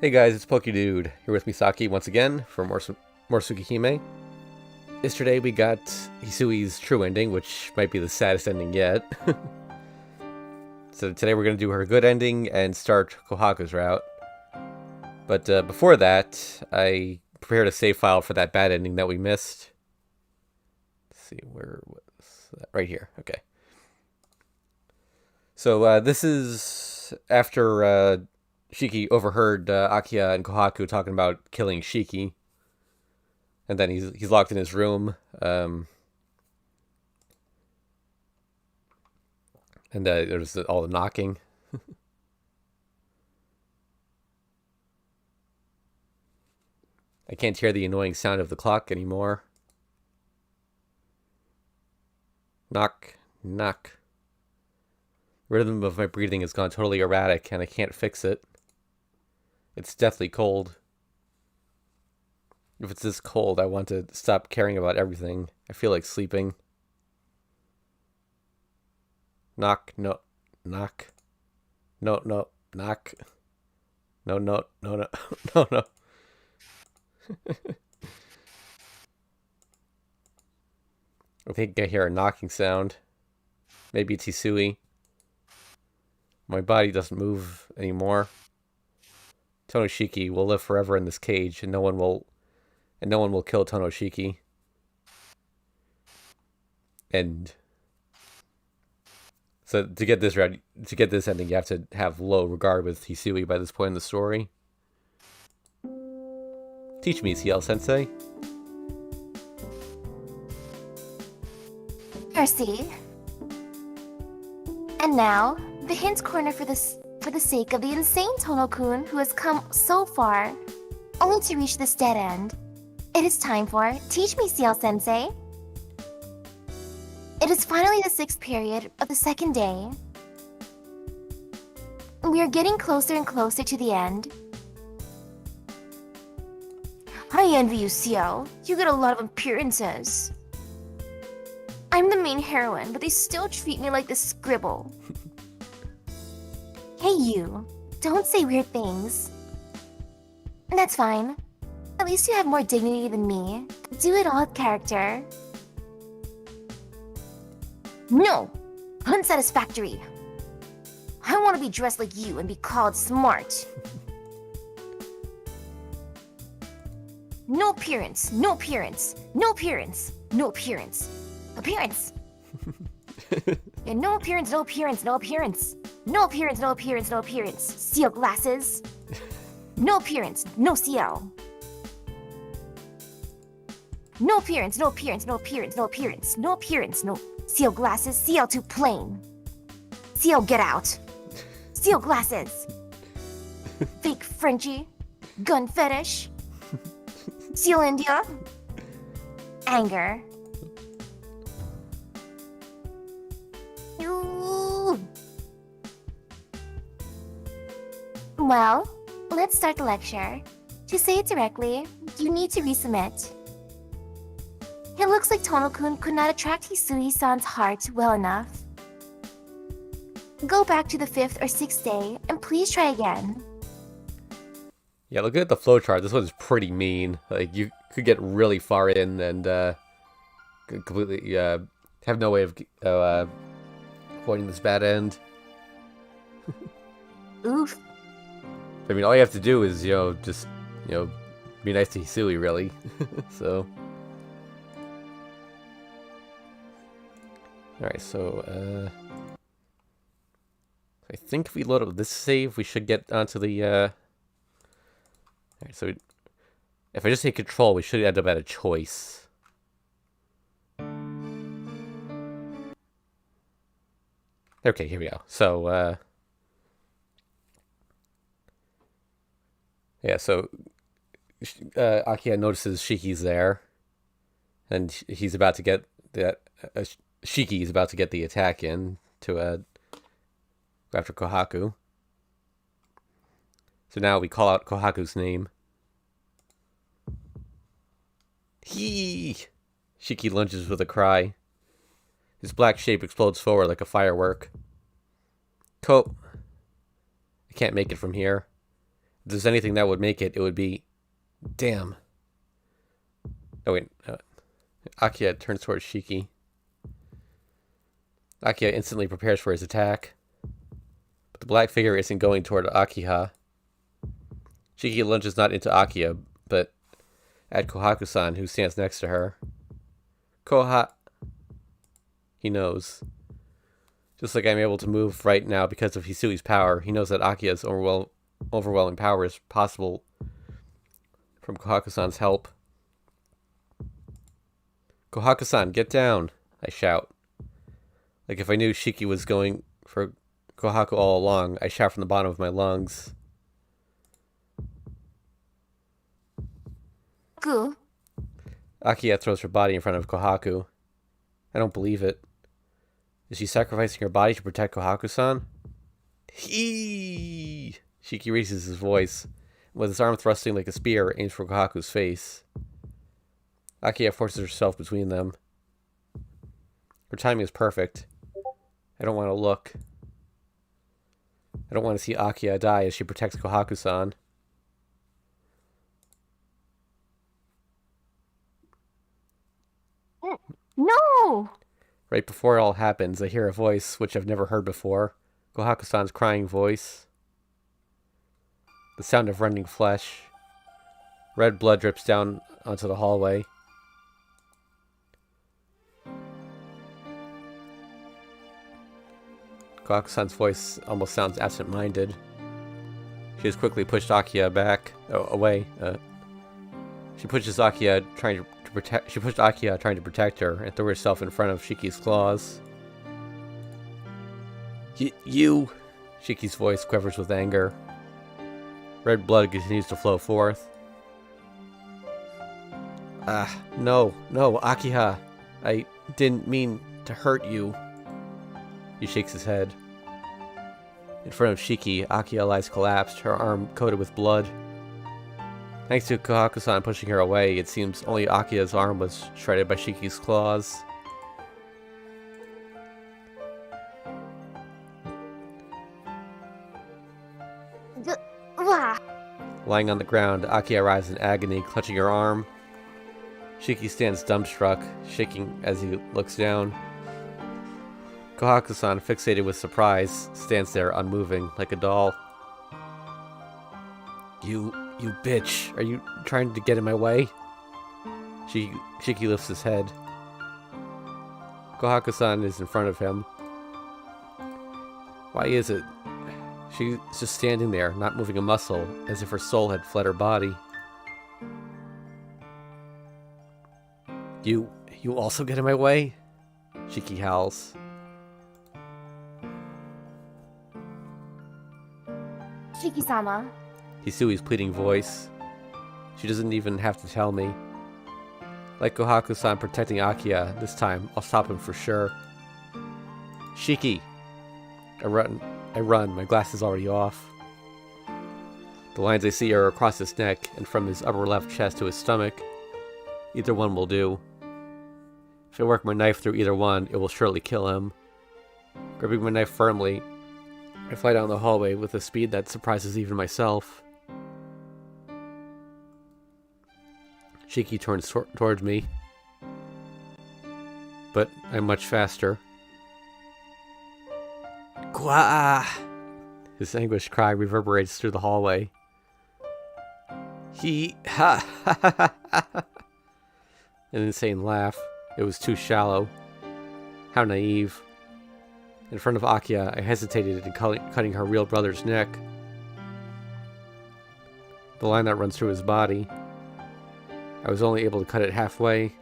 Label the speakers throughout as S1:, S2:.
S1: Hey guys, it's PokeDude here with Misaki once again for more Tsukihime. Yesterday we got Hisui's true ending, which might be the saddest ending yet. So today we're going to do her good ending and start Kohaku's route. But before that, I prepared a save file for that bad ending that we missed. Let's see, where was that? Right here, okay. So this is after Shiki overheard Akiya and Kohaku talking about killing Shiki. And then he's locked in his room. And there's all the knocking. I can't hear the annoying sound of the clock anymore. Knock, knock. The rhythm of my breathing has gone totally erratic, and I can't fix it. It's deathly cold. If it's this cold, I want to stop caring about everything. I feel like sleeping. Knock, no, knock. No, no, knock. No, no, no, no, no, no. I think I hear a knocking sound. Maybe it's Hisui. My body doesn't move anymore. Tonoshiki will live forever in this cage, and no one will kill Tonoshiki. And so to get this ending, you have to have low regard with Hisui by this point in the story. Teach me, CL-sensei.
S2: Mercy. And now, the hint corner for the sake of the insane Tono-kun who has come so far, only to reach this dead end. It is time for Teach Me, CL-sensei. It is finally the 6th period of the 2nd day. We are getting closer and closer to the end. I envy you, CL. You get a lot of appearances. I'm the main heroine, but they still treat me like this scribble. Hey you, don't say weird things. That's fine. At least you have more dignity than me. Do it all with character. No! Unsatisfactory. I want to be dressed like you and be called smart. No appearance, no appearance, no appearance, no appearance. Appearance! Yeah, no appearance, no appearance, no appearance. No appearance, no appearance, no appearance. CL glasses. No appearance, no CL. No appearance, no appearance, no appearance, no appearance. No appearance, no CL glasses. CL too plain. CL get out. CL glasses. Fake Frenchie. Gun fetish. CL India. Anger. Well, let's start the lecture. To say it directly, you need to resubmit. It looks like Tono-kun could not attract Hisui-san's heart well enough. Go back to the 5th or 6th day, and please try again.
S1: Yeah, looking at the flowchart, this one's pretty mean. Like, you could get really far in and completely have no way of avoiding this bad end.
S2: Oof.
S1: I mean, all you have to do is, just, be nice to Hisui, really. So. Alright, so, I think if we load up this save, we should get onto the, Alright, so if I just hit control, we should end up at a choice. Okay, here we go. So, yeah, so Akiya notices Shiki's there, and he's about to get that. Shiki is about to get the attack in to go after Kohaku. So now we call out Kohaku's name. Hee! Shiki lunges with a cry. His black shape explodes forward like a firework. I can't make it from here. If there's anything that would make it, it would be... Damn. Oh, wait. Akiya turns towards Shiki. Akiya instantly prepares for his attack. But the black figure isn't going toward Akiha. Shiki lunges not into Akiya, but at Kohaku-san, who stands next to her. He knows. Just like I'm able to move right now because of Hisui's power, he knows that Akiya's overwhelming power is possible from Kohaku-san's help. Kohaku-san, get down, I shout. Like if I knew Shiki was going for Kohaku all along, I shout from the bottom of my lungs.
S2: Kohaku.
S1: Akiya throws her body in front of Kohaku. I don't believe it. Is she sacrificing her body to protect Kohaku-san? Hee! Shiki raises his voice, and with his arm thrusting like a spear, aims for Kohaku's face. Akiya forces herself between them. Her timing is perfect. I don't want to look. I don't want to see Akiya die as she protects Kohaku-san.
S2: No!
S1: Right before it all happens, I hear a voice which I've never heard before. Kohaku-san's crying voice. The sound of rending flesh. Red blood drips down onto the hallway. Kohaku-san's voice almost sounds absent-minded. She has quickly pushed Akiya away. She pushed Akiya trying to protect her and threw herself in front of Shiki's claws. You! Shiki's voice quivers with anger. Red blood continues to flow forth. No, Akiha. I didn't mean to hurt you. He shakes his head. In front of Shiki, Akiya lies collapsed, her arm coated with blood. Thanks to Kohaku-san pushing her away, it seems only Akiya's arm was shredded by Shiki's claws. Lying on the ground, Akiya writhes in agony, clutching her arm. Shiki stands dumbstruck, shaking as he looks down. Kohaku-san, fixated with surprise, stands there unmoving, like a doll. You bitch. Are you trying to get in my way? Shiki lifts his head. Kohaku-san is in front of him. Why is it? She's just standing there, not moving a muscle, as if her soul had fled her body. You also get in my way? Shiki howls.
S2: Shiki-sama.
S1: Hisui's pleading voice. She doesn't even have to tell me. Like Kohaku-san protecting Akiya, this time I'll stop him for sure. Shiki! I run, my glass is already off. The lines I see are across his neck and from his upper left chest to his stomach. Either one will do. If I work my knife through either one, it will surely kill him. Gripping my knife firmly, I fly down the hallway with a speed that surprises even myself. Shiki turns towards me, but I'm much faster. Gwa! His anguished cry reverberates through the hallway. Ha ha ha ha! An insane laugh. It was too shallow. How naive. In front of Akiya, I hesitated in cutting her real brother's neck. The line that runs through his body. I was only able to cut it halfway.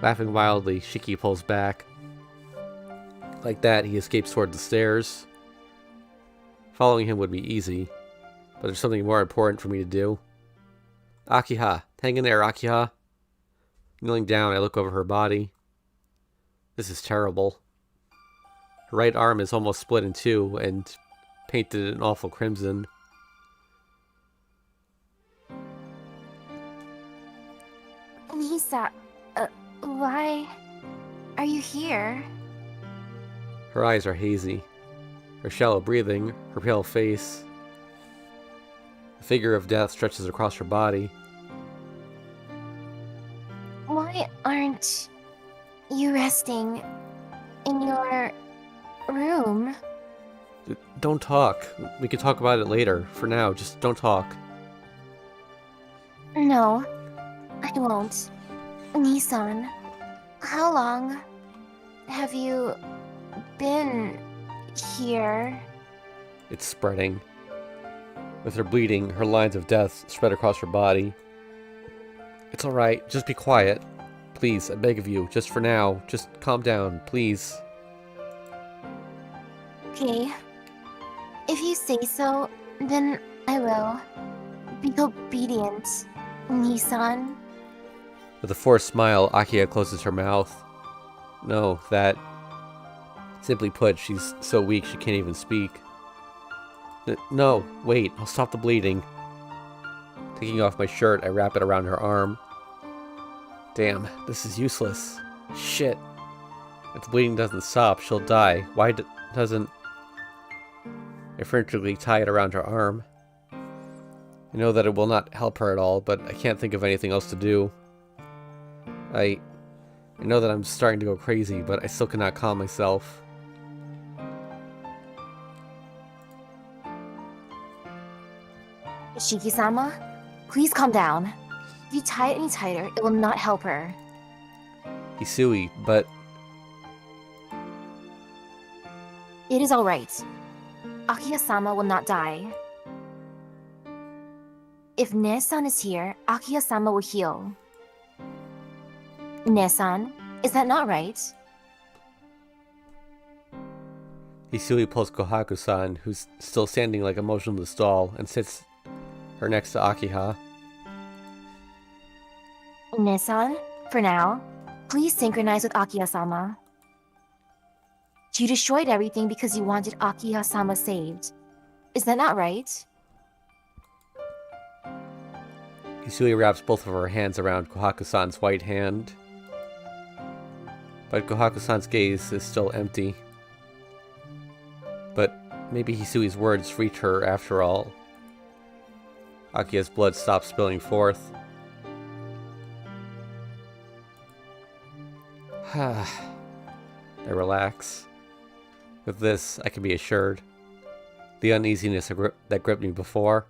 S1: Laughing wildly, Shiki pulls back. Like that, he escapes toward the stairs. Following him would be easy, but there's something more important for me to do. Akiha, hang in there, Akiha. Kneeling down, I look over her body. This is terrible. Her right arm is almost split in two and painted an awful crimson.
S2: Lisa, why are you here?
S1: Her eyes are hazy. Her shallow breathing, her pale face. The figure of death stretches across her body.
S2: Why aren't you resting in your room?
S1: Don't talk. We can talk about it later. For now, just don't talk.
S2: No, I won't. Nissan, how long have you been here?
S1: It's spreading. With her bleeding, her lines of death spread across her body. It's alright, just be quiet. Please, I beg of you, just for now. Just calm down, please.
S2: Okay. If you say so, then I will. Be obedient, Nissan.
S1: With a forced smile, Akiya closes her mouth. No, that... Simply put, she's so weak she can't even speak. No, wait, I'll stop the bleeding. Taking off my shirt, I wrap it around her arm. Damn, this is useless. Shit. If the bleeding doesn't stop, she'll die. Why doesn't... I frantically tie it around her arm. I know that it will not help her at all, but I can't think of anything else to do. I know that I'm starting to go crazy, but I still cannot calm myself.
S2: Shiki-sama, please calm down. If you tie it any tighter, it will not help her.
S1: Hisui, but...
S2: It is alright. Akiya-sama will not die. If Ne-san is here, Akiya-sama will heal. Ne-san, is that not right?
S1: Hisui pulls Kohaku-san, who's still standing like a motionless doll, and sits her next to Akiha.
S2: Ne-san, for now, please synchronize with Akiya-sama. You destroyed everything because you wanted Akiya-sama saved. Is that not right?
S1: Hisui wraps both of her hands around Kohaku-san's white hand. But Kohaku-san's gaze is still empty. But maybe Hisui's words reach her after all. Akiya's blood stops spilling forth. I relax. With this, I can be assured. The uneasiness that gripped me before,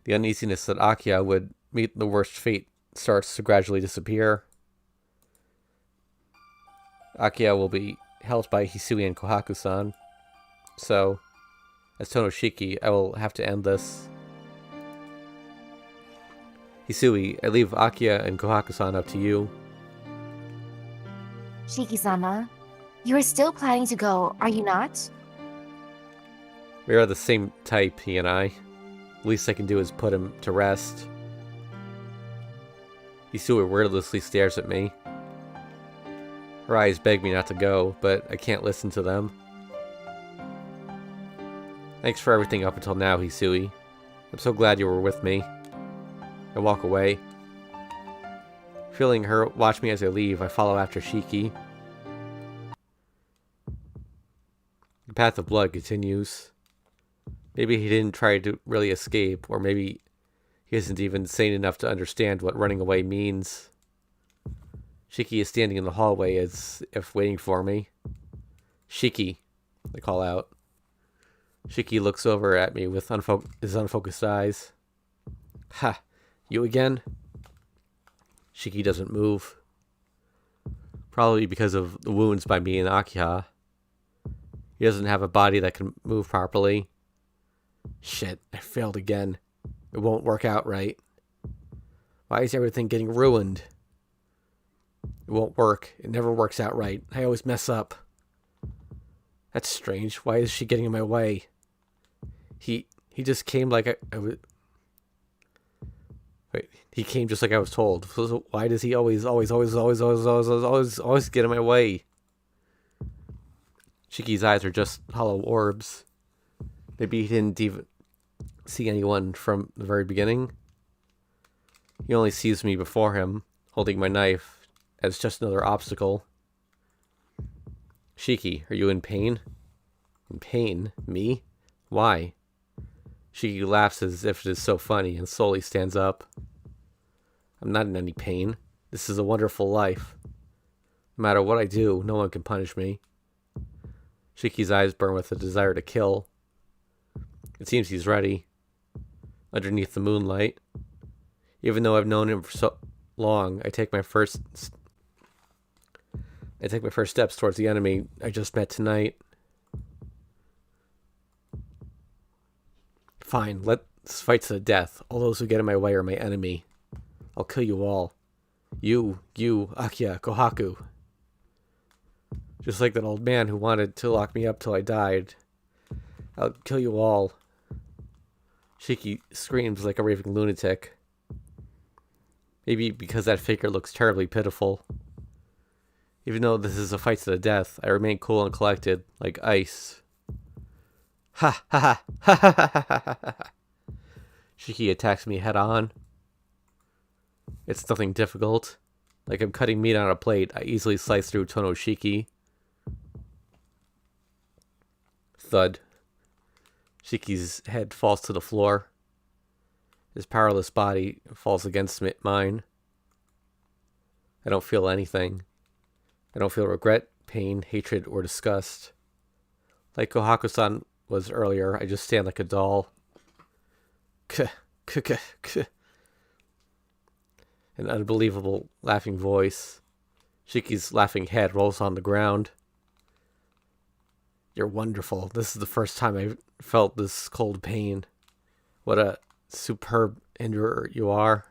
S1: the uneasiness that Akiya would meet the worst fate, starts to gradually disappear. Akiya will be helped by Hisui and Kohaku-san. So, as Tonoshiki, I will have to end this. Hisui, I leave Akiya and Kohaku-san up to you.
S2: Shiki-sama, you are still planning to go, are you not?
S1: We are the same type, he and I. Least I can do is put him to rest. Hisui wordlessly stares at me. Her eyes beg me not to go, but I can't listen to them. Thanks for everything up until now, Hisui. I'm so glad you were with me. I walk away. Feeling her watch me as I leave, I follow after Shiki. The path of blood continues. Maybe he didn't try to really escape, or maybe he isn't even sane enough to understand what running away means. Shiki is standing in the hallway as if waiting for me. Shiki, I call out. Shiki looks over at me with his unfocused eyes. Ha, you again? Shiki doesn't move. Probably because of the wounds by me and Akiha. He doesn't have a body that can move properly. Shit, I failed again. It won't work out right. Why is everything getting ruined? It won't work. It never works out right. I always mess up. That's strange. Why is she getting in my way? He just came like I was... Wait, he came just like I was told. So why does he always get in my way? Shiki's eyes are just hollow orbs. Maybe he didn't even see anyone from the very beginning. He only sees me before him, holding my knife as just another obstacle. Shiki, are you in pain? In pain? Me? Why? Shiki laughs as if it is so funny and slowly stands up. I'm not in any pain. This is a wonderful life. No matter what I do, no one can punish me. Shiki's eyes burn with a desire to kill. It seems he's ready. Underneath the moonlight. Even though I've known him for so long, I take my first steps towards the enemy I just met tonight. Fine, let's fight to the death. All those who get in my way are my enemy. I'll kill you all. You, Akiya, Kohaku. Just like that old man who wanted to lock me up till I died. I'll kill you all. Shiki screams like a raving lunatic. Maybe because that figure looks terribly pitiful. Even though this is a fight to the death, I remain cool and collected, like ice. Ha ha ha ha ha ha ha ha. Shiki attacks me head on. It's nothing difficult. Like I'm cutting meat on a plate, I easily slice through Shiki. Thud. Shiki's head falls to the floor. His powerless body falls against mine. I don't feel anything. I don't feel regret, pain, hatred, or disgust. Like Kohaku-san was earlier, I just stand like a doll. An unbelievable laughing voice. Shiki's laughing head rolls on the ground. You're wonderful. This is the first time I've felt this cold pain. What a superb endurer you are.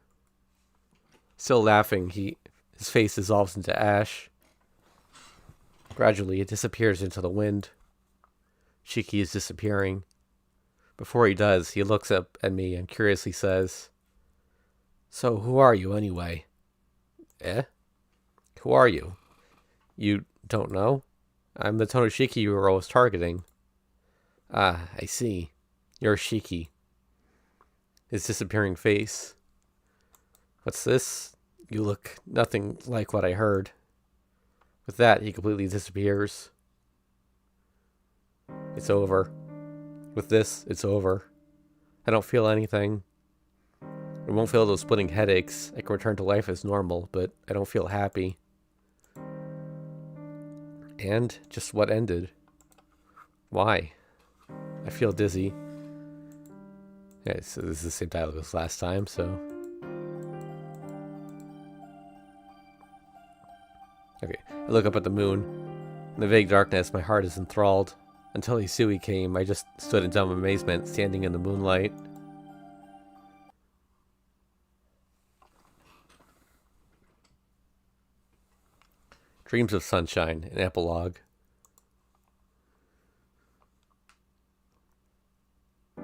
S1: Still laughing, his face dissolves into ash. Gradually, it disappears into the wind. Shiki is disappearing. Before he does, he looks up at me and curiously says, "So, who are you anyway?" Eh? Who are you? You don't know? I'm the Tonoshiki you were always targeting. Ah, I see. You're Shiki. His disappearing face. What's this? You look nothing like what I heard. With that, he completely disappears. It's over. With this, it's over. I don't feel anything. I won't feel those splitting headaches. I can return to life as normal, but I don't feel happy. And just what ended? Why? I feel dizzy. Yeah, so this is the same dialogue as last time, so... Okay, I look up at the moon. In the vague darkness, my heart is enthralled. Until Hisui came, I just stood in dumb amazement, standing in the moonlight. Dreams of Sunshine, an epilogue.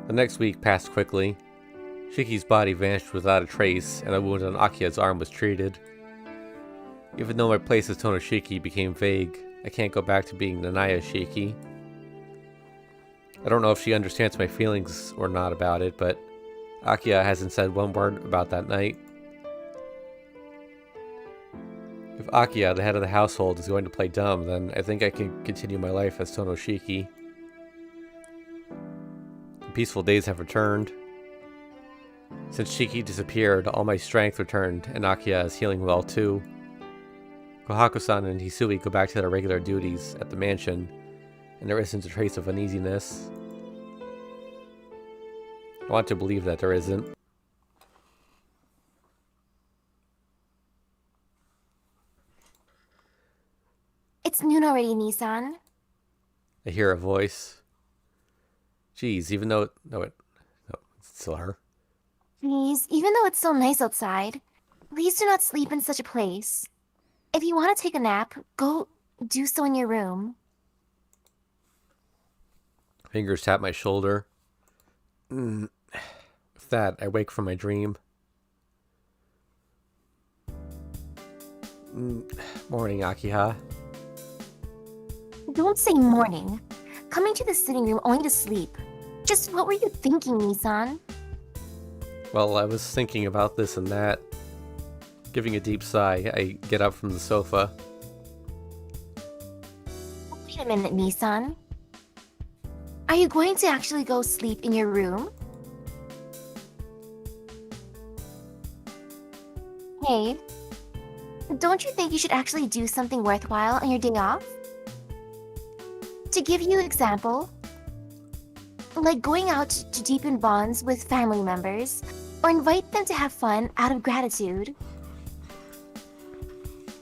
S1: The next week passed quickly. Shiki's body vanished without a trace, and a wound on Akiya's arm was treated. Even though my place as Tonoshiki became vague, I can't go back to being Nanaya Shiki. I don't know if she understands my feelings or not about it, but Akiya hasn't said one word about that night. If Akiya, the head of the household, is going to play dumb, then I think I can continue my life as Tonoshiki. The peaceful days have returned. Since Shiki disappeared, all my strength returned, and Akiya is healing well too. Kohaku-san and Hisui go back to their regular duties at the mansion, and there isn't a trace of uneasiness. I want to believe that there isn't.
S2: It's noon already, Nissan.
S1: I hear a voice. Geez, even though... No, it's still her.
S2: Please, even though it's so nice outside, please do not sleep in such a place. If you want to take a nap, go do so in your room.
S1: Fingers tap my shoulder. With that, I wake from my dream. Morning, Akiha.
S2: Don't say morning. Coming to the sitting room only to sleep. Just what were you thinking, Nissan?
S1: Well, I was thinking about this and that. Giving a deep sigh, I get up from the sofa.
S2: Wait a a minute, Nissan. Are you going to actually go sleep in your room? Hey, don't you think you should actually do something worthwhile on your day off? To give you an example, like going out to deepen bonds with family members, or invite them to have fun out of gratitude.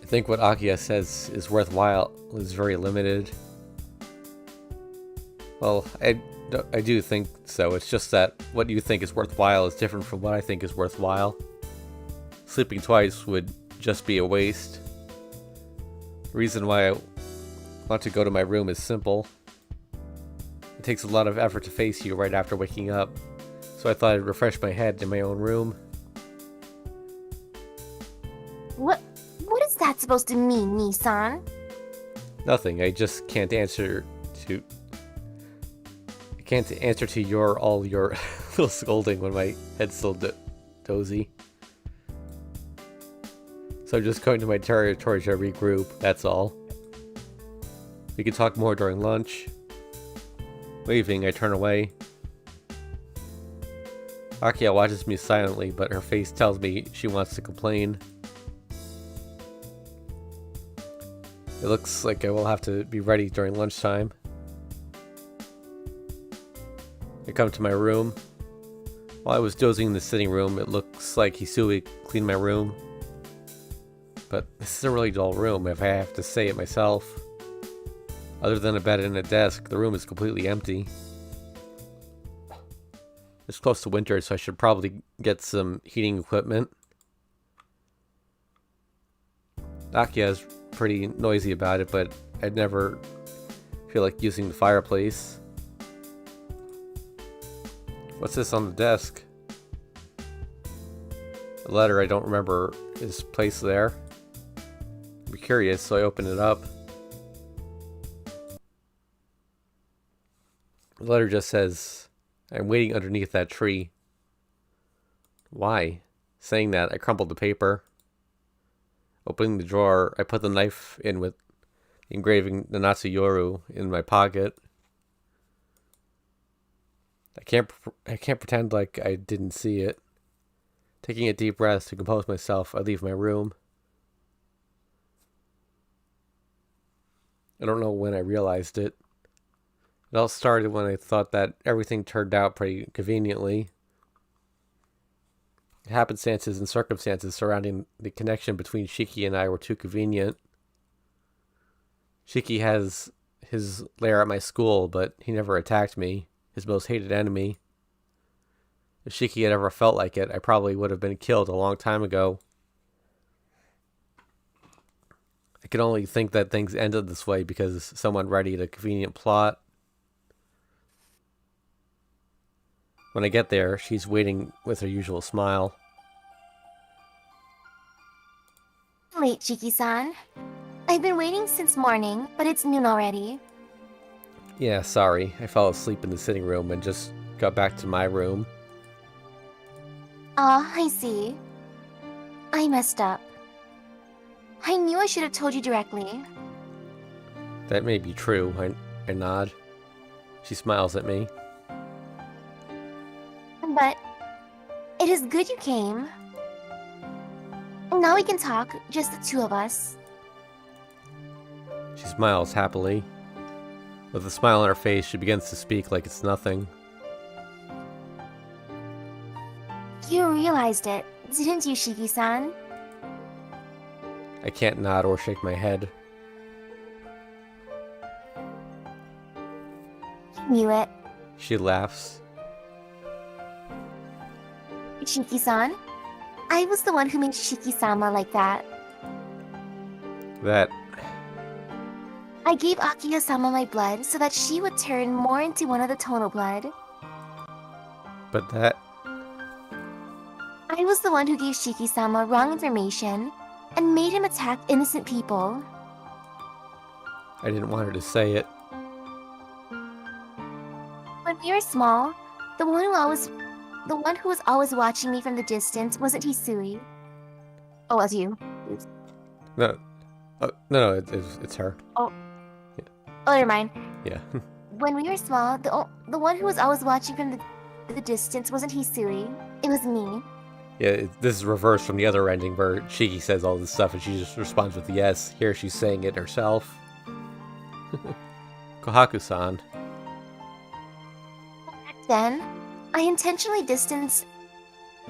S1: I think what Akia says is worthwhile is very limited. Well, I do think so. It's just that what you think is worthwhile is different from what I think is worthwhile. Sleeping twice would just be a waste. The reason why I want to go to my room is simple. It takes a lot of effort to face you right after waking up, so I thought I'd refresh my head in my own room.
S2: What is that supposed to mean, Nissan?
S1: Nothing. I just can't answer to your little scolding when my head's still dozy. So I'm just going to my territory to regroup, that's all. We can talk more during lunch. Leaving, I turn away. Akia watches me silently, but her face tells me she wants to complain. It looks like I will have to be ready during lunchtime. I come to my room. While I was dozing in the sitting room, it looks like Hisui cleaned my room. But this is a really dull room, if I have to say it myself. Other than a bed and a desk, the room is completely empty. It's close to winter, so I should probably get some heating equipment. Akia is pretty noisy about it, but I'd never feel like using the fireplace. What's this on the desk? A letter I don't remember is placed there. I'm curious, so I open it up. The letter just says, "I'm waiting underneath that tree." Why? Saying that, I crumpled the paper. Opening the drawer, I put the knife in with engraving the Natsuyoru in my pocket. I can't pretend like I didn't see it. Taking a deep breath to compose myself, I leave my room. I don't know when I realized it. It all started when I thought that everything turned out pretty conveniently. The happenstances and circumstances surrounding the connection between Shiki and I were too convenient. Shiki has his lair at my school, but he never attacked me, his most hated enemy. If Shiki had ever felt like it, I probably would have been killed a long time ago. I can only think that things ended this way because someone readied a convenient plot. When I get there, she's waiting with her usual smile.
S2: Late, Chiki-san. I've been waiting since morning, but it's noon already.
S1: Yeah, sorry. I fell asleep in the sitting room and just got back to my room.
S2: I see. I messed up. I knew I should have told you directly.
S1: That may be true. I nod. She smiles at me.
S2: But it is good you came. Now we can talk, just the two of us.
S1: She smiles happily. With a smile on her face, she begins to speak like it's nothing.
S2: You realized it, didn't you, Shiki-san?
S1: I can't nod or shake my head.
S2: I knew it.
S1: She laughs.
S2: Shiki-san, I was the one who made Shiki-sama like that.
S1: That...
S2: I gave Akiya-sama my blood so that she would turn more into one of the Tono blood.
S1: But that...
S2: I was the one who gave Shiki-sama wrong information and made him attack innocent people.
S1: I didn't want her to say it.
S2: When we were small, the one who was always watching me from the distance wasn't Hisui. Oh, it was you.
S1: No. No, it's her.
S2: Oh.
S1: Yeah.
S2: Oh, never mind.
S1: Yeah.
S2: When we were small, the one who was always watching from the distance wasn't Hisui. It was me.
S1: Yeah, this is reversed from the other ending where Shiki says all this stuff and she just responds with yes. Here she's saying it herself. Kohaku-san.
S2: Back then, I intentionally distracted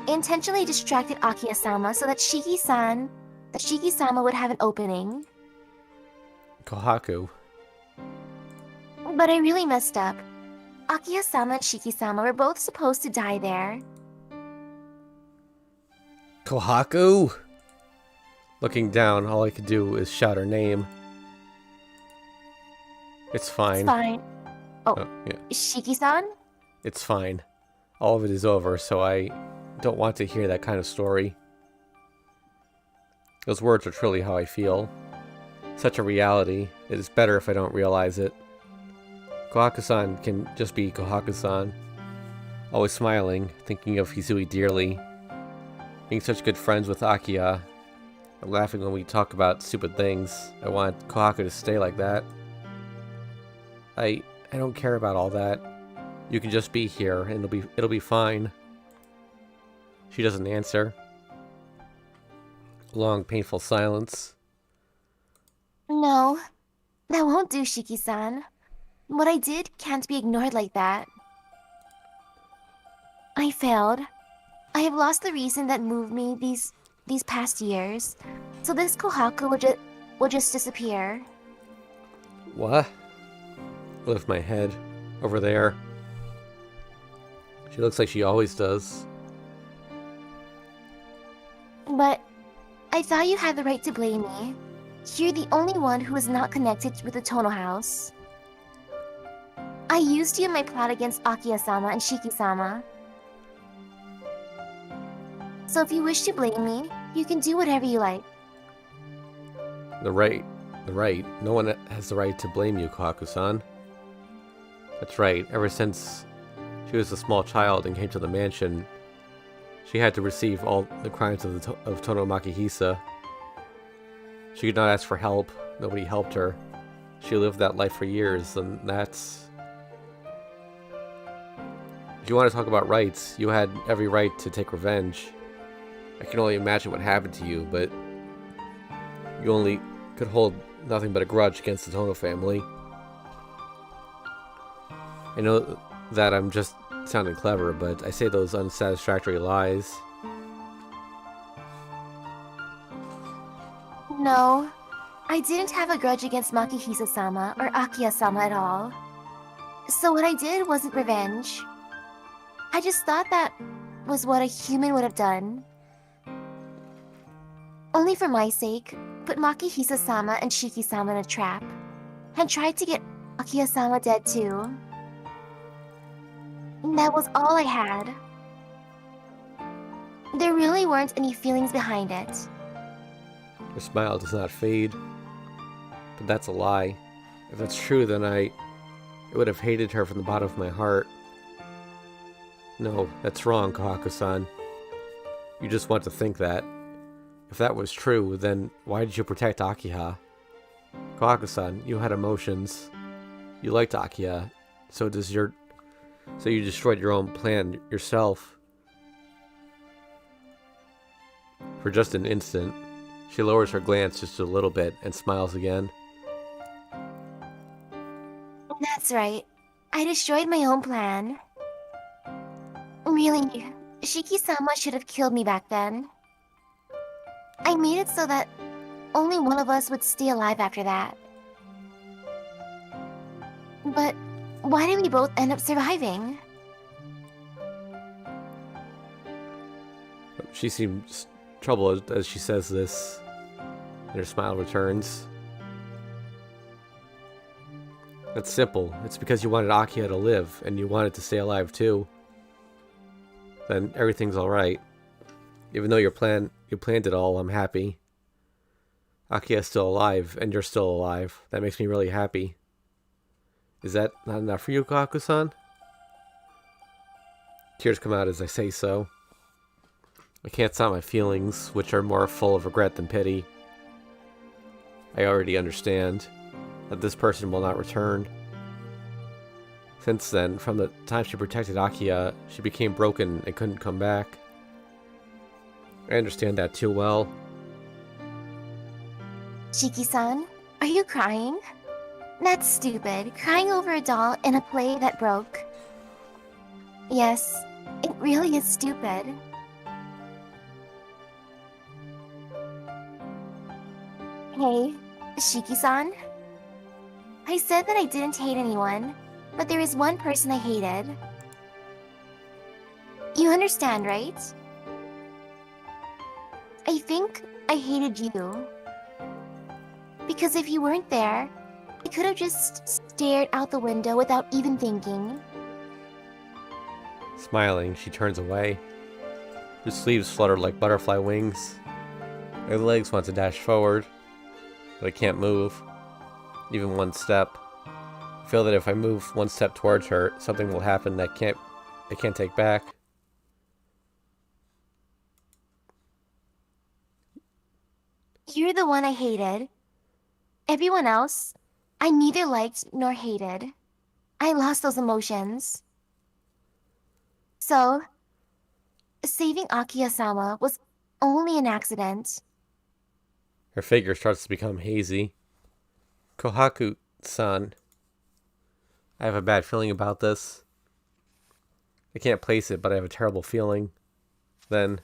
S2: Akiya-sama so that Shiki-sama would have an opening.
S1: Kohaku.
S2: But I really messed up. Akiya-sama and Shiki-sama were both supposed to die there.
S1: Kohaku? Looking down, all I could do is shout her name. It's fine.
S2: It's fine. Oh,
S1: yeah.
S2: Shiki-san?
S1: It's fine. All of it is over, so I don't want to hear that kind of story. Those words are truly how I feel. Such a reality. It is better if I don't realize it. Kohaku-san can just be Kohaku-san. Always smiling, thinking of Hisui dearly. Being such good friends with Akiya. I'm laughing when we talk about stupid things. I want Kohaku to stay like that. I don't care about all that. You can just be here and it'll be fine. She doesn't answer. Long, painful silence.
S2: No, that won't do, Shiki-san. What I did can't be ignored like that. I failed. I have lost the reason that moved me these past years. So this Kohaku will just disappear.
S1: What? Lift my head. Over there. She looks like she always does.
S2: But I thought you had the right to blame me. You're the only one who is not connected with the Tono house. I used you in my plot against Akiya-sama and Shiki-sama. So if you wish to blame me, you can do whatever you like.
S1: The right. No one has the right to blame you, Kohaku-san. That's right. Ever since she was a small child and came to the mansion, she had to receive all the crimes of Tono Makihisa. She could not ask for help. Nobody helped her. She lived that life for years, and that's... If you want to talk about rights, you had every right to take revenge. I can only imagine what happened to you, but you only could hold nothing but a grudge against the Tono family. I know that I'm just sounding clever, but I say those unsatisfactory lies.
S2: No, I didn't have a grudge against Makihisa-sama or Akiya-sama at all. So what I did wasn't revenge. I just thought that was what a human would have done. Only for my sake, put Makihisa-sama and Shiki-sama in a trap, and tried to get Akiya-sama dead too. That was all I had. There really weren't any feelings behind it.
S1: Her smile does not fade. But that's a lie. If that's true, then I would have hated her from the bottom of my heart. No, that's wrong, Kohaku-san. You just want to think that. If that was true, then why did you protect Akiya? Kohaku-san, you had emotions. You liked Akiya. So you destroyed your own plan yourself. For just an instant, she lowers her glance just a little bit and smiles again.
S2: That's right. I destroyed my own plan. Really, Shiki-sama should have killed me back then. I made it so that only one of us would stay alive after that. But why did we both end up surviving?
S1: She seems troubled as she says this, and her smile returns. That's simple. It's because you wanted Akiya to live, and you wanted to stay alive too. Then everything's alright. Even though you planned it all, I'm happy. Akiya's still alive, and you're still alive. That makes me really happy. Is that not enough for you, Kohaku-san? Tears come out as I say so. I can't stop my feelings, which are more full of regret than pity. I already understand. that this person will not return. Since then, from the time she protected Akiya, she became broken and couldn't come back. I understand that too well.
S2: Shiki-san, are you crying? That's stupid, crying over a doll in a play that broke. Yes, it really is stupid. Hey, Shiki-san? I said that I didn't hate anyone, but there is one person I hated. You understand, right? I think I hated you. Because if you weren't there, I could have just stared out the window without even thinking.
S1: Smiling, she turns away. Her sleeves flutter like butterfly wings. Her legs want to dash forward, but I can't move, even one step. I feel that if I move one step towards her, something will happen that I can't take back.
S2: You're the one I hated. Everyone else, I neither liked nor hated. I lost those emotions. So, saving Akiya-sama was only an accident.
S1: Her figure starts to become hazy. Kohaku-san, I have a bad feeling about this. I can't place it, but I have a terrible feeling. Then,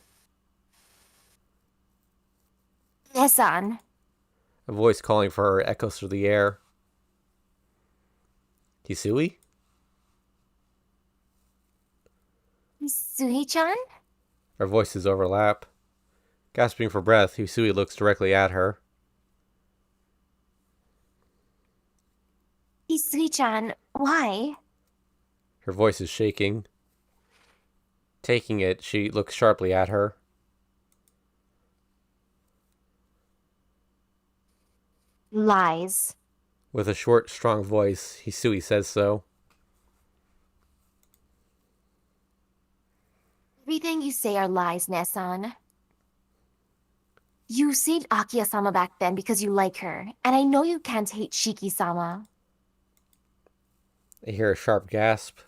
S2: Nesan.
S1: a voice calling for her echoes through the air. Hisui?
S2: Hisui-chan?
S1: Our voices overlap. Gasping for breath, Hisui looks directly at her.
S2: Hisui-chan, why?
S1: Her voice is shaking. Taking it, she looks sharply at her.
S2: Lies.
S1: With a short, strong voice, Hisui says so.
S2: Everything you say are lies, Nesan. You saved Akiya-sama back then because you like her, and I know you can't hate Shiki-sama.
S1: I hear a sharp gasp.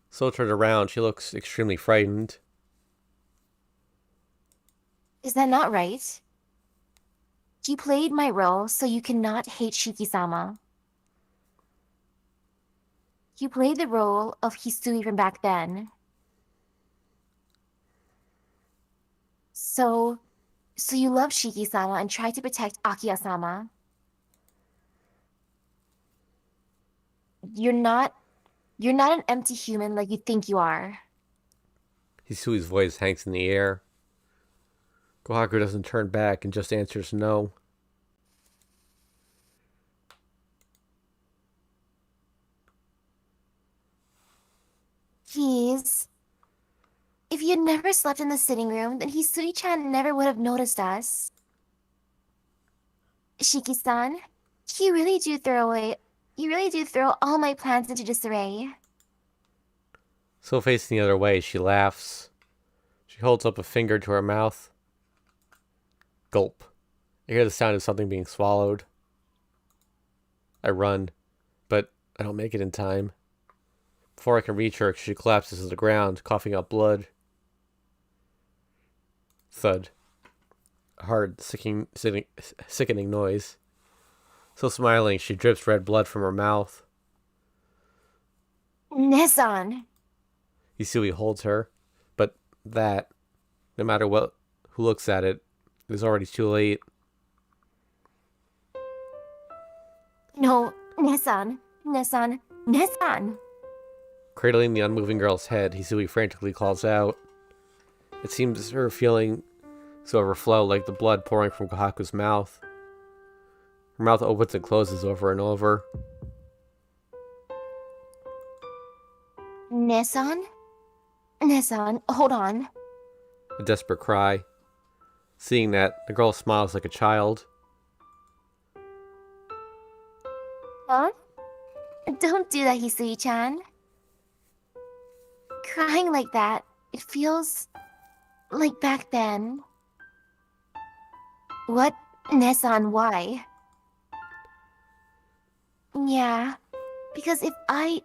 S1: So turned around, she looks extremely frightened.
S2: Is that not right? You played my role so you cannot hate Shiki-sama. You played the role of Hisui from back then. So you love Shiki-sama and try to protect Akiya-sama. You're not an empty human like you think you are.
S1: Hisui's voice hangs in the air. Kohaku doesn't turn back and just answers no.
S2: Please. If you'd never slept in the sitting room, then Hisui-chan never would have noticed us. Shiki-san, you really do throw all my plans into disarray.
S1: So facing the other way, she laughs. She holds up a finger to her mouth. Gulp. I hear the sound of something being swallowed. I run, but I don't make it in time. Before I can reach her, she collapses to the ground, coughing up blood. Thud. A hard, sickening noise. Still smiling, she drips red blood from her mouth.
S2: Nesan.
S1: Hisui holds her, but that, no matter who looks at it, is already too late.
S2: No, Nesan. Nesan. Nesan.
S1: Cradling the unmoving girl's head, Hisui frantically calls out. It seems her feeling to overflow like the blood pouring from Kohaku's mouth. Her mouth opens and closes over and over.
S2: Nesan? Nesan, hold on.
S1: A desperate cry. Seeing that, the girl smiles like a child.
S2: Huh? Don't do that, Hisui-chan. Crying like that, it feels like back then. What? Nesan, why? Yeah, because if I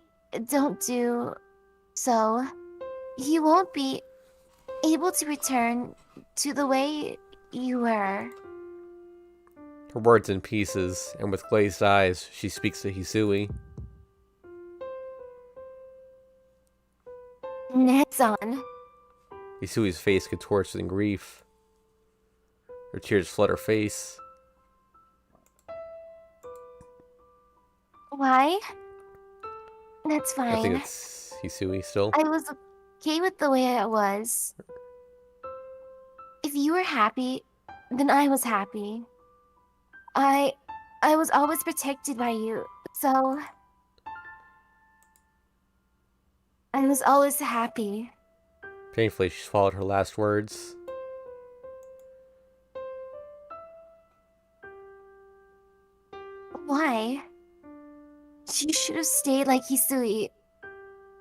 S2: don't do so, you won't be able to return to the way you were.
S1: Her words in pieces, and with glazed eyes, she speaks to Hisui.
S2: Netson.
S1: Hisui's face contorts in grief. Her tears flood her face.
S2: Why? That's
S1: I think
S2: fine.
S1: it's Hisui still.
S2: I was okay with the way I was. If you were happy, then I was happy. I I was always protected by you, so I was always happy.
S1: Painfully, she swallowed her last words.
S2: Why? She should have stayed like Hisui,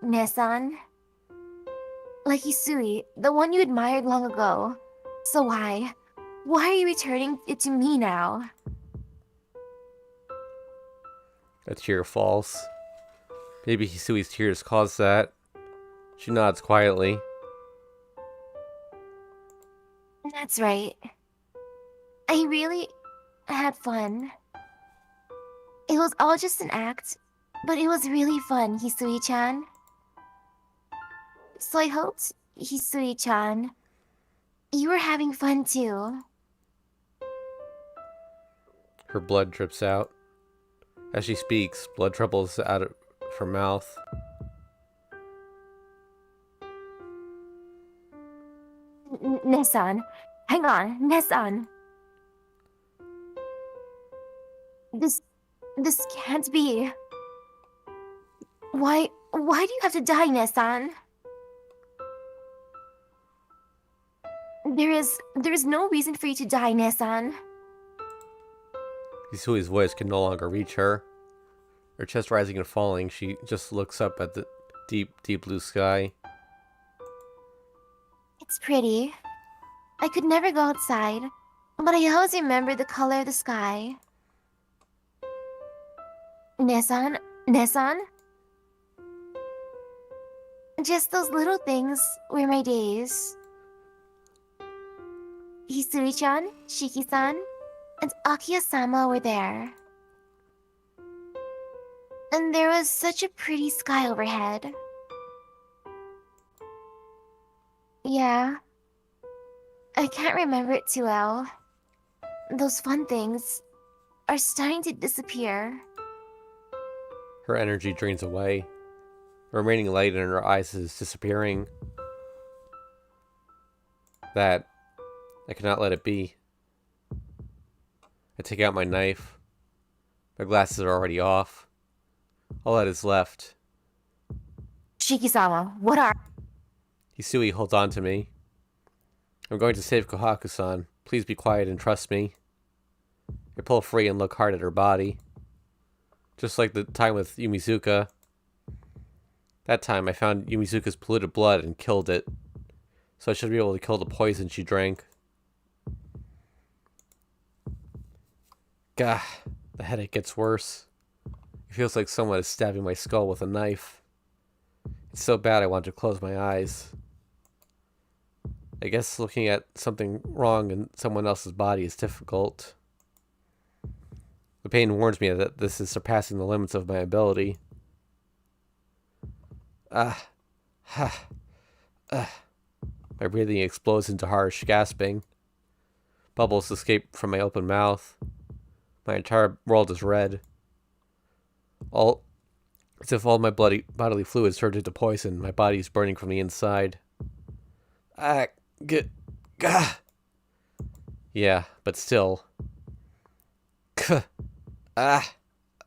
S2: Nesan. Like Hisui, the one you admired long ago. So why? Why are you returning it to me now?
S1: A tear falls. Maybe Hisui's tears caused that. She nods quietly.
S2: That's right. I really had fun. It was all just an act, but it was really fun, Hisui-chan. So I hoped, Hisui-chan, you were having fun too.
S1: Her blood drips out. As she speaks, blood dribbles out of her mouth.
S2: Nesan, hang on, Nesan. This, this can't be. Why do you have to die, Nesan? There is no reason for you to die, Nesan.
S1: Hisui's voice can no longer reach her. Her chest rising and falling, she just looks up at the deep, deep blue sky.
S2: It's pretty. I could never go outside, but I always remember the color of the sky. Nesan? Nesan? Just those little things were my days. Hisui-chan, Shiki-san, and Akiya-sama were there. And there was such a pretty sky overhead. Yeah, I can't remember it too well. Those fun things are starting to disappear.
S1: Her energy drains away. The remaining light in her eyes is disappearing. That, I cannot let it be. I take out my knife. My glasses are already off. All that is left.
S2: Shiki-sama, what are...
S1: Hisui holds on to me. I'm going to save Kohaku-san. Please be quiet and trust me. I pull free and look hard at her body. Just like the time with Yumizuka. That time I found Yumizuka's polluted blood and killed it. So I should be able to kill the poison she drank. Gah, the headache gets worse. It feels like someone is stabbing my skull with a knife. It's so bad I want to close my eyes. I guess looking at something wrong in someone else's body is difficult. The pain warns me that this is surpassing the limits of my ability. Ah, ha, ah. My breathing explodes into harsh gasping. Bubbles escape from my open mouth. My entire world is red. As if all my bodily fluids turned into poison. My body is burning from the inside. Ah, gah. Yeah, but still. Ah.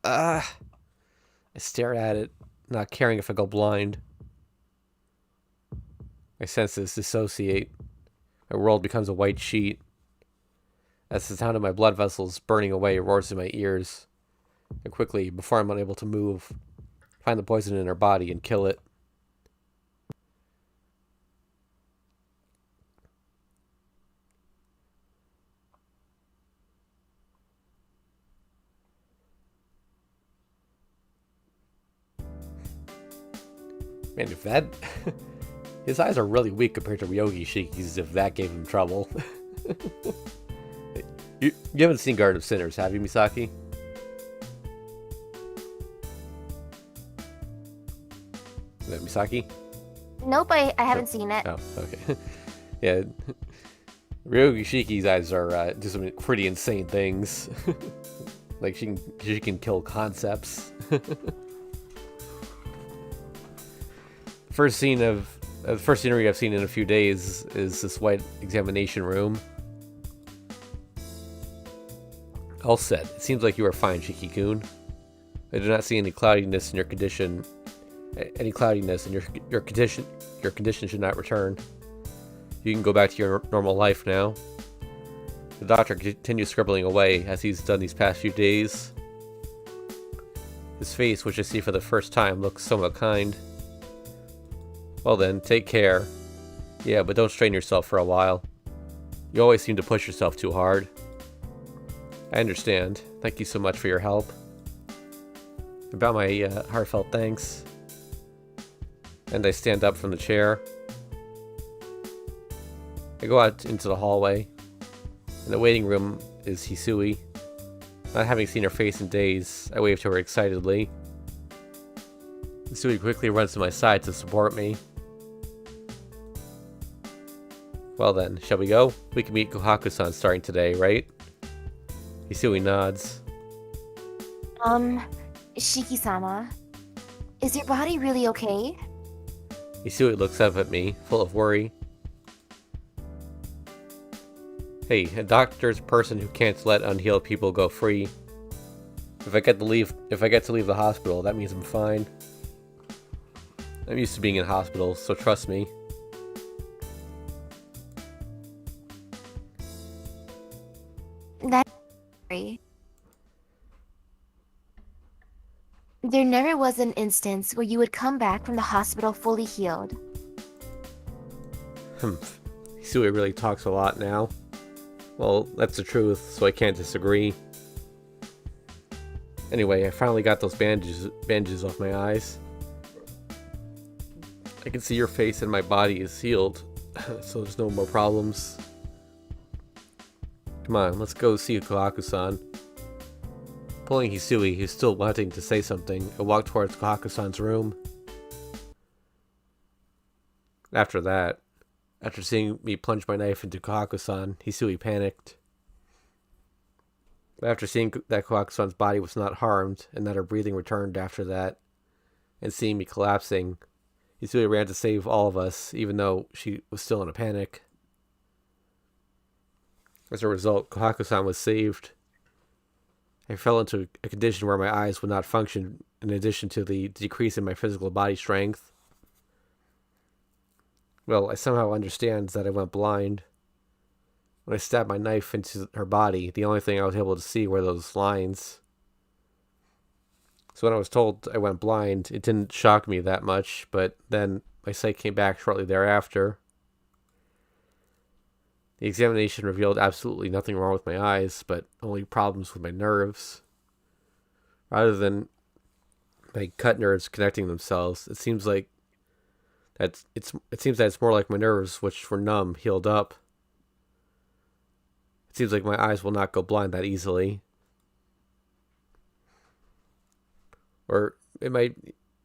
S1: I stare at it, not caring if I go blind. My senses dissociate. My world becomes a white sheet. As the sound of my blood vessels burning away roars in my ears. And quickly, before I'm unable to move, find the poison in her body and kill it. Man, if that... His eyes are really weak compared to Ryogi Shiki's if that gave him trouble. You haven't seen Garden of Sinners, have you, Misaki? Is that Misaki?
S2: Nope, I haven't seen it.
S1: Oh, okay. Yeah. Ryogi Shiki's eyes are do some pretty insane things. Like she can kill concepts. First scene of the first scenery I've seen in a few days is this white examination room. All set. It seems like you are fine, Shiki-kun. I do not see any cloudiness in your condition. Any cloudiness in your condition. Your condition should not return. You can go back to your normal life now. The doctor continues scribbling away as he's done these past few days. His face, which I see for the first time, looks somewhat kind. Well then, take care. Yeah, but don't strain yourself for a while. You always seem to push yourself too hard. I understand. Thank you so much for your help. About my heartfelt thanks. And I stand up from the chair. I go out into the hallway. In the waiting room is Hisui. Not having seen her face in days, I wave to her excitedly. Hisui quickly runs to my side to support me. Well then, shall we go? We can meet Kohaku-san starting today, right? Hisui nods.
S2: Shiki-sama, is your body really okay?
S1: Hisui looks up at me, full of worry. Hey, a doctor's a person who can't let unhealed people go free. If I get to leave the hospital, that means I'm fine. I'm used to being in hospitals, so trust me.
S2: That's scary. There never was an instance where you would come back from the hospital fully healed.
S1: Hisui really talks a lot now. Well, that's the truth, so I can't disagree. Anyway, I finally got those bandages off my eyes. I can see your face and my body is healed, so there's no more problems. Come on, let's go see Kohaku-san. Pulling Hisui, who's still wanting to say something, I walk towards Kohaku-san's room. After seeing me plunge my knife into Kohaku-san, Hisui panicked. But after seeing that Kohaku-san's body was not harmed, and that her breathing returned after that, and seeing me collapsing, Hisui ran to save all of us, even though she was still in a panic. As a result, Kohaku-san was saved. I fell into a condition where my eyes would not function, in addition to the decrease in my physical body strength. Well, I somehow understand that I went blind. When I stabbed my knife into her body, the only thing I was able to see were those lines. So when I was told I went blind, it didn't shock me that much, but then my sight came back shortly thereafter. The examination revealed absolutely nothing wrong with my eyes, but only problems with my nerves. Rather than my cut nerves connecting themselves, it seems that it's more like my nerves, which were numb, healed up. It seems like my eyes will not go blind that easily. Or it might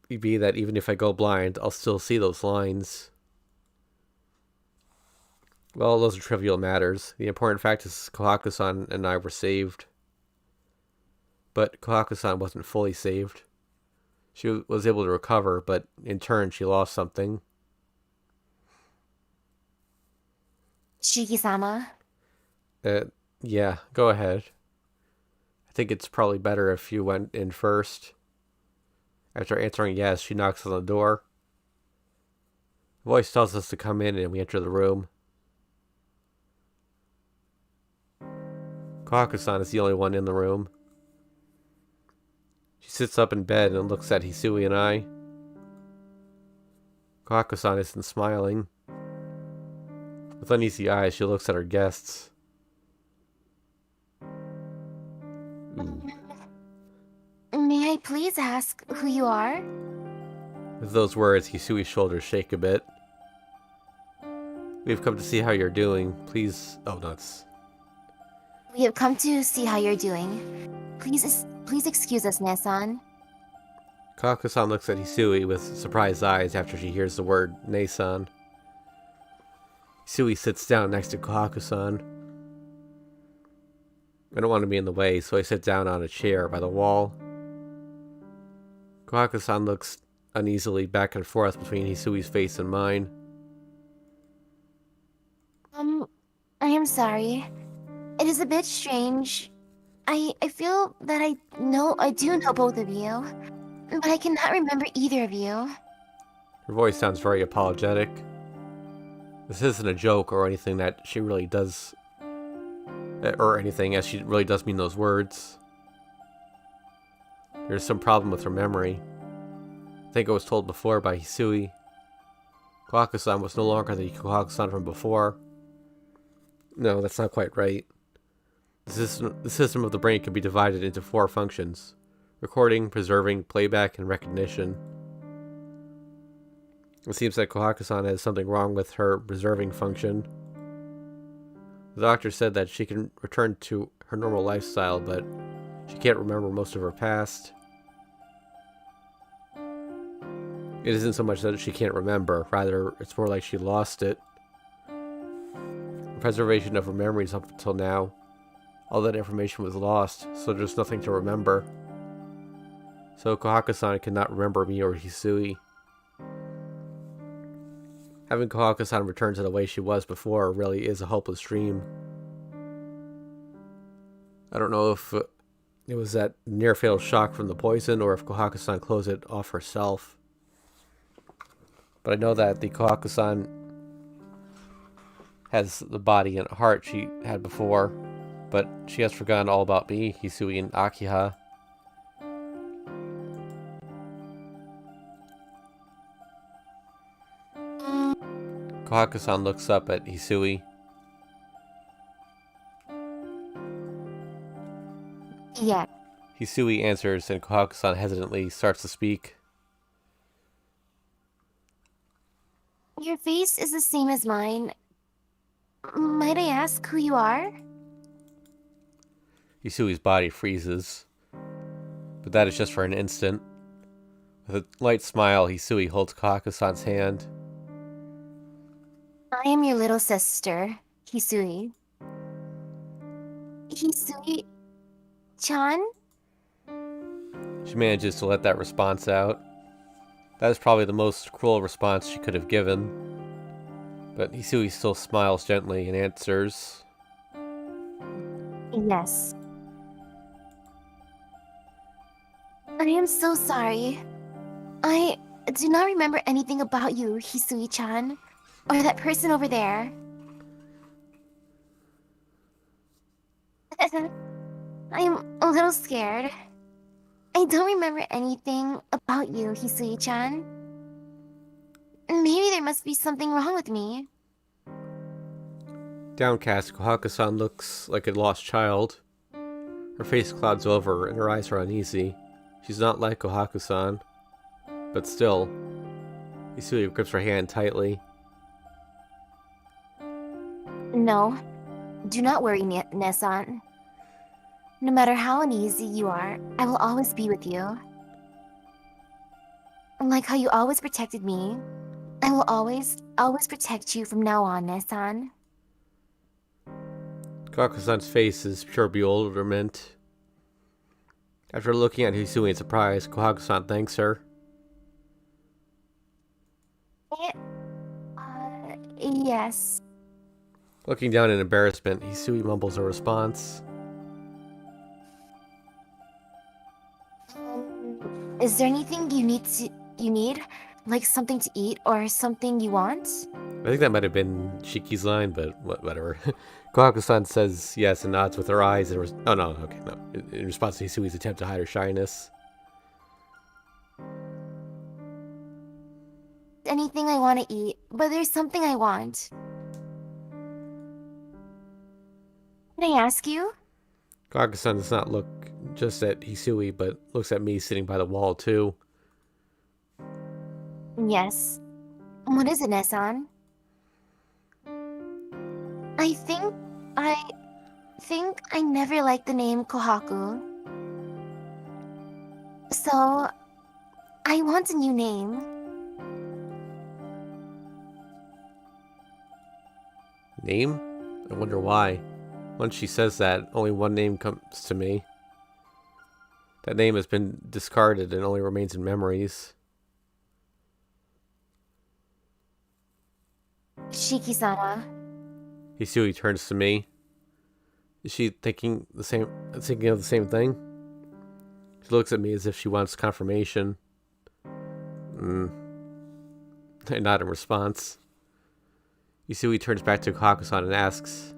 S1: be that even if I go blind, I'll still see those lines. Well, those are trivial matters. The important fact is Kohaku-san and I were saved. But Kohaku-san wasn't fully saved. She was able to recover, but in turn she lost something.
S2: Shiki-sama?
S1: Yeah, go ahead. I think it's probably better if you went in first. After answering yes, she knocks on the door. The voice tells us to come in and we enter the room. Kohaku-san is the only one in the room. She sits up in bed and looks at Hisui and I. Kohaku-san isn't smiling. With uneasy eyes, she looks at her guests.
S2: May I please ask who you are?
S1: With those words, Hisui's shoulders shake a bit. We've come to see how you're doing. Please... Oh, no, it's...
S2: We have come to see how you're doing. Please excuse us, Nesan.
S1: Kohaku-san looks at Hisui with surprised eyes after she hears the word Nesan. Hisui sits down next to Kohaku-san. I don't want to be in the way, so I sit down on a chair by the wall. Kohaku-san looks uneasily back and forth between Hisui's face and mine.
S2: I am sorry. It is a bit strange. I feel that I do know both of you, but I cannot remember either of you.
S1: Her voice sounds very apologetic. This isn't a joke or anything that she really does... Or anything, as she really does mean those words. There's some problem with her memory. I think I was told before by Hisui. Kohaku-san was no longer the Kohaku-san from before. No, that's not quite right. The system of the brain can be divided into 4 functions: recording, preserving, playback, and recognition. It seems that Kohaku-san has something wrong with her preserving function. The doctor said that she can return to her normal lifestyle, but she can't remember most of her past. It isn't so much that she can't remember, rather it's more like she lost it. The preservation of her memories up until now, all that information was lost, so there's nothing to remember. So Kohaku-san cannot remember me or Hisui. Having Kohaku-san return to the way she was before really is a hopeless dream. I don't know if it was that near-fatal shock from the poison or if Kohaku-san closed it off herself. But I know that the Kohaku-san has the body and heart she had before, but she has forgotten all about me, Hisui, and Akiha. Kohaku-san looks up at Hisui.
S2: Yeah.
S1: Hisui answers, and Kohaku-san hesitantly starts to speak.
S2: Your face is the same as mine. Might I ask who you are?
S1: Hisui's body freezes, but that is just for an instant. With a light smile, Hisui holds Kohaku-san's hand.
S2: I am your little sister, Hisui. Hisui-chan?
S1: She manages to let that response out. That is probably the most cruel response she could have given. But Hisui still smiles gently and answers.
S2: Yes. I am so sorry. I do not remember anything about you, Hisui-chan, or that person over there. I am a little scared. I don't remember anything about you, Hisui-chan. Maybe there must be something wrong with me.
S1: Downcast, Kohaku-san looks like a lost child. Her face clouds over and her eyes are uneasy. She's not like Kohaku-san. But still, Hisui grips her hand tightly.
S2: No, do not worry, Nesan. No matter how uneasy you are, I will always be with you. Like how you always protected me, I will always protect you from now on, Nesan.
S1: Kohaku-san's face is pure bewilderment. After looking at Hisui in surprise, Kohaku-san thanks her.
S2: Yes.
S1: Looking down in embarrassment, Hisui mumbles a response.
S2: Is there anything you need? Like something to eat or something you want?
S1: I think that might have been Shiki's line, but whatever. Kohaku-san says yes and nods with her eyes. In response to Hisui's attempt to hide her shyness.
S2: Anything I want to eat, but there's something I want. Can I ask you?
S1: Kohaku-san does not look just at Hisui, but looks at me sitting by the wall too.
S2: Yes. What is it, Nessan? I think I I never liked the name Kohaku. So, I want a new name.
S1: Name? I wonder why. Once she says that, only one name comes to me. That name has been discarded and only remains in memories.
S2: Shiki-sama.
S1: Hisui turns to me. Is she thinking of the same thing? She looks at me as if she wants confirmation. I nod in response. Hisui turns back to Kohaku-san and asks,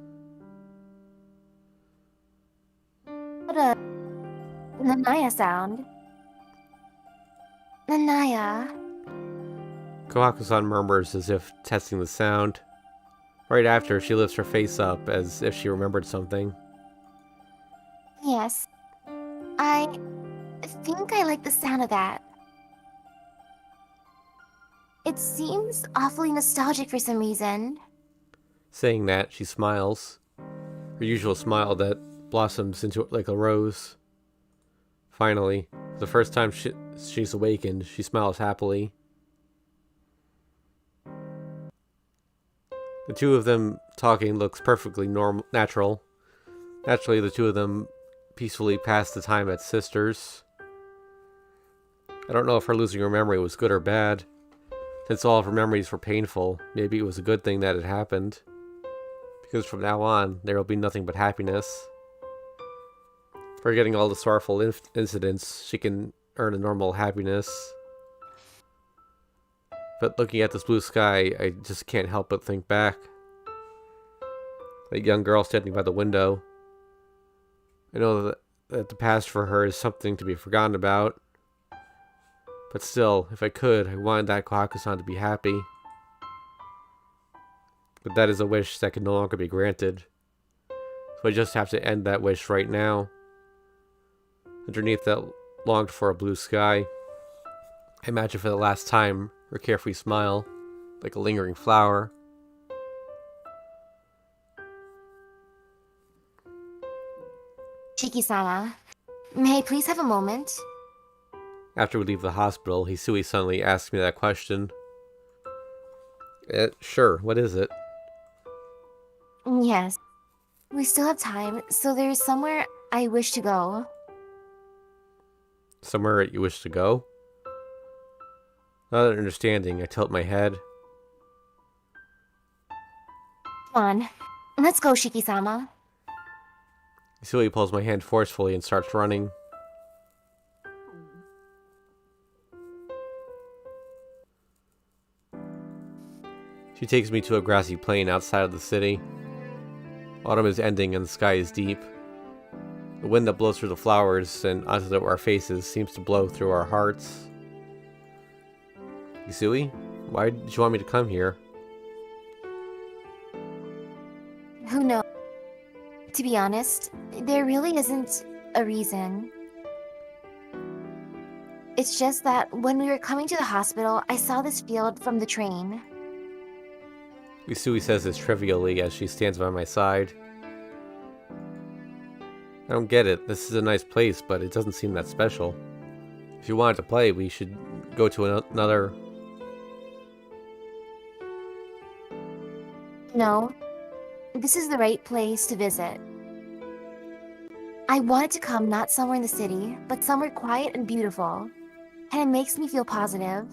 S2: What a Nanaya sound. Nanaya.
S1: Kohaku-san murmurs as if testing the sound. Right after, she lifts her face up as if she remembered something.
S2: Yes. I think I like the sound of that. It seems awfully nostalgic for some reason.
S1: Saying that, she smiles. Her usual smile that blossoms into like a rose. Finally, for the first time she's awakened, she smiles happily. The two of them talking looks perfectly natural. Naturally, the two of them peacefully pass the time as sisters. I don't know if her losing her memory was good or bad. Since all of her memories were painful, maybe it was a good thing that it happened. Because from now on, there will be nothing but happiness. Forgetting all the sorrowful incidents, she can earn a normal happiness. But looking at this blue sky, I just can't help but think back. That young girl standing by the window. I know that the past for her is something to be forgotten about. But still, if I could, I wanted that Kohaku-san to be happy. But that is a wish that can no longer be granted. So I just have to end that wish right now. Underneath that longed for a blue sky, I imagine for the last time her carefree smile, like a lingering flower.
S2: Shiki-sama, may I please have a moment?
S1: After we leave the hospital, Hisui suddenly asks me that question. Sure, what is it?
S2: Yes. We still have time, so there's somewhere I wish to go.
S1: Somewhere you wish to go? Not understanding, I tilt my head.
S2: Come on, let's go, Shiki-sama.
S1: Hisui pulls my hand forcefully and starts running. She takes me to a grassy plain outside of the city. Autumn is ending and the sky is deep. The wind that blows through the flowers and onto our faces seems to blow through our hearts. Hisui, why did you want me to come here?
S2: Who knows? To be honest, there really isn't a reason. It's just that when we were coming to the hospital, I saw this field from the train.
S1: Hisui says this trivially as she stands by my side. I don't get it. This is a nice place, but it doesn't seem that special. If you wanted to play, we should go to another...
S2: No, this is the right place to visit. I wanted to come not somewhere in the city, but somewhere quiet and beautiful. And it makes me feel positive.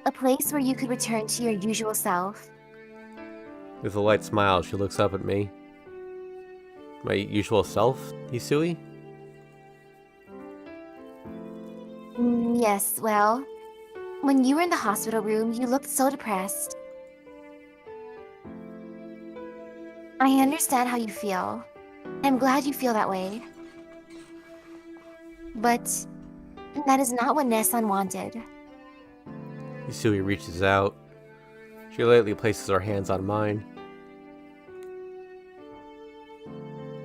S2: A place where you could return to your usual self.
S1: With a light smile, she looks up at me. My usual self, Hisui?
S2: Yes, well, when you were in the hospital room, you looked so depressed. I understand how you feel. I'm glad you feel that way. But that is not what Nessan wanted.
S1: Hisui reaches out. She lightly places her hands on mine.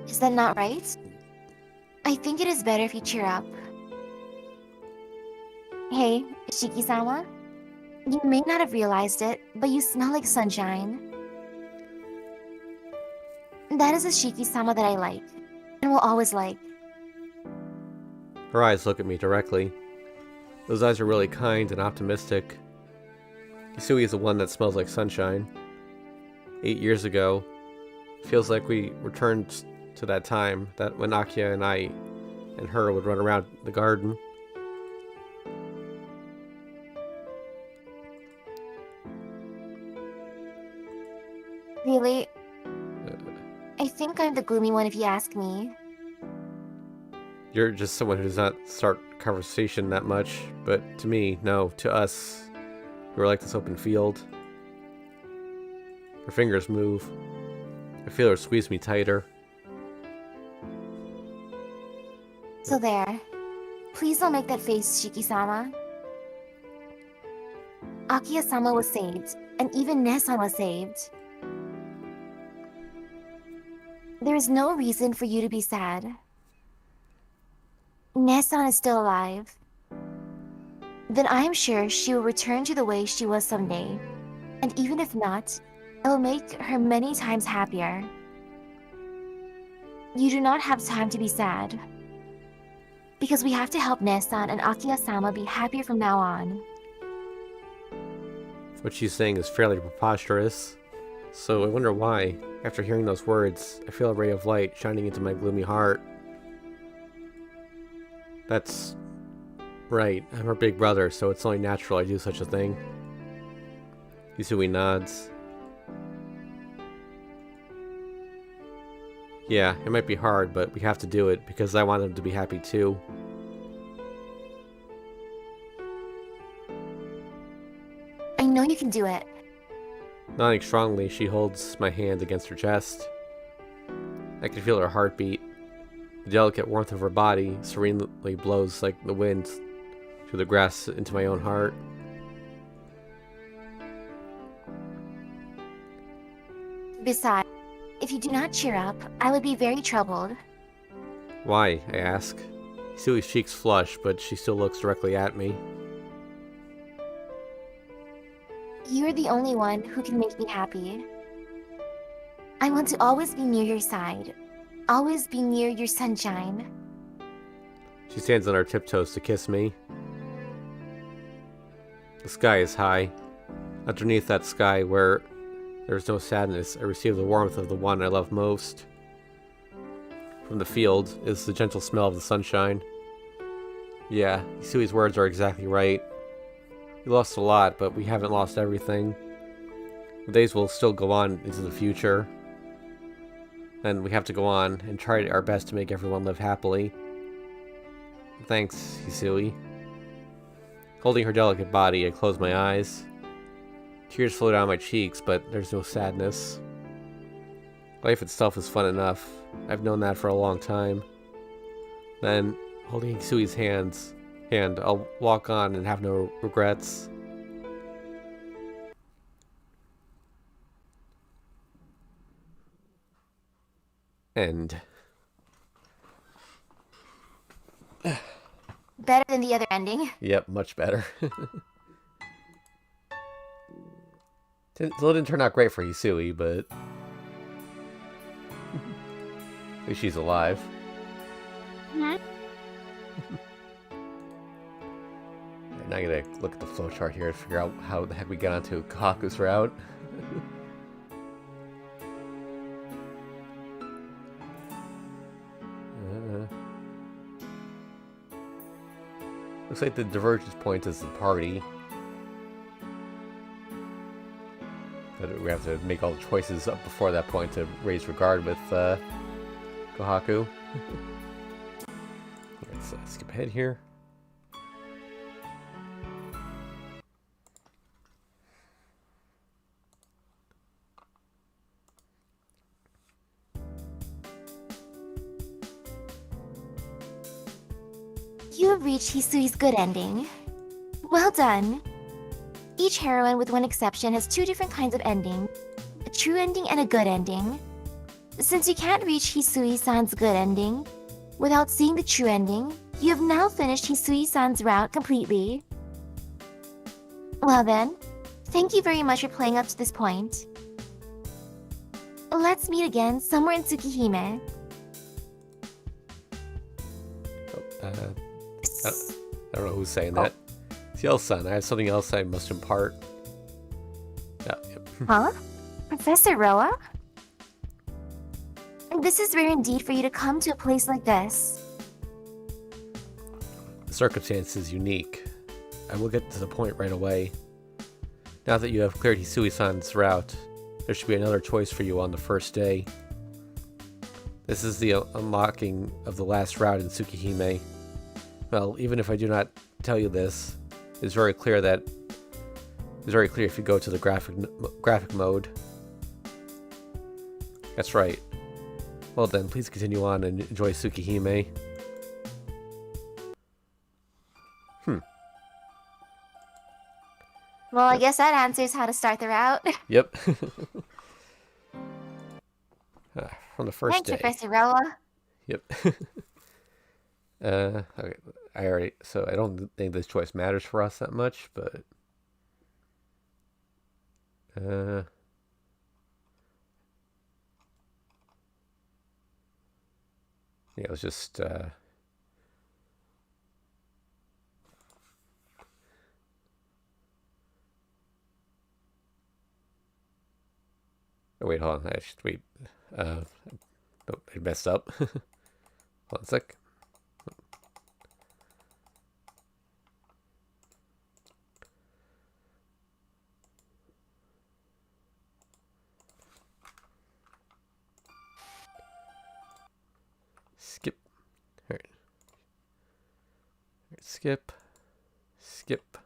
S2: Is that not right? I think it is better if you cheer up. Hey, Shiki-sama? You may not have realized it, but you smell like sunshine. That is a Shiki-sama that I like, and will always like.
S1: Her eyes look at me directly. Those eyes are really kind and optimistic. Hisui is the one that smells like sunshine. 8 years ago, feels like we returned to that time that when Akia and I and her would run around the garden.
S2: Really? I think I'm the gloomy one if you ask me.
S1: You're just someone who does not start conversation that much, but to me, no, to us, you are like this open field. Her fingers move. I feel her squeeze me tighter.
S2: So there. Please don't make that face, Shiki-sama. Akia-sama was saved, and even Ne-san was saved. There is no reason for you to be sad. Ne-san is still alive. Then I am sure she will return to the way she was someday. And even if not, it will make her many times happier. You do not have time to be sad. Because we have to help Ne-san and Akia-sama be happier from now on.
S1: What she's saying is fairly preposterous. So I wonder why, after hearing those words, I feel a ray of light shining into my gloomy heart. That's right, I'm her big brother, so it's only natural I do such a thing. Hisui nods. Yeah, it might be hard, but we have to do it because I want them to be happy too.
S2: I know you can do it.
S1: Nodding strongly, she holds my hand against her chest. I can feel her heartbeat. The delicate warmth of her body serenely blows like the wind through the grass into my own heart.
S2: Besides, if you do not cheer up, I would be very troubled.
S1: Why? I ask. Hisui's cheeks flush, but she still looks directly at me.
S2: You are the only one who can make me happy. I want to always be near your side. Always be near your sunshine.
S1: She stands on her tiptoes to kiss me. The sky is high. Underneath that sky, where there is no sadness, I receive the warmth of the one I love most. From the field is the gentle smell of the sunshine. Yeah, Hisui's words are exactly right. We lost a lot, but we haven't lost everything. The days will still go on into the future. And we have to go on and try our best to make everyone live happily. Thanks, Hisui. Holding her delicate body, I close my eyes. Tears flow down my cheeks, but there's no sadness. Life itself is fun enough. I've known that for a long time. Then, holding Hisui's hand, I'll walk on and have no regrets. End.
S2: Better than the other ending.
S1: Yep, much better. Didn't turn out great for Hisui, but at least she's alive.
S2: Mm-hmm.
S1: Now I gotta look at the flowchart here to figure out how the heck we got onto Kohaku's route. Looks like the divergence point is the party. But we have to make all the choices up before that point to raise regard with Kohaku. Let's skip ahead here.
S2: You have reached Hisui's good ending. Well done. Each heroine, with one exception, has two different kinds of ending. A true ending and a good ending. Since you can't reach Hisui-san's good ending without seeing the true ending, you have now finished Hisui-san's route completely. Well then, thank you very much for playing up to this point. Let's meet again somewhere in Tsukihime.
S1: I don't know who's saying that. Ciel-san, I have something else I must impart. Yep.
S2: Huh? Professor Roa? This is rare indeed for you to come to a place like this.
S1: The circumstance is unique. I will get to the point right away. Now that you have cleared Hisui-san's route, there should be another choice for you on the first day. This is the unlocking of the last route in Tsukihime. Well, even if I do not tell you this, it's very clear if you go to the graphic mode. That's right. Well then, please continue on and enjoy Tsukihime.
S2: Well, I guess that answers how to start the route.
S1: Yep. From the first
S2: Thanks,
S1: day.
S2: Professor Roa.
S1: Yep. Okay. So I don't think this choice matters for us that much, but yeah, let's just oh, wait, hold on. I should wait. Oh, I messed up. Hold on a sec. Skip. All right. Skip. Skip.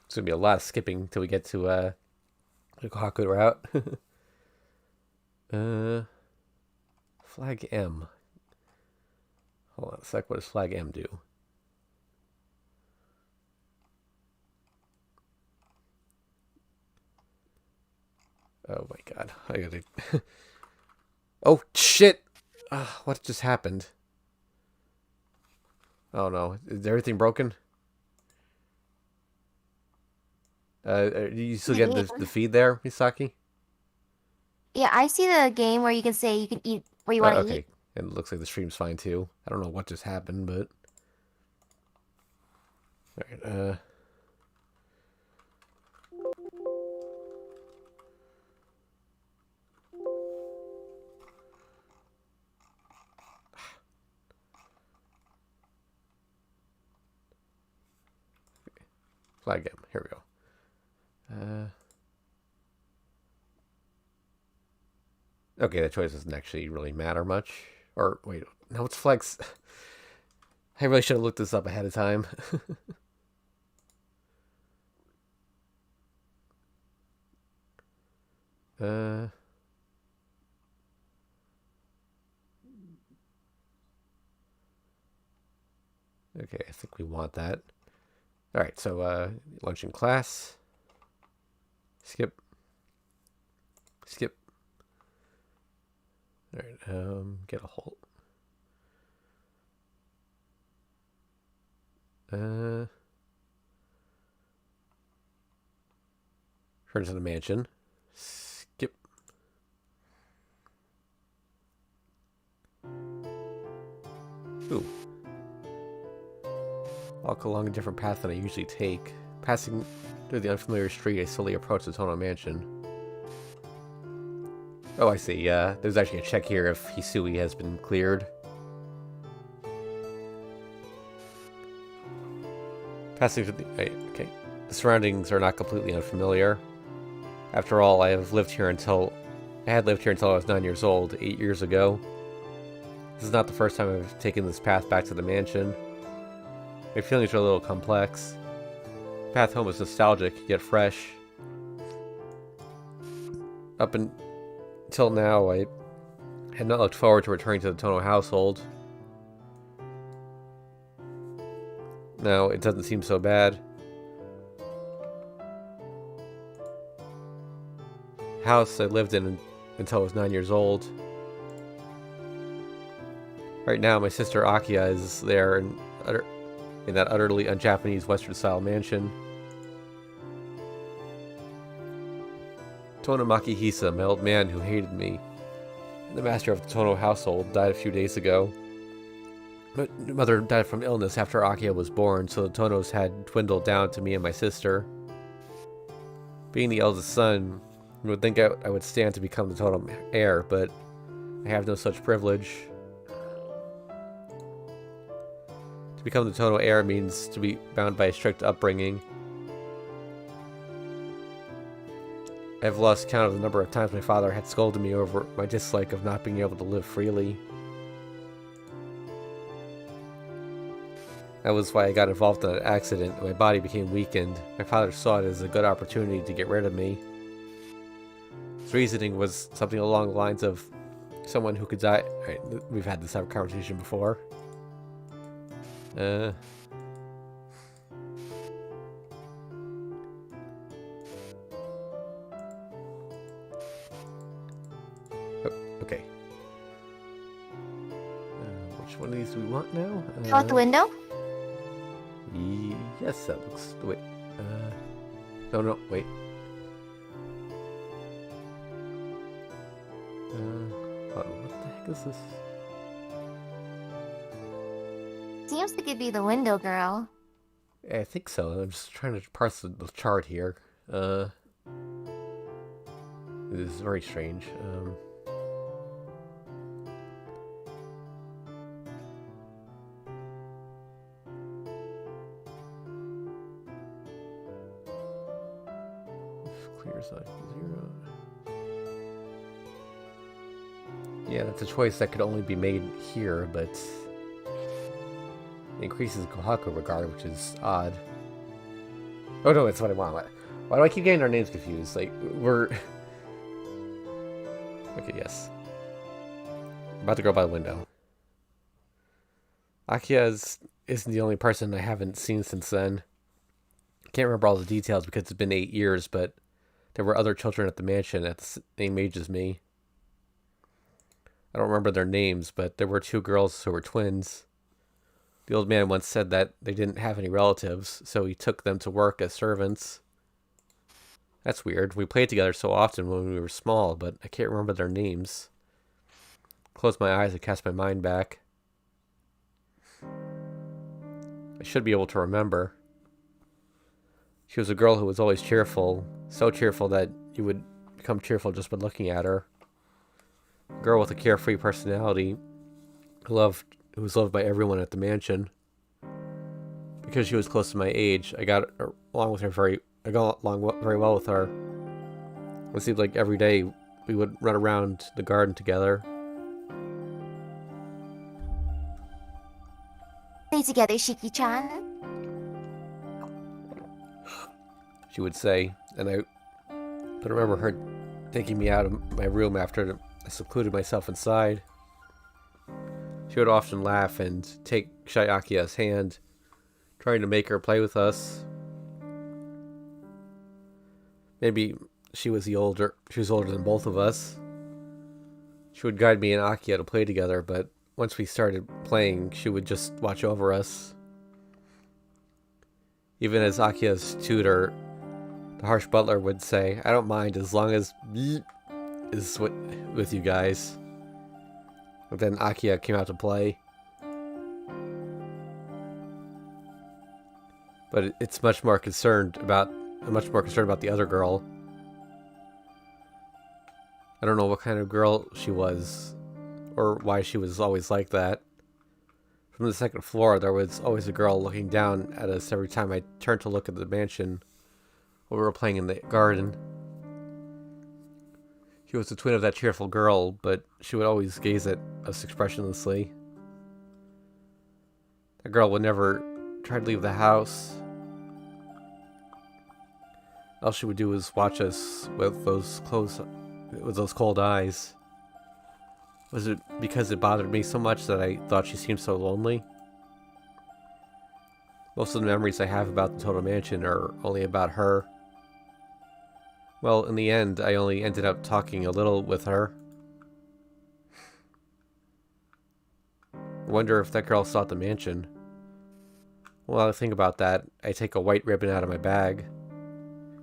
S1: It's gonna be a lot of skipping till we get to the Kohaku route. Flag M. Hold on a sec. What does flag M do? Oh my god. I gotta. Oh shit! What just happened? Oh no. Is everything broken? Do you still get the feed there, Misaki?
S2: Yeah, I see the game where you can say you can eat where you want to
S1: Okay.
S2: eat.
S1: And it looks like the stream's fine too. I don't know what just happened, but. Alright, flag M. Here we go. Okay, that choice doesn't actually really matter much. Or, wait, no, it's flags. I really should have looked this up ahead of time. Okay, I think we want that. Alright, so, lunch in class. Skip. Skip. Alright, get a hold. Turn to the mansion. Skip. Ooh. Walk along a different path than I usually take. Passing through the unfamiliar street, I slowly approach the Tono mansion. Oh, I see. There's actually a check here if Hisui has been cleared. Passing through the... Okay. The surroundings are not completely unfamiliar. After all, I had lived here until I was 9 years old, 8 years ago. This is not the first time I've taken this path back to the mansion. My feelings are a little complex. The path home is nostalgic, yet fresh. Up until now, I had not looked forward to returning to the Tono household. Now, it doesn't seem so bad. House I lived in until I was 9 years old. Right now, my sister Akia is there in that utterly un-Japanese Western-style mansion. Tonomaki Hisa, my old man who hated me, and the master of the Tono household, died a few days ago. My mother died from illness after Akiya was born, so the Tonos had dwindled down to me and my sister. Being the eldest son, you would think I would stand to become the Tono heir, but I have no such privilege. To become the Tono heir means to be bound by a strict upbringing. I've lost count of the number of times my father had scolded me over my dislike of not being able to live freely. That was why I got involved in that accident, and my body became weakened. My father saw it as a good opportunity to get rid of me. His reasoning was something along the lines of someone who could die. Right, we've had this conversation before. Oh, okay. Which one of these do we want now?
S2: Out the window?
S1: Yes, that looks... Wait. No, wait. What the heck is this?
S2: Seems like it'd be the window girl.
S1: Yeah, I think so. I'm just trying to parse the chart here. This is very strange. Clear side 0. Yeah, that's a choice that could only be made here, but it increases Kohaku regard, which is odd. Oh no, that's what I want. Why do I keep getting our names confused? Like, we're... Okay, yes. About to go by the window. Akiya isn't the only person I haven't seen since then. I can't remember all the details because it's been 8 years, but there were other children at the mansion at the same age as me. I don't remember their names, but there were 2 girls who were twins. The old man once said that they didn't have any relatives, so he took them to work as servants. That's weird. We played together so often when we were small, but I can't remember their names. Close my eyes and cast my mind back. I should be able to remember. She was a girl who was always cheerful, so cheerful that you would become cheerful just by looking at her. A girl with a carefree personality who was loved by everyone at the mansion. Because she was close to my age, I got along very well with her. It seemed like every day we would run around the garden together.
S2: Stay together, Shiki-chan.
S1: She would say, and I remember her taking me out of my room after I secluded myself inside. She would often laugh and take Akiya's hand, trying to make her play with us. Maybe she was older than both of us. She would guide me and Akiya to play together, but once we started playing, she would just watch over us. Even as Akiya's tutor, the harsh butler would say, "I don't mind as long as is with you guys." But then Akiya came out to play. But I'm much more concerned about the other girl. I don't know what kind of girl she was, or why she was always like that. From the second floor, there was always a girl looking down at us every time I turned to look at the mansion while we were playing in the garden. She was the twin of that cheerful girl, but she would always gaze at us expressionlessly. That girl would never try to leave the house. All she would do was watch us with those cold eyes. Was it because it bothered me so much that I thought she seemed so lonely? Most of the memories I have about the Tono Mansion are only about her. Well, in the end, I only ended up talking a little with her. I wonder if that girl saw the mansion. While I think about that, I take a white ribbon out of my bag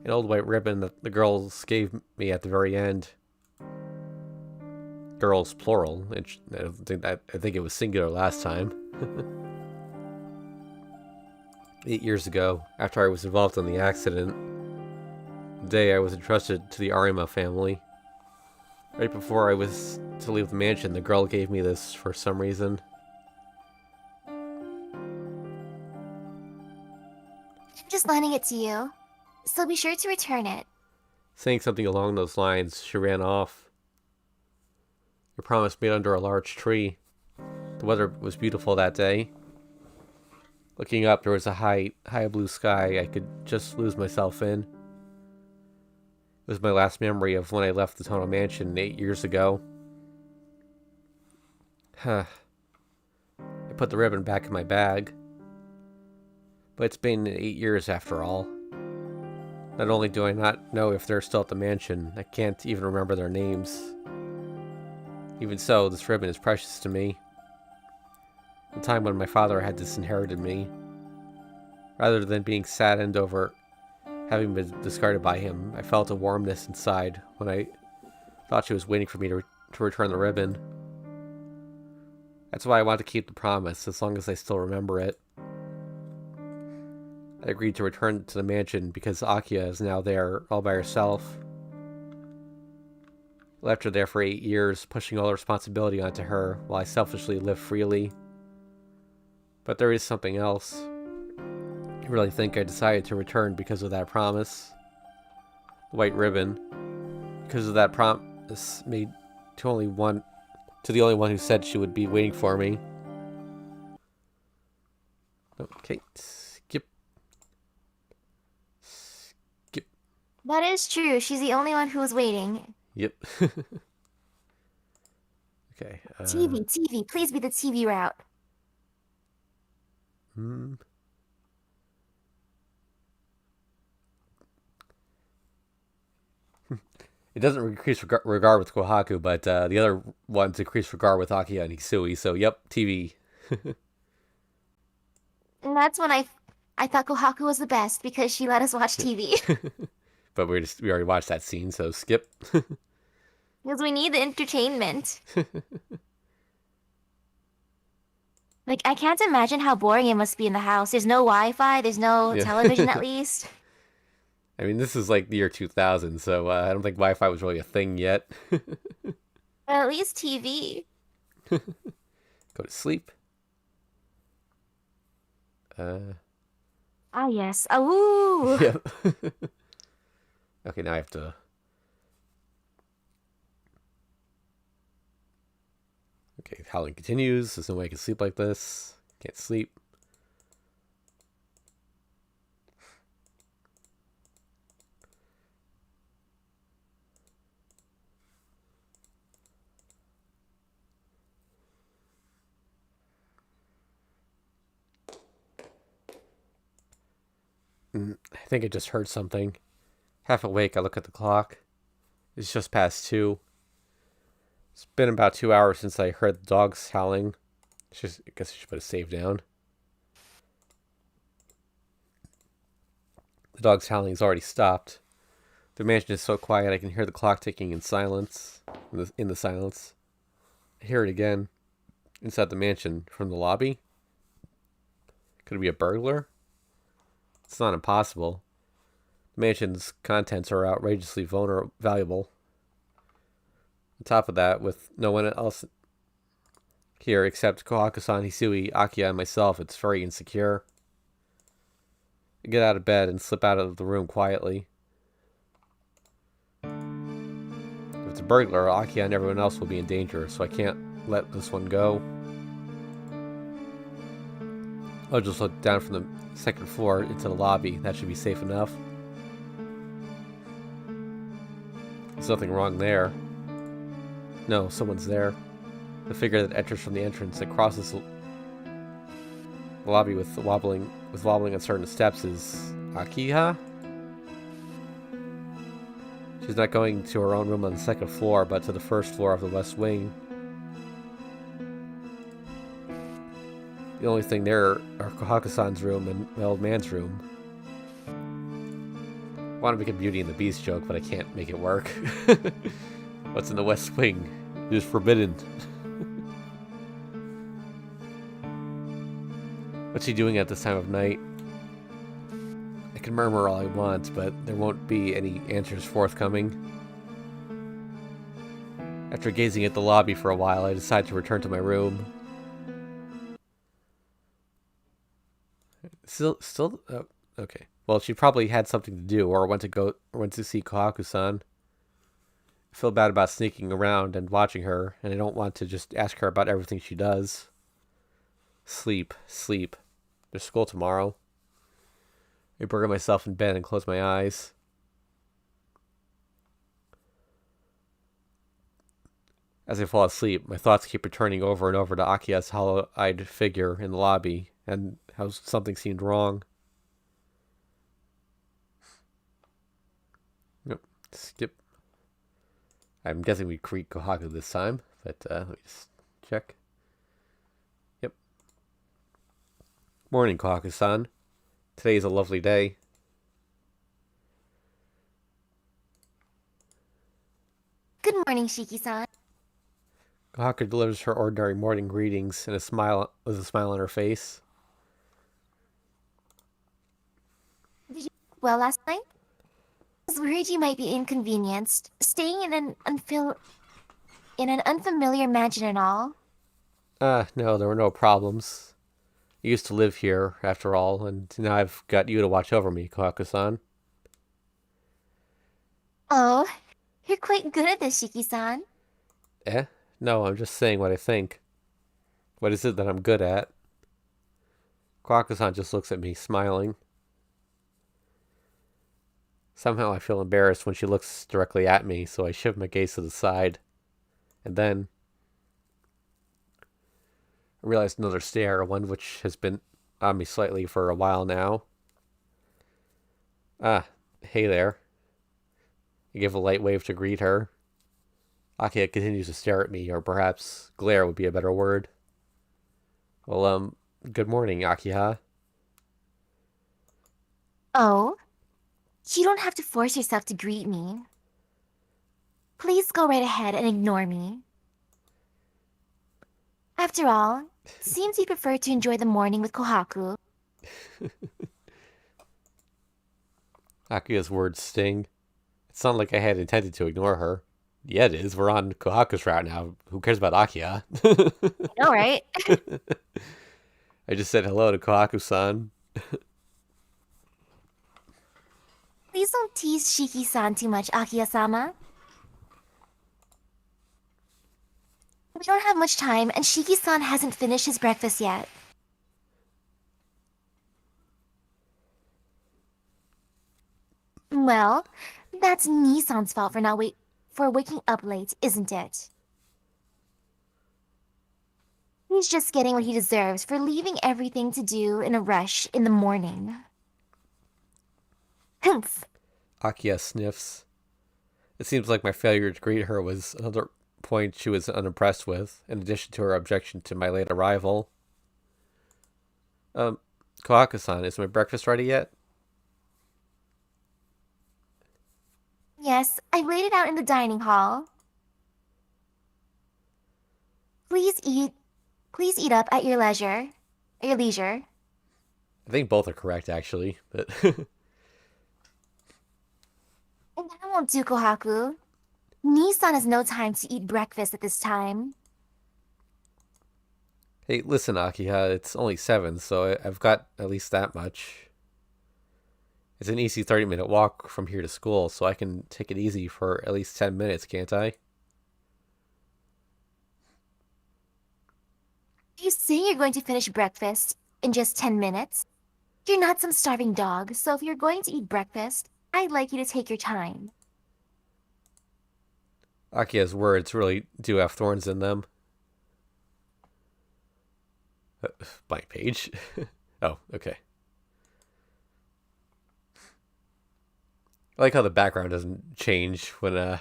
S1: an old white ribbon that the girls gave me at the very end. Girls, plural. I think it was singular last time. 8 years ago, after I was involved in the accident, the day I was entrusted to the Arima family. Right before I was to leave the mansion, the girl gave me this for some reason.
S2: I'm just lending it to you, so be sure to return it.
S1: Saying something along those lines, she ran off. A promise made under a large tree. The weather was beautiful that day. Looking up, there was a high blue sky I could just lose myself in. It was my last memory of when I left the Tono Mansion 8 years ago. I put the ribbon back in my bag. But it's been 8 years after all. Not only do I not know if they're still at the mansion, I can't even remember their names. Even so, this ribbon is precious to me. The time when my father had disinherited me. Rather than being saddened over having been discarded by him, I felt a warmness inside when I thought she was waiting for me to return the ribbon. That's why I want to keep the promise, as long as I still remember it. I agreed to return to the mansion because Akiya is now there all by herself. I left her there for 8 years, pushing all the responsibility onto her while I selfishly lived freely. But there is something else. I really think I decided to return because of that promise. The white ribbon. Because of that promise made to the only one who said she would be waiting for me. Okay, skip.
S2: That is true. She's the only one who was waiting.
S1: Yep. Okay.
S2: TV. Please be the TV route.
S1: It doesn't increase regard with Kohaku, but the other ones increase regard with Akiya and Hisui. So, yep, TV.
S2: And that's when I thought Kohaku was the best because she let us watch TV.
S1: But we already watched that scene, so skip.
S2: Because we need the entertainment. Like, I can't imagine how boring it must be in the house. There's no Wi-Fi, there's no television at least.
S1: I mean, this is like the year 2000, so I don't think Wi-Fi was really a thing yet.
S2: But at least TV.
S1: Go to sleep.
S2: Ah, yes. Ooh!
S1: Yep. Okay, now I have to... Okay, howling continues. There's no way I can sleep like this. Can't sleep. I think I just heard something. Half awake, I look at the clock. It's just past 2. It's been about 2 hours since I heard the dogs howling. I guess I should put a save down. The dog's howling has already stopped. The mansion is so quiet I can hear the clock ticking in silence. In the silence. I hear it again. Inside the mansion, from the lobby. Could it be a burglar? It's not impossible. The mansion's contents are outrageously valuable. On top of that, with no one else here except Kohaku-san, Hisui, Akiya, and myself, it's very insecure. I get out of bed and slip out of the room quietly. If it's a burglar, Akiya and everyone else will be in danger, so I can't let this one go. I'll just look down from the second floor into the lobby. That should be safe enough. There's nothing wrong there. No, someone's there. The figure that enters from the entrance that crosses the lobby with wobbling uncertain steps is Akiha? She's not going to her own room on the second floor, but to the first floor of the west wing. The only thing there are Kohaku-san's room and my old man's room. I want to make a Beauty and the Beast joke, but I can't make it work. What's in the West Wing is forbidden. What's she doing at this time of night? I can murmur all I want, but there won't be any answers forthcoming. After gazing at the lobby for a while, I decide to return to my room. Still, oh, okay. Well, she probably had something to do, or went to see Kohaku-san. I feel bad about sneaking around and watching her, and I don't want to just ask her about everything she does. Sleep, sleep. There's school tomorrow. I burger myself in bed and close my eyes. As I fall asleep, my thoughts keep returning over and over to Akia's hollow-eyed figure in the lobby, and how something seemed wrong. Nope. Skip. I'm guessing we create Kohaku this time, but let me just check. Yep. Morning, Kohaku-san. Today is a lovely day.
S2: Good morning, Shiki-san.
S1: Kohaku delivers her ordinary morning greetings and a smile on her face.
S2: Did you sleep well last night? I was worried you might be inconvenienced, staying in an unfamiliar mansion and all.
S1: No, there were no problems. I used to live here, after all, and now I've got you to watch over me, Kohaku-san.
S2: Oh, you're quite good at this, Shiki-san.
S1: Eh? No, I'm just saying what I think. What is it that I'm good at? Kohaku-san just looks at me, smiling. Somehow I feel embarrassed when she looks directly at me, so I shift my gaze to the side. And then I realize another stare, one which has been on me slightly for a while now. Ah, hey there. I give a light wave to greet her. Akia continues to stare at me, or perhaps glare would be a better word. Well, good morning, Akiha.
S2: Oh? You don't have to force yourself to greet me. Please go right ahead and ignore me. After all, it seems you prefer to enjoy the morning with Kohaku.
S1: Akia's words sting. It's not like I had intended to ignore her. Yeah, it is. We're on Kohaku's route now. Who cares about Akia?
S2: I know, right?
S1: I just said hello to Kohaku-san.
S2: Please don't tease Shiki-san too much, Akia-sama. We don't have much time, and Shiki-san hasn't finished his breakfast yet. Well, that's Nissan's fault for waking up late, isn't it? He's just getting what he deserves for leaving everything to do in a rush in the morning. Humph.
S1: Akia sniffs. It seems like my failure to greet her was another point she was unimpressed with, in addition to her objection to my late arrival. Kohaku-san, is my breakfast ready yet?
S2: Yes, I laid it out in the dining hall. Please eat up at your leisure. At your leisure.
S1: I think both are correct, actually, but...
S2: And that won't do, Kohaku. Nissan has no time to eat breakfast at this time.
S1: Hey, listen, Akiha, it's only 7, so I've got at least that much. It's an easy 30-minute walk from here to school, so I can take it easy for at least 10 minutes, can't I?
S2: You say you're going to finish breakfast in just 10 minutes? You're not some starving dog, so if you're going to eat breakfast, I'd like you to take your time.
S1: Akia's words really do have thorns in them. Blank page. Oh, okay. I like how the background doesn't change when,
S2: Oh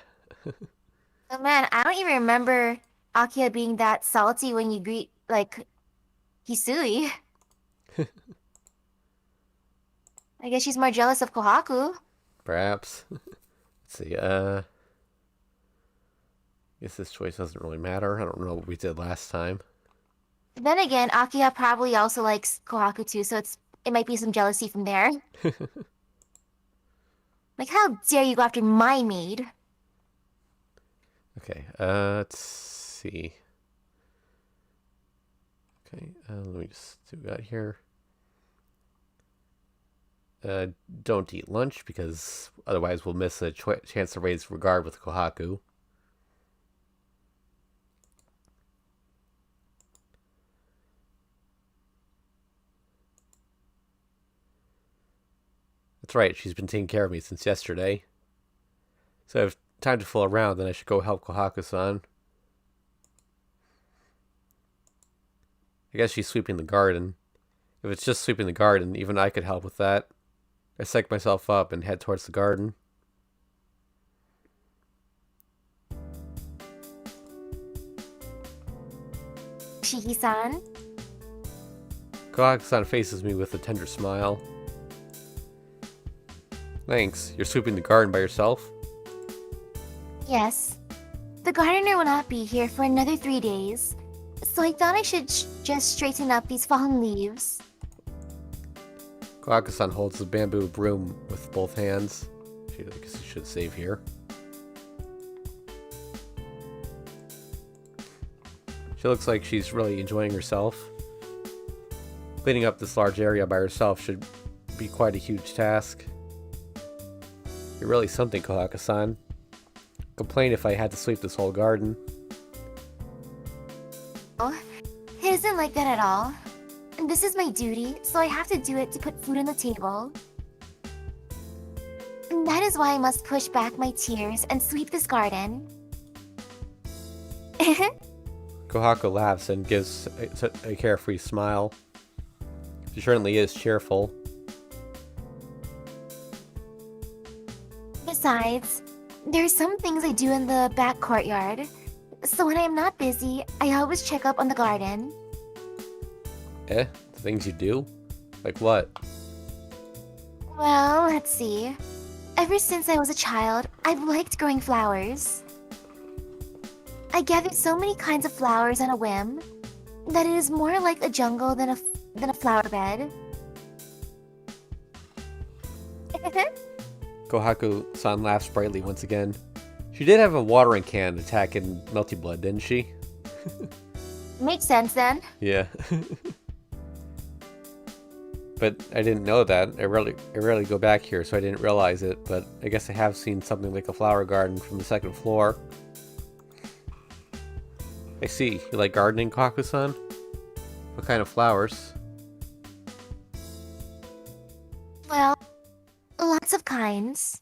S2: man, I don't even remember Akia being that salty when you greet, like, Hisui. I guess she's more jealous of Kohaku.
S1: Perhaps. Let's see, guess this choice doesn't really matter. I don't know what we did last time.
S2: Then again, Akiha probably also likes Kohaku too, so it might be some jealousy from there. Like, how dare you go after my maid?
S1: Okay, let's see. Okay, let me just do that here. Don't eat lunch, because otherwise we'll miss a chance to raise regard with Kohaku. That's right, she's been taking care of me since yesterday. So if time to fool around, then I should go help Kohaku-san. I guess she's sweeping the garden. If it's just sweeping the garden, even I could help with that. I psych myself up and head towards the garden.
S2: Shiki-san?
S1: Kohaku-san faces me with a tender smile. Thanks. You're sweeping the garden by yourself?
S2: Yes. The gardener will not be here for another 3 days, so I thought I should just straighten up these fallen leaves.
S1: Kohaku-san holds the bamboo broom with both hands. I guess you should save here. She looks like she's really enjoying herself. Cleaning up this large area by herself should be quite a huge task. You're really something, Kohaku-san. Complain if I had to sweep this whole garden.
S2: Oh, it isn't like that at all. This is my duty, so I have to do it to put food on the table. And that is why I must push back my tears and sweep this garden.
S1: Kohaku laughs and gives a carefree smile. She certainly is cheerful.
S2: Besides, there are some things I do in the back courtyard. So when I am not busy, I always check up on the garden.
S1: The things you do? Like what?
S2: Well, let's see. Ever since I was a child, I've liked growing flowers. I gathered so many kinds of flowers on a whim that it is more like a jungle than a flower bed.
S1: Kohaku-san laughs brightly once again. She did have a watering can attack in Melty Blood, didn't she?
S2: Makes sense then.
S1: Yeah. But I didn't know that. I rarely go back here, so I didn't realize it. But I guess I have seen something like a flower garden from the second floor. I see. You like gardening, Kohaku-san? What kind of flowers?
S2: Well, lots of kinds.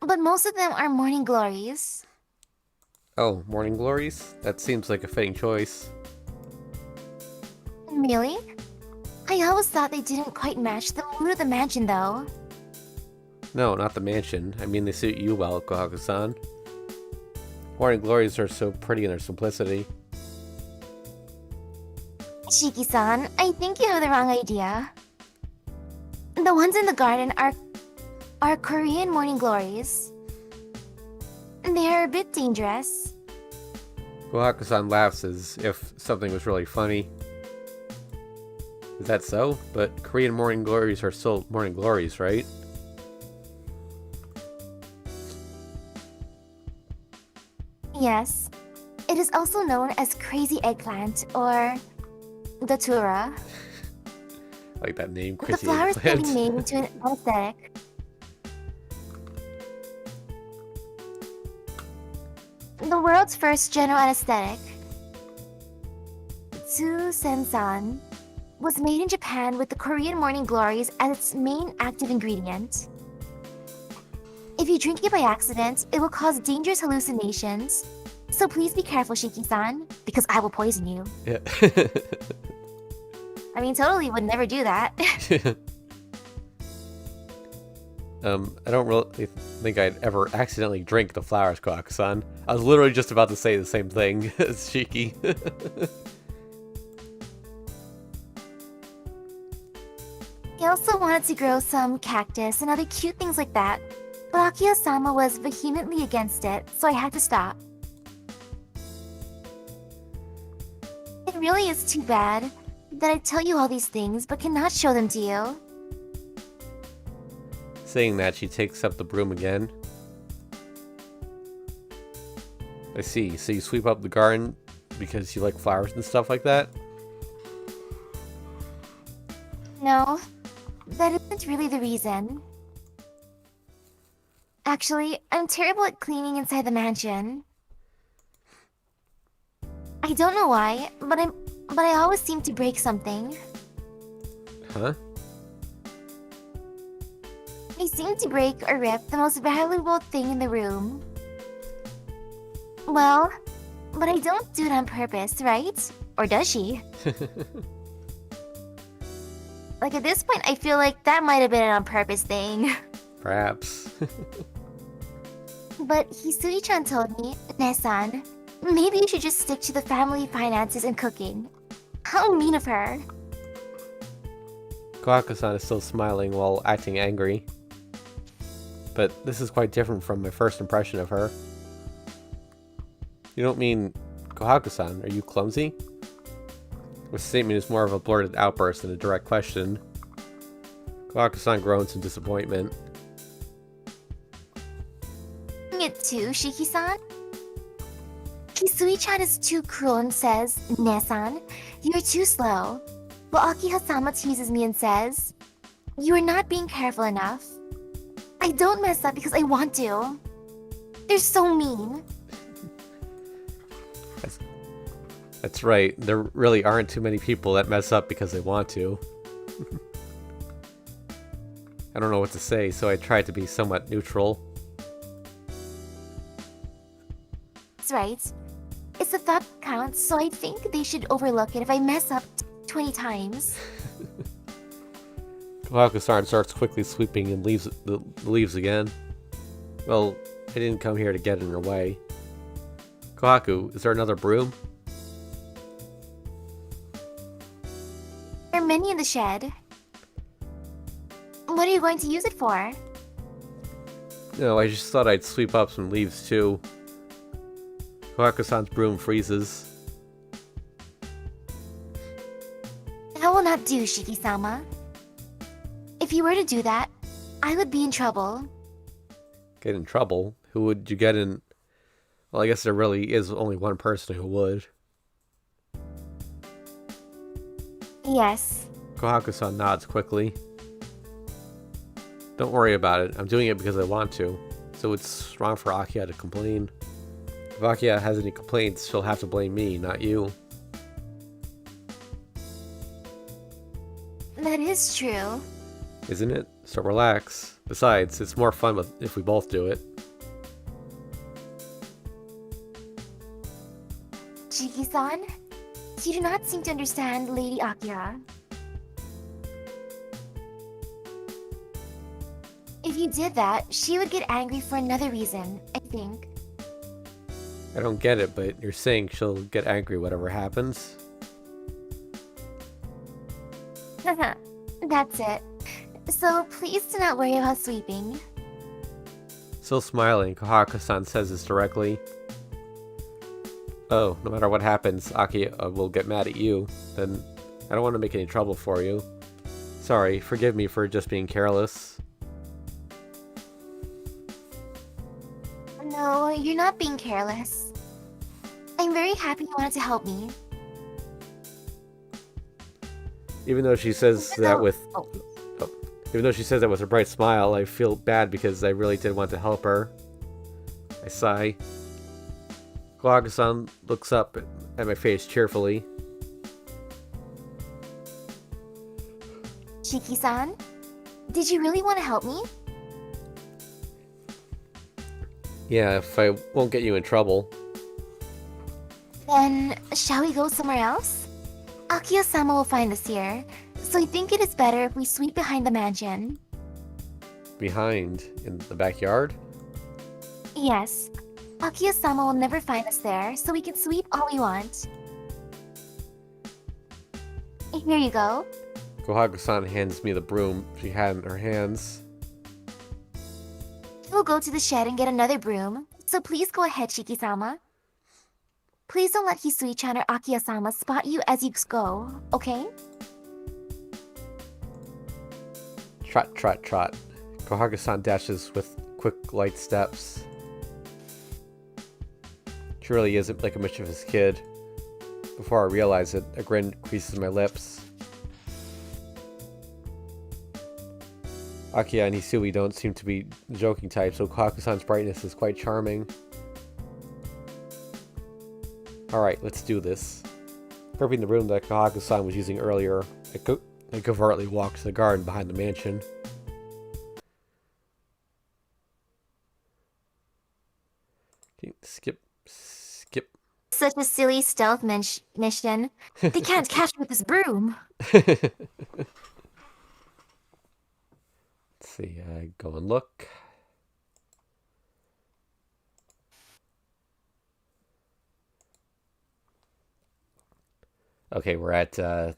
S2: But most of them are morning glories.
S1: Oh, morning glories? That seems like a fitting choice.
S2: Really? I always thought they didn't quite match the mood of the mansion, though.
S1: No, not the mansion. I mean, they suit you well, Kohaku-san. Morning glories are so pretty in their simplicity.
S2: Shiki-san, I think you have the wrong idea. The ones in the garden are Korean morning glories. They are a bit dangerous.
S1: Kohaku-san laughs as if something was really funny. Is that so? But Korean morning glories are still morning glories, right?
S2: Yes. It is also known as crazy eggplant or datura.
S1: Like that name,
S2: The
S1: Chrissy
S2: flowers can be
S1: Eggplant.
S2: made into an aesthetic. The world's first general anesthetic, Tsusensan, was made in Japan with the Korean morning glories as its main active ingredient. If you drink it by accident, it will cause dangerous hallucinations. So please be careful, Shiki-san, because I will poison you.
S1: Yeah.
S2: I mean, totally would never do that.
S1: I don't really think I'd ever accidentally drink the flowers, Kohaku-san. I was literally just about to say the same thing as Shiki.
S2: also wanted to grow some cactus and other cute things like that, but Akiya-sama was vehemently against it, so I had to stop. It really is too bad that I tell you all these things but cannot show them to you.
S1: Saying that, she takes up the broom again. I see. So you sweep up the garden because you like flowers and stuff like that?
S2: No, that isn't really the reason. Actually, I'm terrible at cleaning inside the mansion. I don't know why, but I always seem to break something.
S1: Huh?
S2: I seem to break or rip the most valuable thing in the room. Well, but I don't do it on purpose, right? Or does she? Like, at this point, I feel like that might have been an on-purpose thing.
S1: Perhaps.
S2: But Hisui-chan told me, Ne-san, maybe you should just stick to the family finances and cooking. How mean of her.
S1: Kohaku-san is still smiling while acting angry. But this is quite different from my first impression of her. You don't mean Kohaku-san, are you clumsy? The statement is more of a blurted outburst than a direct question. Kohaku-san groans in disappointment.
S2: It too, Shiki-san? Hisui-chan is too cruel and says, Ne-san, you're too slow. While Akiha-sama teases me and says, you are not being careful enough. I don't mess up because I want to. They're so mean.
S1: That's right, there really aren't too many people that mess up because they want to. I don't know what to say, so I tried to be somewhat neutral.
S2: That's right. It's the thought that counts, so I think they should overlook it if I mess up 20 times.
S1: Kohaku-san starts quickly sweeping and leaves the leaves again. Well, I didn't come here to get in her way. Kohaku, is there another broom?
S2: There are many in the shed. What are you going to use it for?
S1: No, I just thought I'd sweep up some leaves too. Kohaku-san's broom freezes.
S2: That will not do, Shiki-sama. If you were to do that, I would be in trouble.
S1: Get in trouble? Who would you get in? Well, I guess there really is only one person who would.
S2: Yes.
S1: Kohaku-san nods quickly. Don't worry about it. I'm doing it because I want to. So it's wrong for Akiya to complain. If Akiya has any complaints, she'll have to blame me, not you.
S2: That is true.
S1: Isn't it? So relax. Besides, it's more fun if we both do it.
S2: Shiki-san, you do not seem to understand Lady Akiya. If you did that, she would get angry for another reason, I think.
S1: I don't get it, but you're saying she'll get angry whatever happens?
S2: That's it. So please do not worry about sweeping.
S1: Still smiling, Kohaku-san says this directly. Oh, no matter what happens, Akiya will get mad at you. Then I don't want to make any trouble for you. Sorry, forgive me for just being careless.
S2: No, you're not being careless. I'm very happy you wanted to help me.
S1: Even though she says that with... Even though she says that with a bright smile, I feel bad because I really did want to help her. I sigh. Kohaku-san looks up at my face cheerfully.
S2: Shiki-san, did you really want to help me?
S1: Yeah, if I won't get you in trouble.
S2: Then, shall we go somewhere else? Akiya-sama will find us here, so I think it is better if we sweep behind the mansion.
S1: Behind? In the backyard?
S2: Yes. Akiya-sama will never find us there, so we can sweep all we want. Here you go.
S1: Kohaku-san hands me the broom she had in her hands.
S2: We'll go to the shed and get another broom. So please go ahead, Shiki-sama. Please don't let Hisui-chan or Akiya-sama spot you as you go, okay?
S1: Trot, trot, trot. Kohaku-san dashes with quick, light steps. She really isn't like a mischievous kid. Before I realize it, a grin creases my lips. Akiya and Hisui don't seem to be the joking type, so Kohaku-san's brightness is quite charming. Alright, let's do this. Gripping the room that Kohaku-san was using earlier, I covertly walk to the garden behind the mansion. Okay, skip.
S2: Such a silly stealth mission. They can't catch me with this broom.
S1: Let's see, go and look. Okay, we're at, yeah.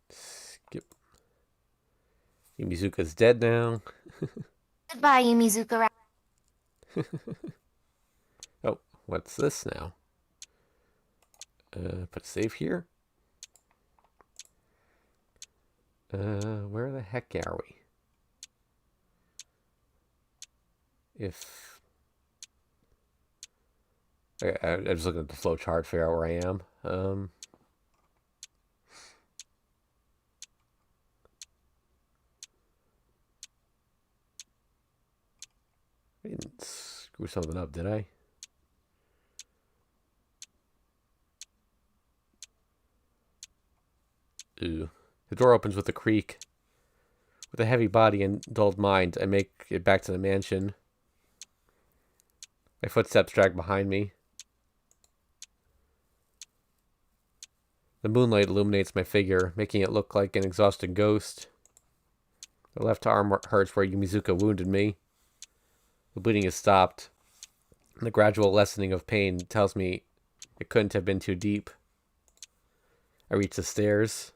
S1: Skip. Yumizuka's dead now.
S2: Goodbye, Yumizuka.
S1: Oh, what's this now? Put save here. Where the heck are we? Okay, I'm just looking at the flow chart, figure out where I am. I didn't screw something up, did I? Ooh. The door opens with a creak. With a heavy body and dulled mind, I make it back to the mansion. My footsteps drag behind me. The moonlight illuminates my figure, making it look like an exhausted ghost. The left arm hurts where Yumizuka wounded me. The bleeding has stopped. The gradual lessening of pain tells me it couldn't have been too deep. I reach the stairs.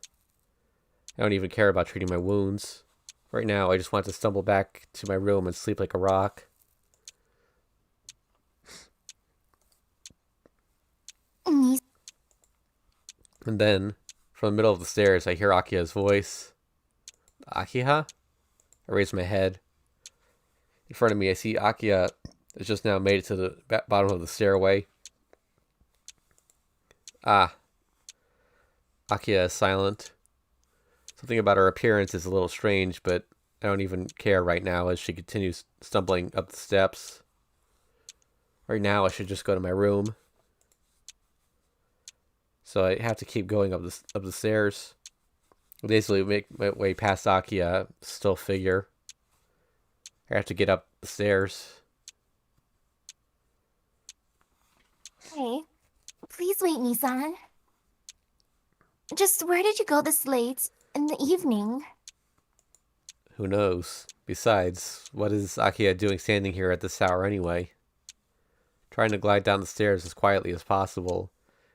S1: I don't even care about treating my wounds. Right now, I just want to stumble back to my room and sleep like a rock. And then, from the middle of the stairs, I hear Akiya's voice. Akiha? I raise my head. In front of me, I see Akiya has just now made it to the bottom of the stairway. Ah. Akiya is silent. Something about her appearance is a little strange, but I don't even care right now as she continues stumbling up the steps. Right now, I should just go to my room. So I have to keep going up the stairs. I basically make my way past Akiya, still figure. I have to get up the stairs.
S2: Hey, please wait, Nissan. Just where did you go this late in the evening?
S1: Who knows? Besides, what is Akiya doing standing here at this hour anyway? Trying to glide down the stairs as quietly as possible.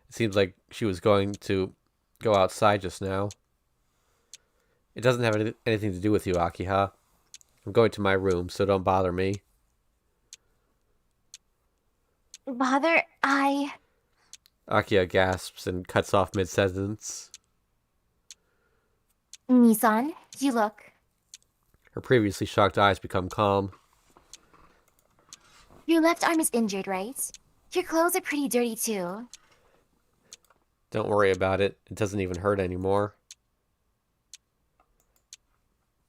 S1: It seems like she was going to go outside just now. It doesn't have anything to do with you, Akiha. I'm going to my room, so don't bother me.
S2: Bother,
S1: Akiya gasps and cuts off mid-sentence.
S2: Nissan, you look.
S1: Her previously shocked eyes become calm.
S2: Your left arm is injured, right? Your clothes are pretty dirty too.
S1: Don't worry about it. It doesn't even hurt anymore.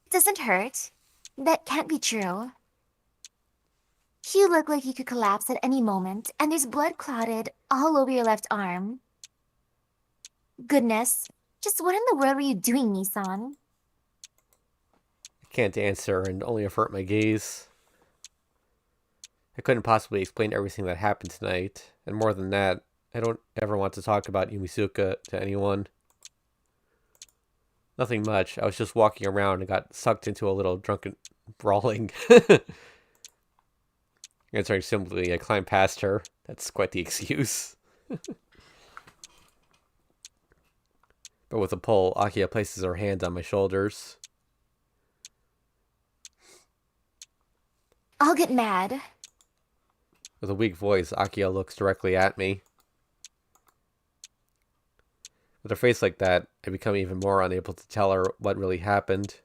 S2: It doesn't hurt. That can't be true. You look like you could collapse at any moment, and there's blood clotted all over your left arm. Goodness, just what in the world were you doing, Nissan?
S1: I can't answer and only avert my gaze. I couldn't possibly explain everything that happened tonight, and more than that, I don't ever want to talk about Yumizuka to anyone. Nothing much. I was just walking around and got sucked into a little drunken brawling. Answering simply, I climbed past her. That's quite the excuse. But with a pull, Akiya places her hand on my shoulders.
S2: I'll get mad.
S1: With a weak voice, Akiya looks directly at me. With her face like that, I become even more unable to tell her what really happened.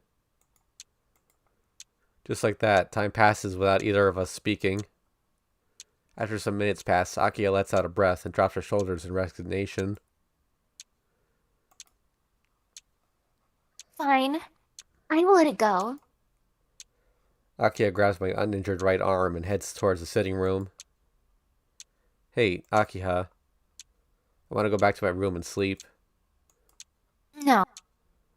S1: Just like that, time passes without either of us speaking. After some minutes pass, Akiya lets out a breath and drops her shoulders in resignation.
S2: Fine. I will let it go.
S1: Akiya grabs my uninjured right arm and heads towards the sitting room. Hey, Akiha. I want to go back to my room and sleep.
S2: No.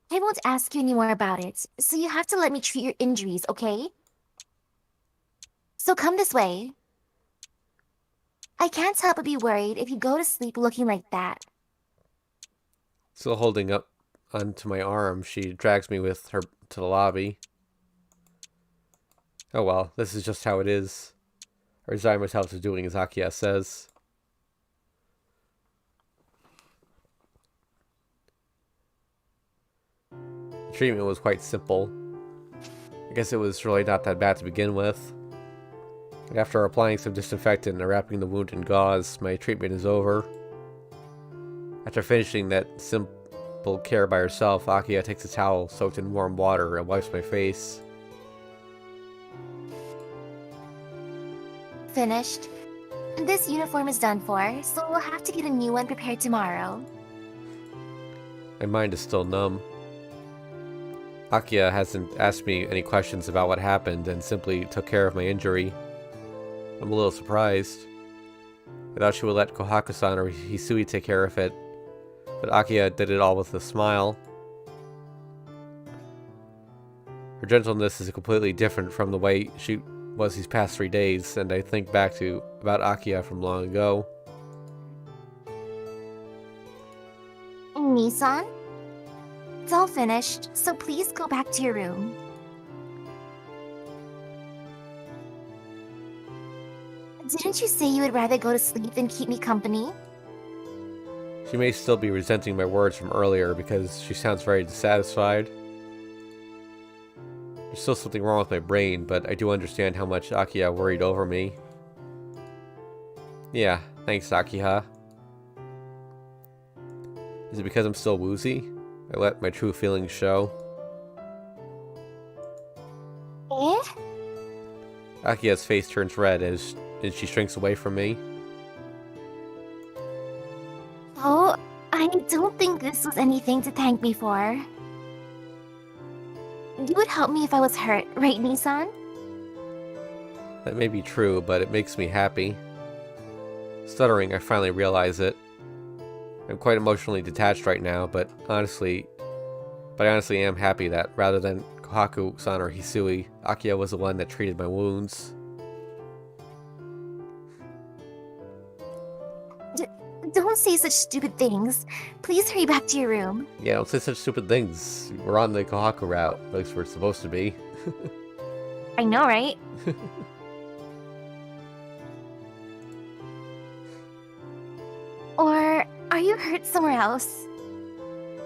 S2: I won't ask you any more about it, so you have to let me treat your injuries, okay? So come this way. I can't help but be worried if you go to sleep looking like that.
S1: Still holding up onto my arm, she drags me with her to the lobby. Oh well, this is just how it is. I resign myself to doing as Akiya says. The treatment was quite simple. I guess it was really not that bad to begin with. And after applying some disinfectant and wrapping the wound in gauze, my treatment is over. After finishing that simple care by herself, Akiya takes a towel soaked in warm water and wipes my face.
S2: Finished. This uniform is done for, so we'll have to get a new one prepared tomorrow.
S1: My mind is still numb. Akiya hasn't asked me any questions about what happened and simply took care of my injury. I'm a little surprised. I thought she would let Kohaku-san or Hisui take care of it, but Akiya did it all with a smile. Her gentleness is completely different from the way she was these past 3 days, and I think back to about Akiya from long ago.
S2: Nissan? It's all finished, so please go back to your room. Didn't you say you would rather go to sleep than keep me company?
S1: She may still be resenting my words from earlier because she sounds very dissatisfied. There's still something wrong with my brain, but I do understand how much Akiya worried over me. Yeah, thanks, Akiha. Is it because I'm still woozy? I let my true feelings show.
S2: Eh?
S1: Akiya's face turns red as she shrinks away from me.
S2: Oh, I don't think this was anything to thank me for. You would help me if I was hurt, right, Nissan?
S1: That may be true, but it makes me happy. Stuttering, I finally realize it. I'm quite emotionally detached right now, but I honestly am happy that rather than Kohaku-san or Hisui, Akiya was the one that treated my wounds.
S2: Don't say such stupid things. Please hurry back to your room.
S1: Yeah, don't say such stupid things. We're on the Kohaku route, at least we're supposed to be.
S2: I know, right? Or are you hurt somewhere else?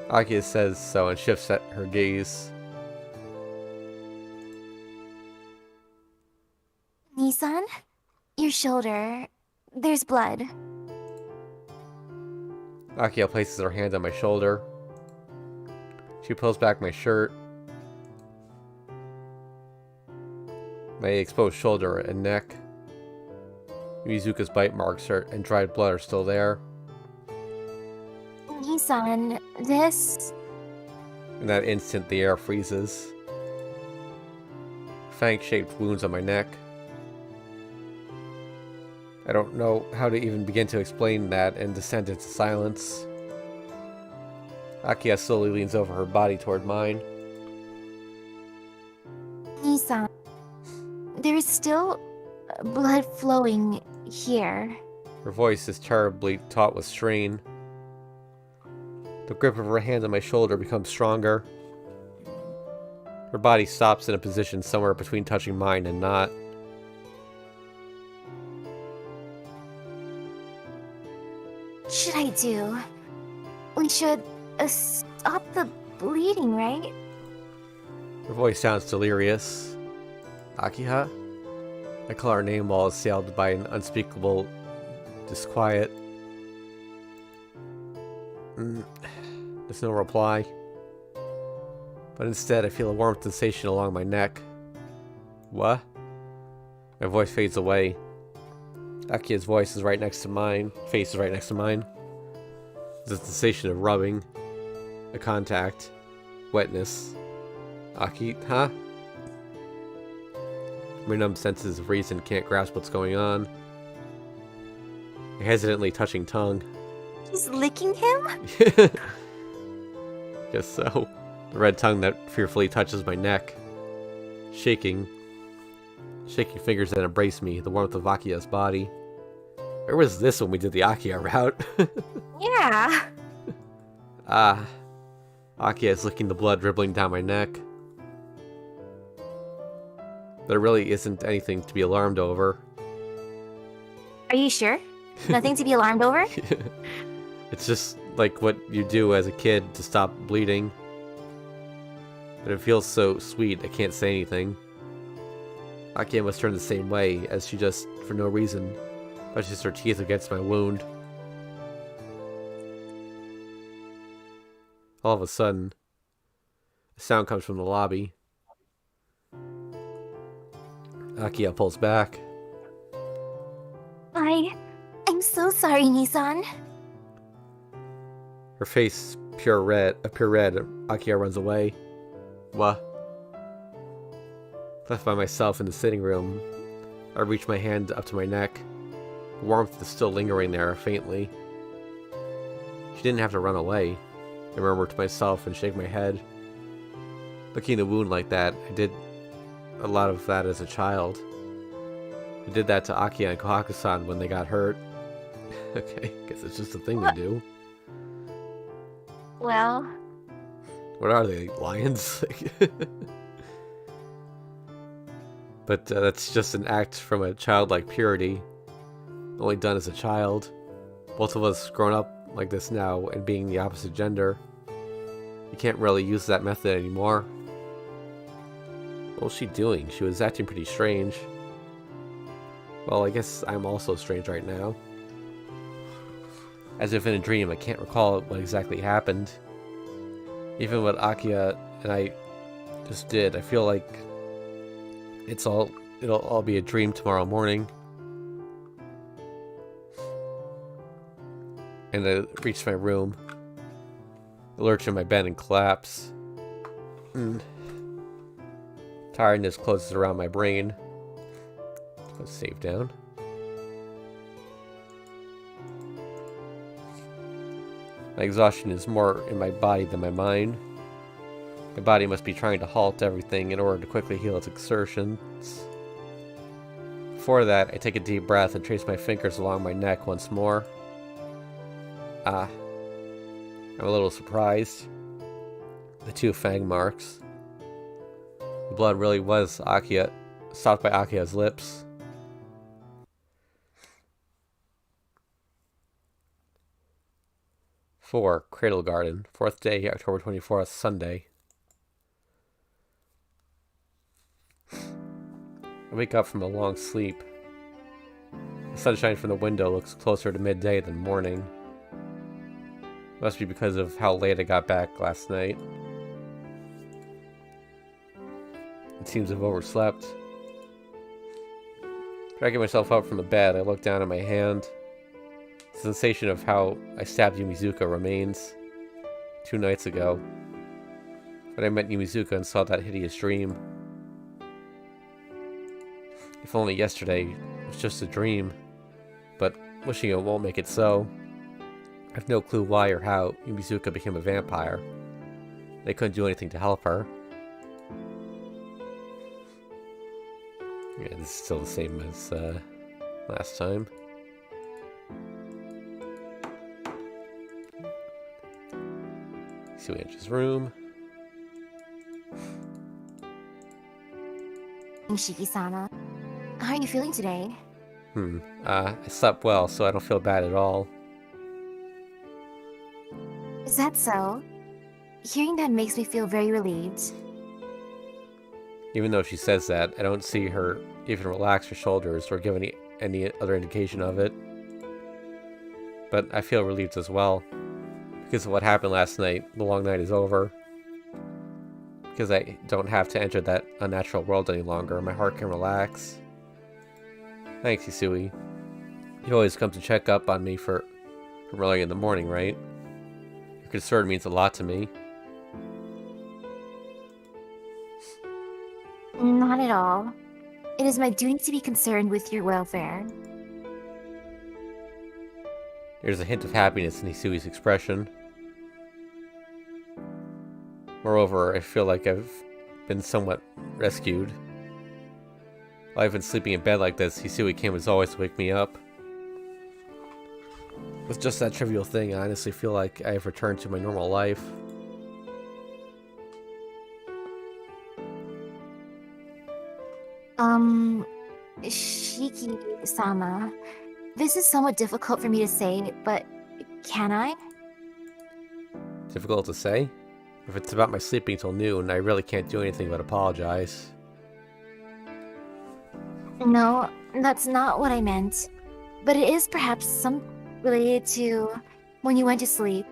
S1: Akiya says so and shifts at her gaze.
S2: Nissan? Your shoulder. There's blood.
S1: Akiya places her hand on my shoulder. She pulls back my shirt. My exposed shoulder and neck. Mizuka's bite marks and dried blood are still there.
S2: Nissan, this...
S1: In that instant, the air freezes. Fang-shaped wounds on my neck. I don't know how to even begin to explain that and descend into silence. Akiya slowly leans over her body toward mine.
S2: Nissan, there is still blood flowing here.
S1: Her voice is terribly taut with strain. The grip of her hand on my shoulder becomes stronger. Her body stops in a position somewhere between touching mine and not.
S2: to. We should stop the bleeding, right?
S1: Her voice sounds delirious. Akiha? I call her name while assailed by an unspeakable disquiet. There's no reply. But instead, I feel a warm sensation along my neck. What? My voice fades away. Akiha's voice is right next to mine. Face is right next to mine. There's a sensation of rubbing. A contact. Wetness. Aki, huh? My numb senses of reason can't grasp what's going on. A hesitantly touching tongue.
S2: He's licking him?
S1: Guess so. The red tongue that fearfully touches my neck. Shaking fingers that embrace me, the warmth of Akiha's body. Where was this when we did the Akiha route?
S2: Yeah.
S1: Akiha is licking the blood dribbling down my neck. There really isn't anything to be alarmed over.
S2: Are you sure? Nothing to be alarmed over?
S1: It's just like what you do as a kid to stop bleeding. But it feels so sweet, I can't say anything. Akiha must turn the same way, as she just, for no reason, touches her teeth against my wound. All of a sudden, a sound comes from the lobby. Akiha pulls back.
S2: I'm so sorry, Nissan.
S1: Her face pure red. Akiha runs away. What? Left by myself in the sitting room, I reach my hand up to my neck. The warmth is still lingering there, faintly. She didn't have to run away, I murmur to myself and shake my head. Looking at the wound like that, I did a lot of that as a child. I did that to Akiha and Kohaku-san when they got hurt. Okay, guess it's just a thing to do.
S2: Well...
S1: What are they, lions? But that's just an act from a childlike purity. Only done as a child. Both of us grown up like this now and being the opposite gender. You can't really use that method anymore. What was she doing? She was acting pretty strange. Well, I guess I'm also strange right now. As if in a dream, I can't recall what exactly happened. Even what Akiha and I just did, I feel like it'll all be a dream tomorrow morning. And I reach my room. I lurch in my bed and collapse. Tiredness closes around my brain. Let's save down. My exhaustion is more in my body than my mind. My body must be trying to halt everything in order to quickly heal its exertions. Before that, I take a deep breath and trace my fingers along my neck once more. I'm a little surprised. The 2 fang marks. The blood really was Akiha, stopped by Akiha's lips. "4. Cradle Garden, 4th day, October 24th, Sunday." I wake up from a long sleep. The sunshine from the window looks closer to midday than morning. Must be because of how late I got back last night. It seems I've overslept. Dragging myself up from the bed, I look down at my hand. The sensation of how I stabbed Yumizuka remains. 2 nights ago, when I met Yumizuka and saw that hideous dream. If only yesterday was just a dream, but wishing it won't make it so. I have no clue why or how Yumizuka became a vampire. They couldn't do anything to help her. Yeah, this is still the same as last time. Hisui enters room.
S2: Nishiki-sama, how are you feeling today?
S1: I slept well, so I don't feel bad at all.
S2: Is that so? Hearing that makes me feel very relieved.
S1: Even though she says that, I don't see her even relax her shoulders or give any other indication of it. But I feel relieved as well. Because of what happened last night, the long night is over. Because I don't have to enter that unnatural world any longer. My heart can relax. Thanks, Hisui. You always come to check up on me from early in the morning, right? Your concern means a lot to me.
S2: Not at all. It is my duty to be concerned with your welfare.
S1: There's a hint of happiness in Hisui's expression. Moreover, I feel like I've been somewhat rescued. While I've been sleeping in bed like this, Hisui came as always to wake me up. With just that trivial thing, I honestly feel like I have returned to my normal life.
S2: Shiki-sama, this is somewhat difficult for me to say, but can I?
S1: Difficult to say? If it's about my sleeping till noon, I really can't do anything but apologize.
S2: No, that's not what I meant. But it is perhaps some related to when you went to sleep.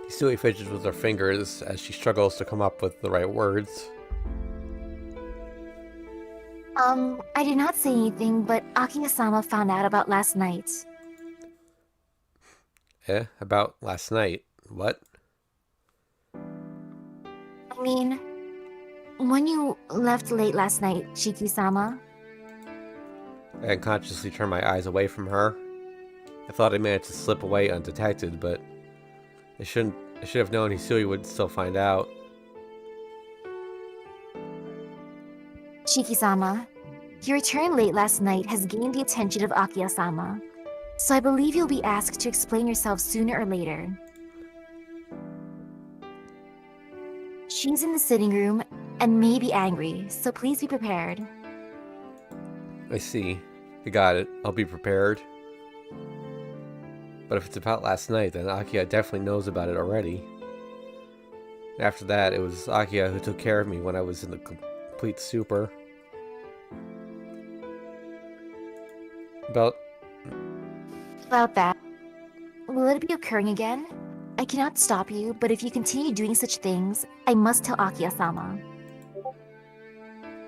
S1: Hisui fidgets with her fingers as she struggles to come up with the right words.
S2: I did not say anything, but Akiya-sama found out about last night.
S1: About last night. What?
S2: I mean, when you left late last night, Shiki-sama.
S1: I unconsciously turned my eyes away from her. I thought I managed to slip away undetected, but I should have known Hisui would still find out.
S2: Shiki-sama, your return late last night has gained the attention of Akiya-sama, so I believe you'll be asked to explain yourself sooner or later. She's in the sitting room and may be angry, so please be prepared.
S1: I see. I got it. I'll be prepared. But if it's about last night, then Akiya definitely knows about it already. After that, it was Akiya who took care of me when I was in the complete stupor. About
S2: that, will it be occurring again? I cannot stop you, but if you continue doing such things, I must tell Akiya-sama.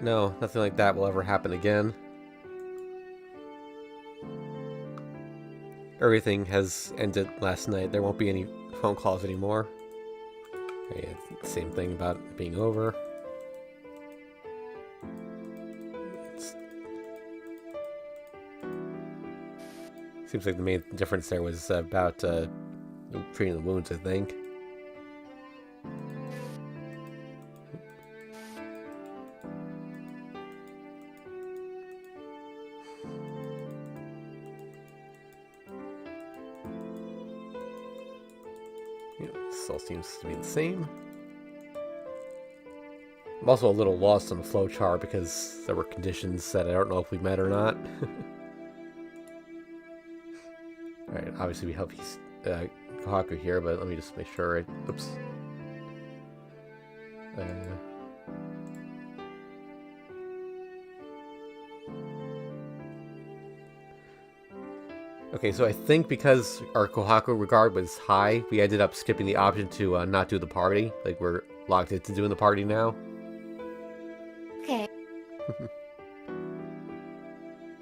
S1: No, nothing like that will ever happen again. Everything has ended last night. There won't be any phone calls anymore. Yeah, same thing about it being over. Seems like the main difference there was about treating the wounds, I think. Yeah, this all seems to be the same. I'm also a little lost on the flowchart because there were conditions that I don't know if we met or not. Alright, obviously we help Kohaku here, but let me just make sure oops. Okay, so I think because our Kohaku regard was high, we ended up skipping the option to not do the party. Like, we're locked into doing the party now.
S2: Okay.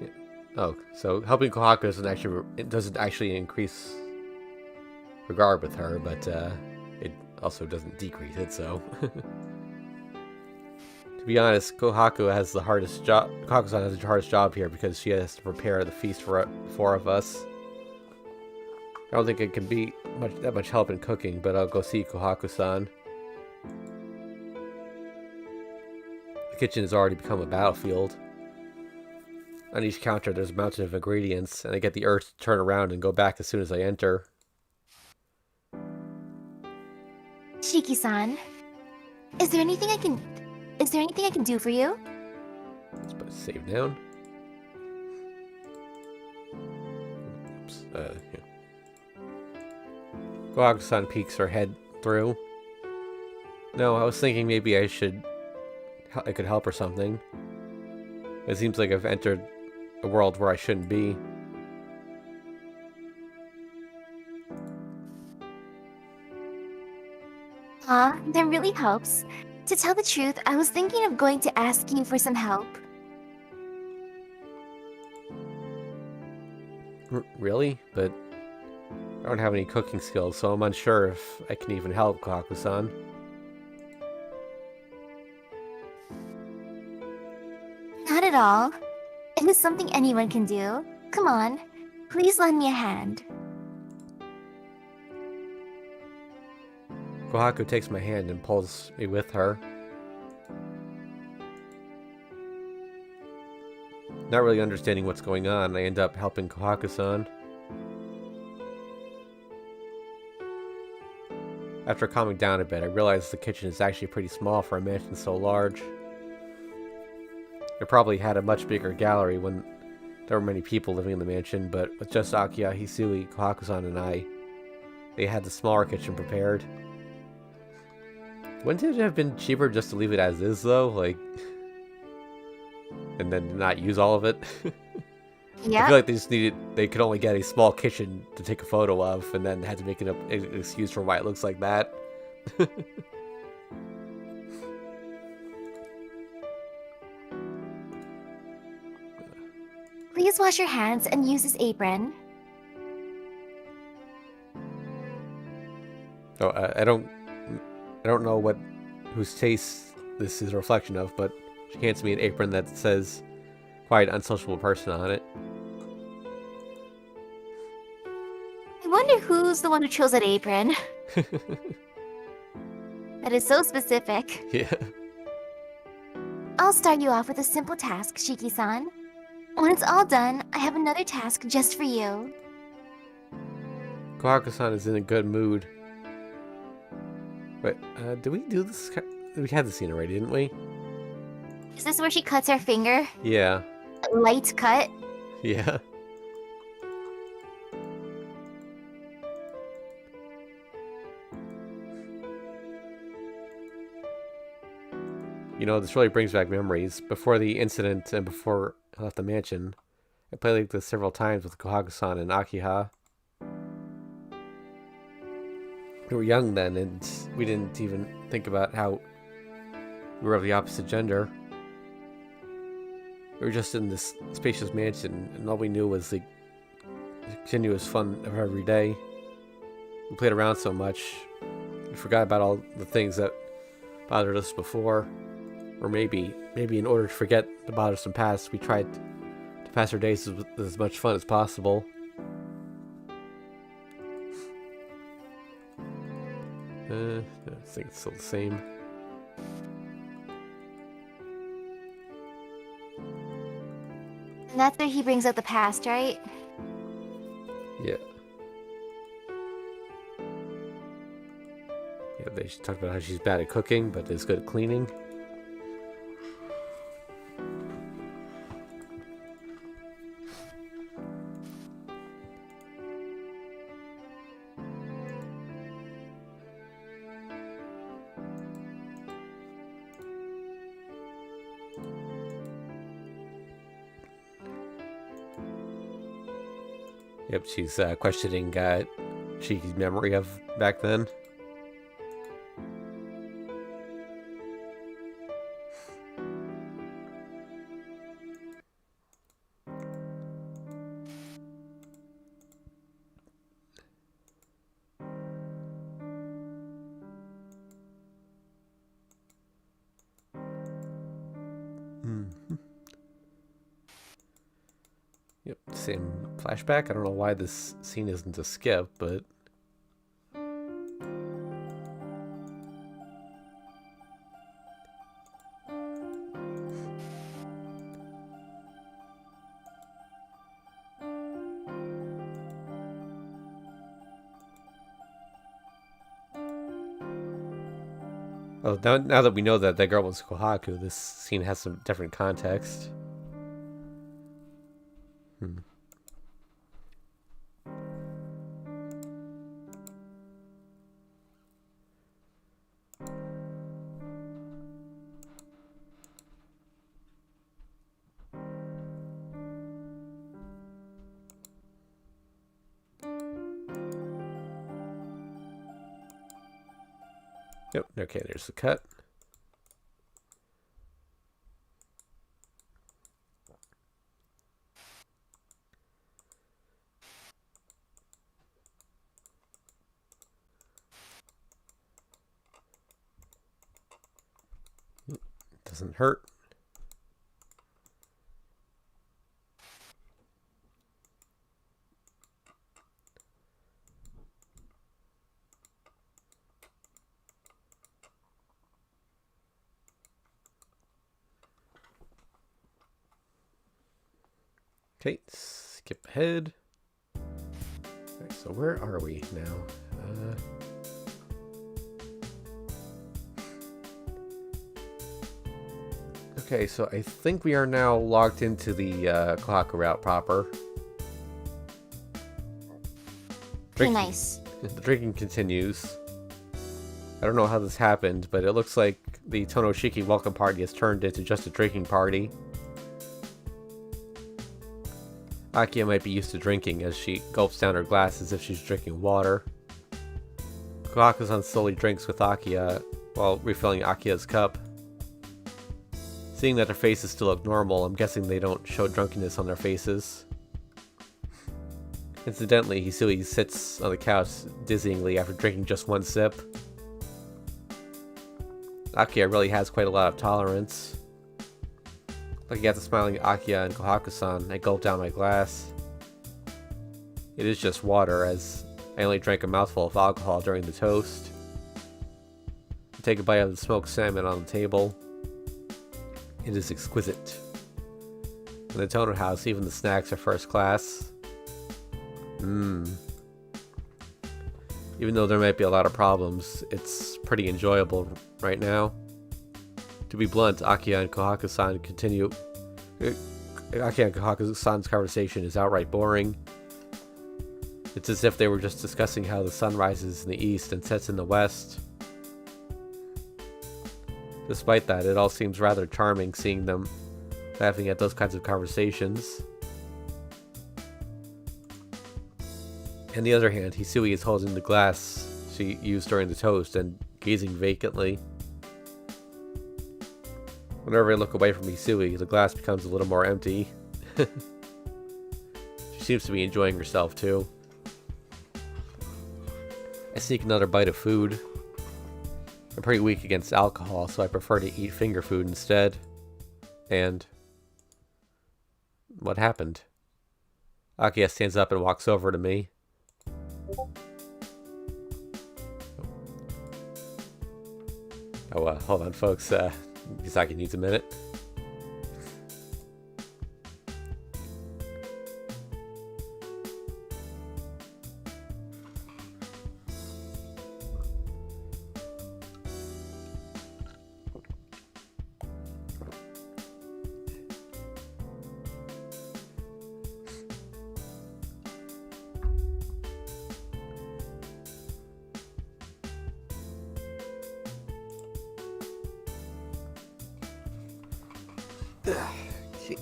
S1: Yeah. Oh, so helping Kohaku doesn't actually increase regard with her, but it also doesn't decrease it, so... To be honest, Kohaku has the hardest job. Kohaku-san has the hardest job here because she has to prepare the feast for four of us. I don't think it can be that much help in cooking, but I'll go see Kohaku-san. The kitchen has already become a battlefield. On each counter, there's a mountain of ingredients, and I get the urge to turn around and go back as soon as I enter.
S2: Shiki-san, is there anything I can do for you?
S1: Let's put a save down. Oops, yeah. Kohaku-san peeks her head through. No, I was thinking maybe I could help or something. It seems like I've entered a world where I shouldn't be.
S2: That really helps. To tell the truth, I was thinking of going to ask you for some help.
S1: Really? But I don't have any cooking skills, so I'm unsure if I can even help, Kohaku-san.
S2: Not at all. It is something anyone can do. Come on, please lend me a hand.
S1: Kohaku takes my hand and pulls me with her. Not really understanding what's going on, I end up helping Kohaku-san. After calming down a bit, I realized the kitchen is actually pretty small for a mansion so large. It probably had a much bigger gallery when there were many people living in the mansion, but with just Akiya, Hisui, Kohaku-san, and they had the smaller kitchen prepared. Wouldn't it have been cheaper just to leave it as is, though? Like, and then not use all of it?
S2: Yeah.
S1: I feel like they could only get a small kitchen to take a photo of, and then had to make an excuse for why it looks like that.
S2: Please wash your hands and use this apron.
S1: Oh, I don't know whose taste this is a reflection of, but she hands me an apron that says "Quiet, unsociable person" on it.
S2: I wonder who's the one who chose that apron. That is so specific.
S1: Yeah.
S2: I'll start you off with a simple task, Shiki-san. When it's all done, I have another task just for you.
S1: Kohaku-san is in a good mood. Wait, did we do this? We had the scene already, didn't we?
S2: Is this where she cuts her finger?
S1: Yeah.
S2: A light cut?
S1: Yeah. You know, this really brings back memories. Before the incident and before I left the mansion, I played like this several times with Kohaku-san and Akiha. We were young then, and we didn't even think about how we were of the opposite gender. We were just in this spacious mansion, and all we knew was the continuous fun of every day. We played around so much, we forgot about all the things that bothered us before. Or maybe in order to forget the bothersome past, we tried to pass our days with as much fun as possible. I think it's still the same.
S2: And that's where he brings out the past, right?
S1: Yeah. Yeah, they talked about how she's bad at cooking, but is good at cleaning. Yep, she's questioning Shiki's memory of back then. Yep, same flashback. I don't know why this scene isn't a skip, but... Oh, now that we know that girl was Kohaku, this scene has some different context. Yep, okay, there's the cut. Doesn't hurt. Okay, skip ahead. Alright, so where are we now? Okay, so I think we are now logged into the Kohaku route proper.
S2: Pretty nice.
S1: The drinking continues. I don't know how this happened, but it looks like the Tonoshiki welcome party has turned into just a drinking party. Akiya might be used to drinking as she gulps down her glass as if she's drinking water. Kohaku-san slowly drinks with Akiya while refilling Akiya's cup. Seeing that their faces still look normal, I'm guessing they don't show drunkenness on their faces. Incidentally, Hisui sits on the couch dizzyingly after drinking just one sip. Akiya really has quite a lot of tolerance. Looking at the smiling Akiya and Kohaku-san, I gulp down my glass. It is just water, as I only drank a mouthful of alcohol during the toast. I take a bite of the smoked salmon on the table. It is exquisite. In the Tono house, even the snacks are first class. Even though there might be a lot of problems, it's pretty enjoyable right now. To be blunt, Akiya and Kohaku-san's conversation is outright boring. It's as if they were just discussing how the sun rises in the east and sets in the west. Despite that, it all seems rather charming seeing them laughing at those kinds of conversations. On the other hand, Hisui is holding the glass she used during the toast and gazing vacantly. Whenever I look away from Hisui, the glass becomes a little more empty. She seems to be enjoying herself too. I sneak another bite of food. I'm pretty weak against alcohol, so I prefer to eat finger food instead. And what happened? Akiya stands up and walks over to me. Oh, hold on, folks. Misaki needs a minute. Okay.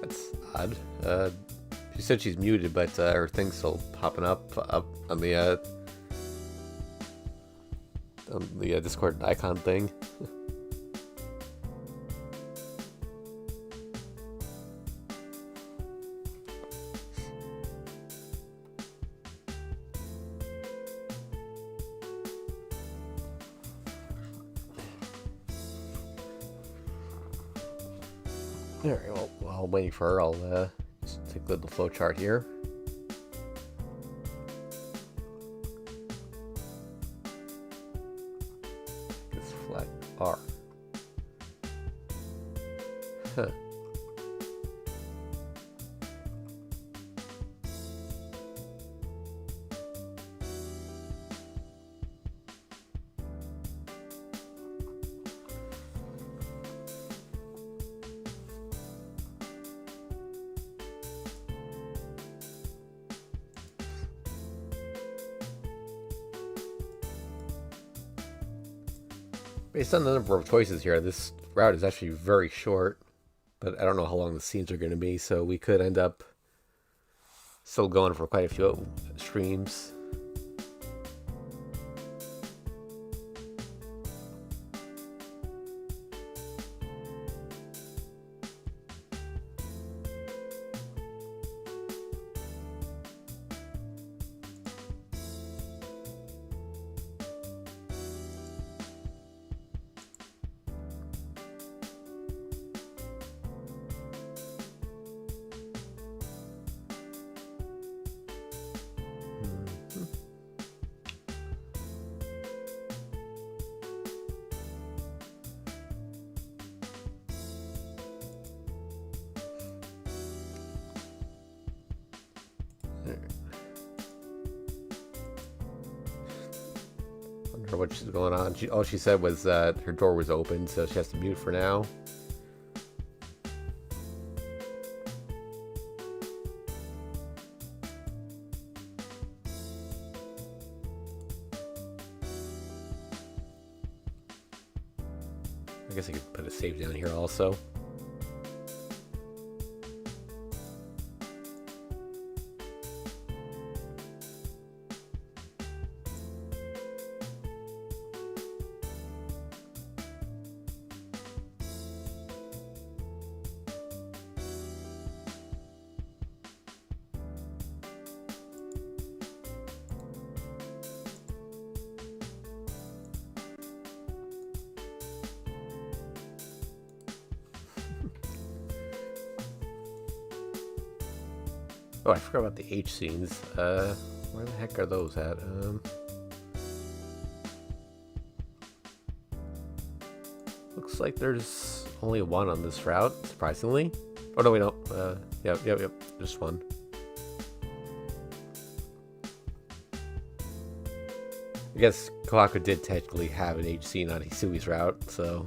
S1: That's odd. She said she's muted, but her thing's still popping up on the Discord icon thing. Alright, well, while I'm waiting for her, I'll just take a little flow chart here. This flat R. Huh. Based on the number of choices here, this route is actually very short. But I don't know how long the scenes are going to be, so we could end up still going for quite a few streams. Wonder what she's going on. All she said was that her door was open, so she has to mute for now. I guess I could put a save down here also. Oh, I forgot about the H scenes. Where the heck are those at? Looks like there's only one on this route, surprisingly. Oh, no, we don't. Yep, just one. I guess Kohaku did technically have an H scene on Hisui's route, so...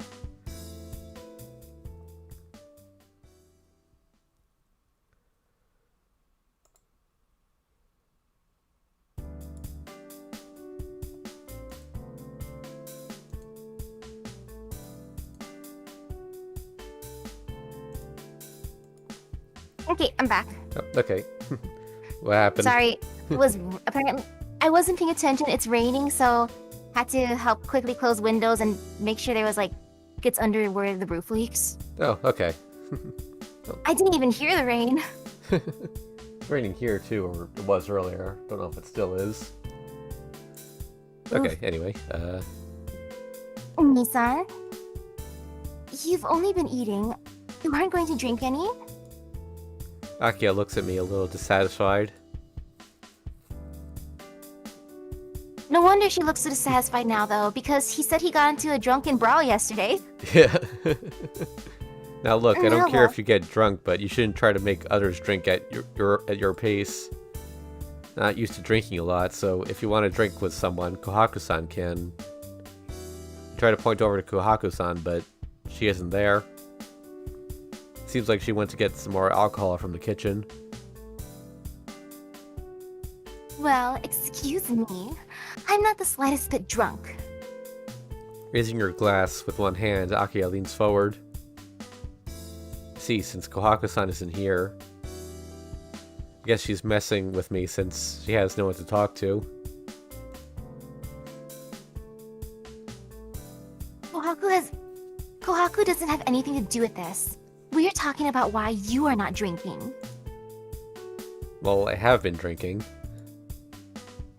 S2: Okay, I'm back.
S1: Oh, okay. What happened?
S2: Sorry, it was apparently I wasn't paying attention. It's raining, so had to help quickly close windows and make sure there was like gets under where the roof leaks.
S1: Oh, okay.
S2: I didn't even hear the rain.
S1: It's raining here too, or it was earlier. Don't know if it still is. Okay,
S2: Oof.
S1: anyway,
S2: Nissan, you've only been eating. You aren't going to drink any?
S1: Akia looks at me a little dissatisfied.
S2: No wonder she looks so dissatisfied now, though, because he said he got into a drunken brawl yesterday.
S1: Yeah. Now look, I don't
S2: No,
S1: care
S2: well.
S1: if you get drunk, but you shouldn't try to make others drink at your pace. Not used to drinking a lot, so if you want to drink with someone, Kohaku-san can. Try to point over to Kohaku-san, but she isn't there. Seems like she went to get some more alcohol from the kitchen.
S2: Well, excuse me. I'm not the slightest bit drunk.
S1: Raising her glass with one hand, Akia leans forward. See, since Kohaku-san isn't here, I guess she's messing with me since she has no one to talk to.
S2: Kohaku doesn't have anything to do with this. We're talking about why you are not drinking.
S1: Well, I have been drinking.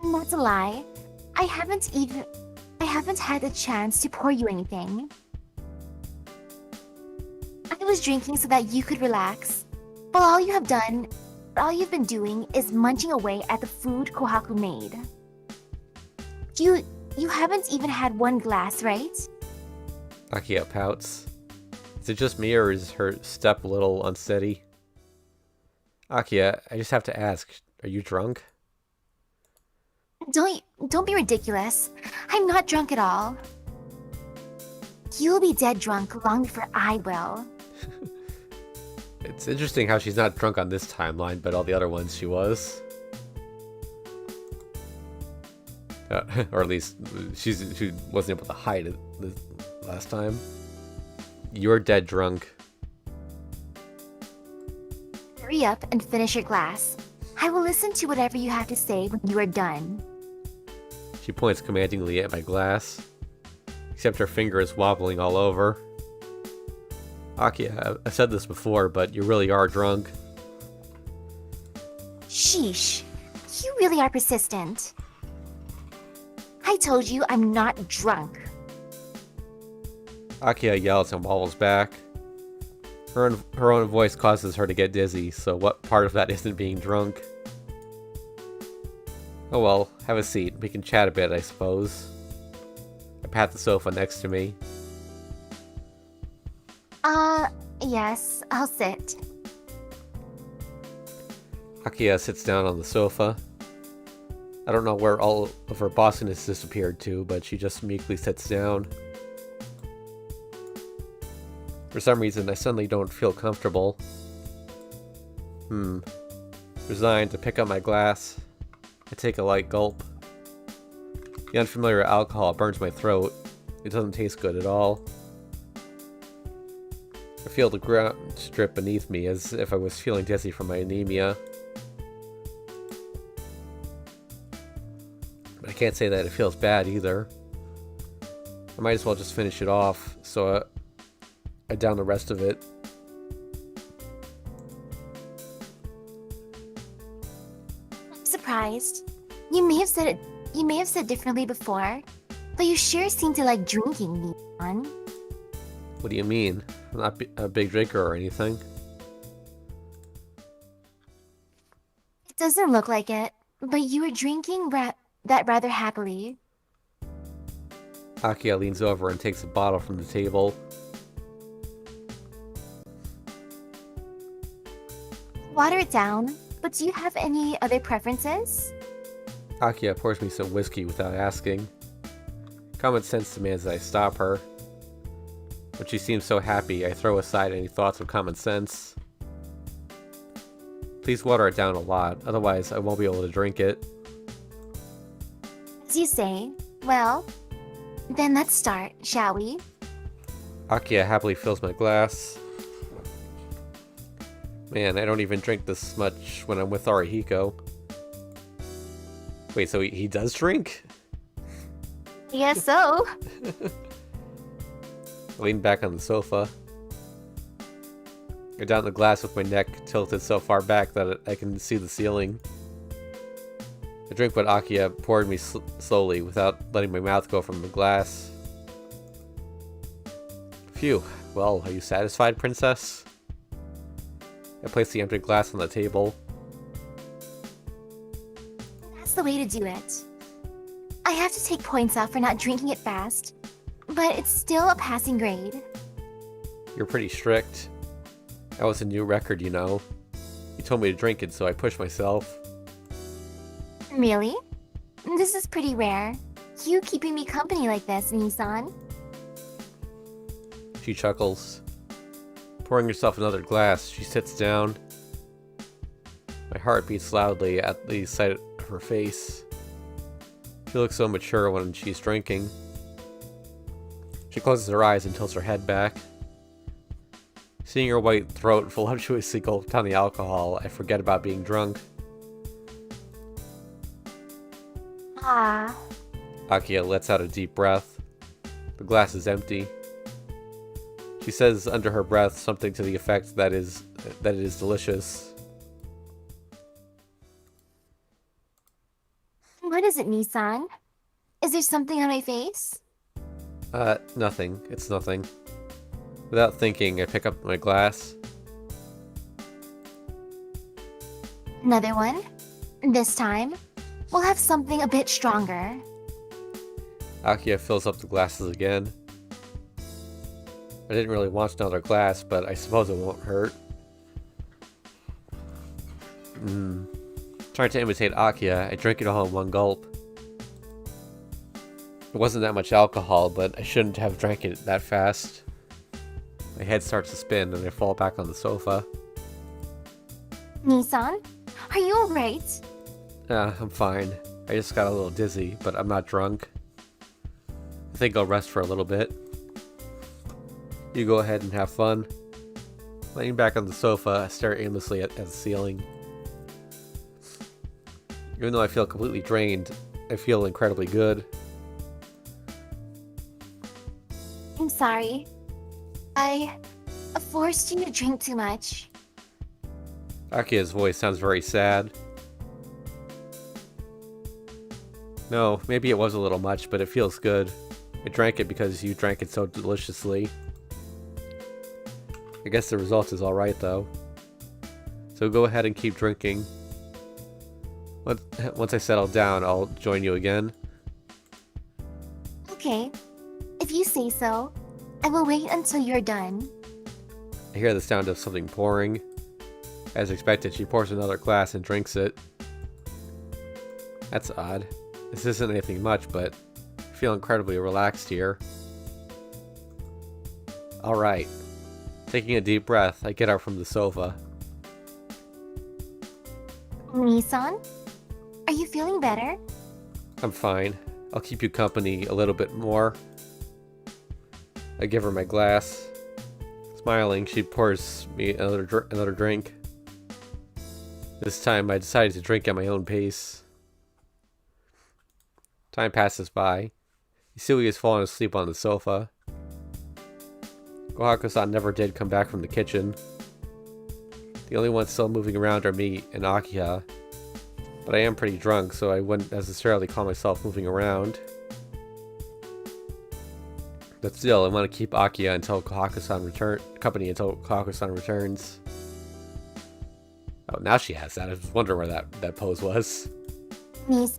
S2: That's a lie. I haven't had the chance to pour you anything. I was drinking so that you could relax. But all you've been doing is munching away at the food Kohaku made. You haven't even had one glass, right?
S1: Akia pouts. Is it just me, or is her step a little unsteady? Akia, I just have to ask, are you drunk?
S2: Don't be ridiculous. I'm not drunk at all. You'll be dead drunk long before I will.
S1: It's interesting how she's not drunk on this timeline, but all the other ones she was. Or at least she wasn't able to hide it last time. You're dead drunk.
S2: Hurry up and finish your glass. I will listen to whatever you have to say when you are done.
S1: She points commandingly at my glass, except her finger is wobbling all over. Akia, I've said this before, but you really are drunk.
S2: Sheesh. You really are persistent. I told you I'm not drunk.
S1: Akia yells and wobbles back. Her own voice causes her to get dizzy, so what part of that isn't being drunk? Oh well, have a seat. We can chat a bit, I suppose. I pat the sofa next to me.
S2: Yes, I'll sit.
S1: Akia sits down on the sofa. I don't know where all of her bossiness disappeared to, but she just meekly sits down. For some reason, I suddenly don't feel comfortable. Resigned to pick up my glass. I take a light gulp. The unfamiliar alcohol burns my throat. It doesn't taste good at all. I feel the ground strip beneath me as if I was feeling dizzy from my anemia. But I can't say that it feels bad either. I might as well just finish it off, so I down the rest of it.
S2: I'm surprised. You may have said differently before, but you sure seem to like drinking, Neon.
S1: What do you mean? I'm not a big drinker or anything.
S2: It doesn't look like it, but you were drinking that rather happily.
S1: Akia leans over and takes a bottle from the table.
S2: Water it down, but do you have any other preferences?
S1: Akia pours me some whiskey without asking. Common sense demands that I stop her. When she seems so happy, I throw aside any thoughts of common sense. Please water it down a lot, otherwise I won't be able to drink it.
S2: As you say. Well, then let's start, shall we?
S1: Akia happily fills my glass. Man, I don't even drink this much when I'm with Arihiko. Wait, so he does drink?
S2: Yes, so.
S1: I lean back on the sofa. I down the glass with my neck tilted so far back that I can see the ceiling. I drink what Akia poured me slowly without letting my mouth go from the glass. Phew. Well, are you satisfied, princess? I place the empty glass on the table.
S2: That's the way to do it. I have to take points off for not drinking it fast, but it's still a passing grade.
S1: You're pretty strict. That was a new record, you know. You told me to drink it, so I pushed myself.
S2: Really? This is pretty rare. You keeping me company like this, Nissan.
S1: She chuckles. Pouring herself another glass, she sits down. My heart beats loudly at the sight of her face. She looks so mature when she's drinking. She closes her eyes and tilts her head back. Seeing her white throat voluptuously gulp down the alcohol, I forget about being drunk.
S2: Ah.
S1: Akia lets out a deep breath. The glass is empty. She says under her breath something to the effect that it is delicious.
S2: What is it, Nissan? Is there something on my face?
S1: Nothing. It's nothing. Without thinking, I pick up my glass.
S2: Another one? This time, we'll have something a bit stronger.
S1: Akia fills up the glasses again. I didn't really want another glass, but I suppose it won't hurt. Trying to imitate Akia, I drink it all in one gulp. It wasn't that much alcohol, but I shouldn't have drank it that fast. My head starts to spin and I fall back on the sofa.
S2: Nissan, are you alright?
S1: I'm fine. I just got a little dizzy, but I'm not drunk. I think I'll rest for a little bit. You go ahead and have fun. Laying back on the sofa, I stare aimlessly at the ceiling. Even though I feel completely drained, I feel incredibly good.
S2: I'm sorry. I forced you to drink too much.
S1: Akia's voice sounds very sad. No, maybe it was a little much, but it feels good. I drank it because you drank it so deliciously. I guess the result is alright though. So go ahead and keep drinking. Once I settle down, I'll join you again.
S2: Okay. If you say so, I will wait until you're done.
S1: I hear the sound of something pouring. As expected, she pours another glass and drinks it. That's odd. This isn't anything much, but I feel incredibly relaxed here. Alright. Taking a deep breath, I get up from the sofa.
S2: Nissan? Are you feeling better?
S1: I'm fine. I'll keep you company a little bit more. I give her my glass. Smiling, she pours me another drink. This time, I decided to drink at my own pace. Time passes by. Hisui has fallen asleep on the sofa. Kohaku-san never did come back from the kitchen. The only ones still moving around are me and Akiha. But I am pretty drunk, so I wouldn't necessarily call myself moving around. But still, I want to keep Akiha until Kohaku-san company until Kohaku-san returns. Oh, now she has that. I was wondering where that pose was.
S2: Nis,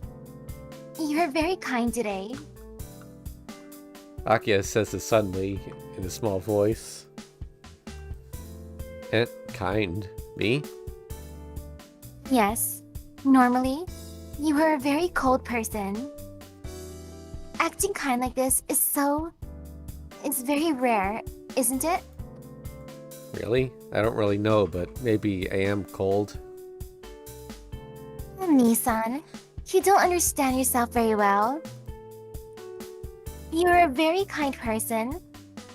S2: you're very kind today.
S1: Akiha says this suddenly, in a small voice. And kind? Me?
S2: Yes. Normally, you are a very cold person. Acting kind like this is it's very rare, isn't it?
S1: Really? I don't really know, but maybe I am cold.
S2: Nissan, you don't understand yourself very well. You are a very kind person,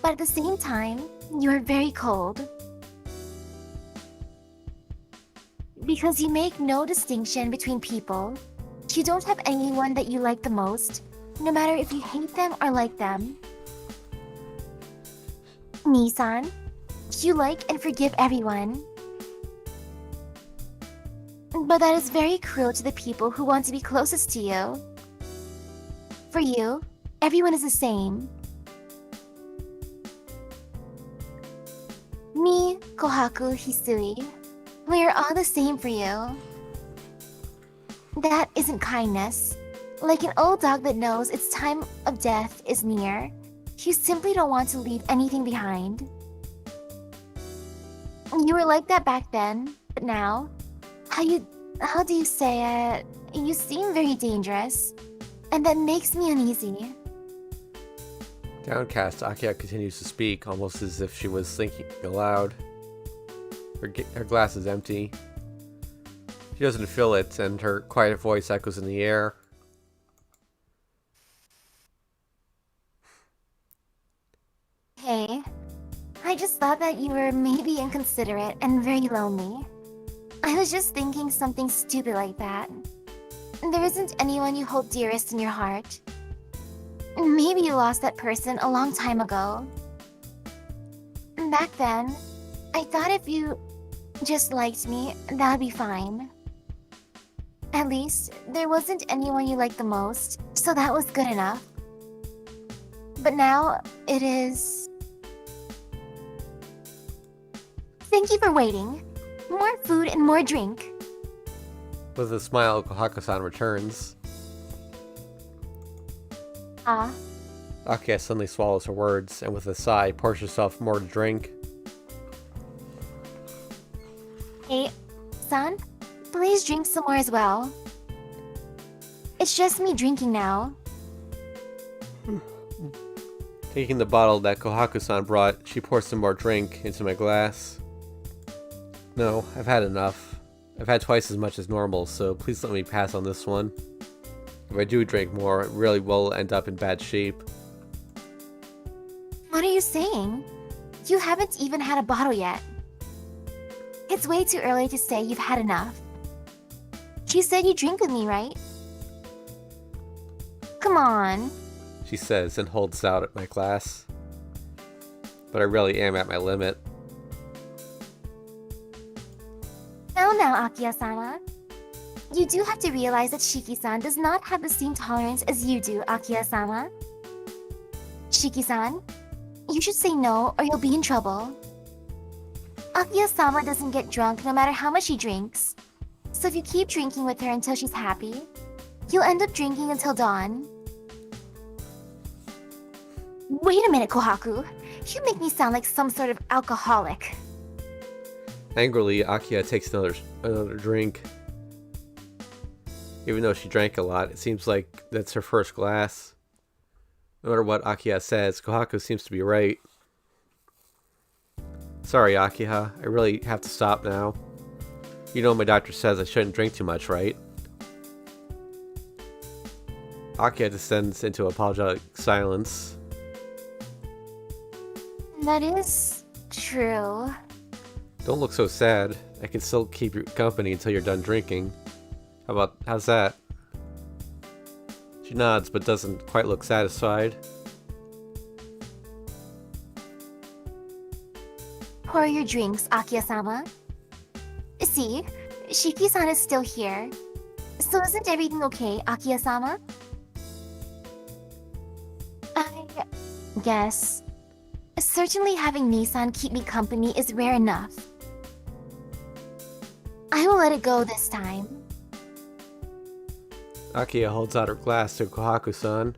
S2: but at the same time, you are very cold. Because you make no distinction between people. You don't have anyone that you like the most, no matter if you hate them or like them. Nissan, you like and forgive everyone. But that is very cruel to the people who want to be closest to you. For you, everyone is the same. Me, Kohaku, Hisui, we are all the same for you. That isn't kindness. Like an old dog that knows its time of death is near, you simply don't want to leave anything behind. You were like that back then, but now, how do you say it? You seem very dangerous, and that makes me uneasy.
S1: Downcast, Akiha continues to speak, almost as if she was thinking aloud. Her glass is empty. She doesn't fill it, and her quiet voice echoes in the air.
S2: Hey, I just thought that you were maybe inconsiderate and very lonely. I was just thinking something stupid like that. There isn't anyone you hold dearest in your heart. Maybe you lost that person a long time ago. Back then, I thought if you just liked me, that'd be fine. At least, there wasn't anyone you liked the most, so that was good enough. But now, it is... Thank you for waiting. More food and more drink.
S1: With a smile, Kohaku-san returns. Akiha suddenly swallows her words, and with a sigh, pours herself more to drink.
S2: Hey, son, please drink some more as well. It's just me drinking now.
S1: Taking the bottle that Kohaku-san brought, she pours some more drink into my glass. No, I've had enough. I've had twice as much as normal, so please let me pass on this one. If I do drink more, it really will end up in bad shape.
S2: What are you saying? You haven't even had a bottle yet. It's way too early to say you've had enough. You said you drink with me, right? Come on.
S1: She says and holds out at my glass. But I really am at my limit.
S2: Now, Akiya-sama. You do have to realize that Shiki-san does not have the same tolerance as you do, Akiya-sama. Shiki-san, you should say no or you'll be in trouble. Akiya-sama doesn't get drunk no matter how much she drinks. So if you keep drinking with her until she's happy, you'll end up drinking until dawn. Wait a minute, Kohaku. You make me sound like some sort of alcoholic.
S1: Angrily, Akiya takes another drink. Even though she drank a lot, it seems like that's her first glass. No matter what Akiya says, Kohaku seems to be right. Sorry, Akiya. I really have to stop now. You know my doctor says I shouldn't drink too much, right? Akiya descends into apologetic silence.
S2: That is true.
S1: Don't look so sad. I can still keep you company until you're done drinking. How's that? She nods but doesn't quite look satisfied.
S2: Pour your drinks, Akiya-sama. See, Shiki-san is still here. So isn't everything okay, Akiya-sama? I guess. Certainly having Nissan keep me company is rare enough. I will let it go this time.
S1: Akiya holds out her glass to Kohaku-san.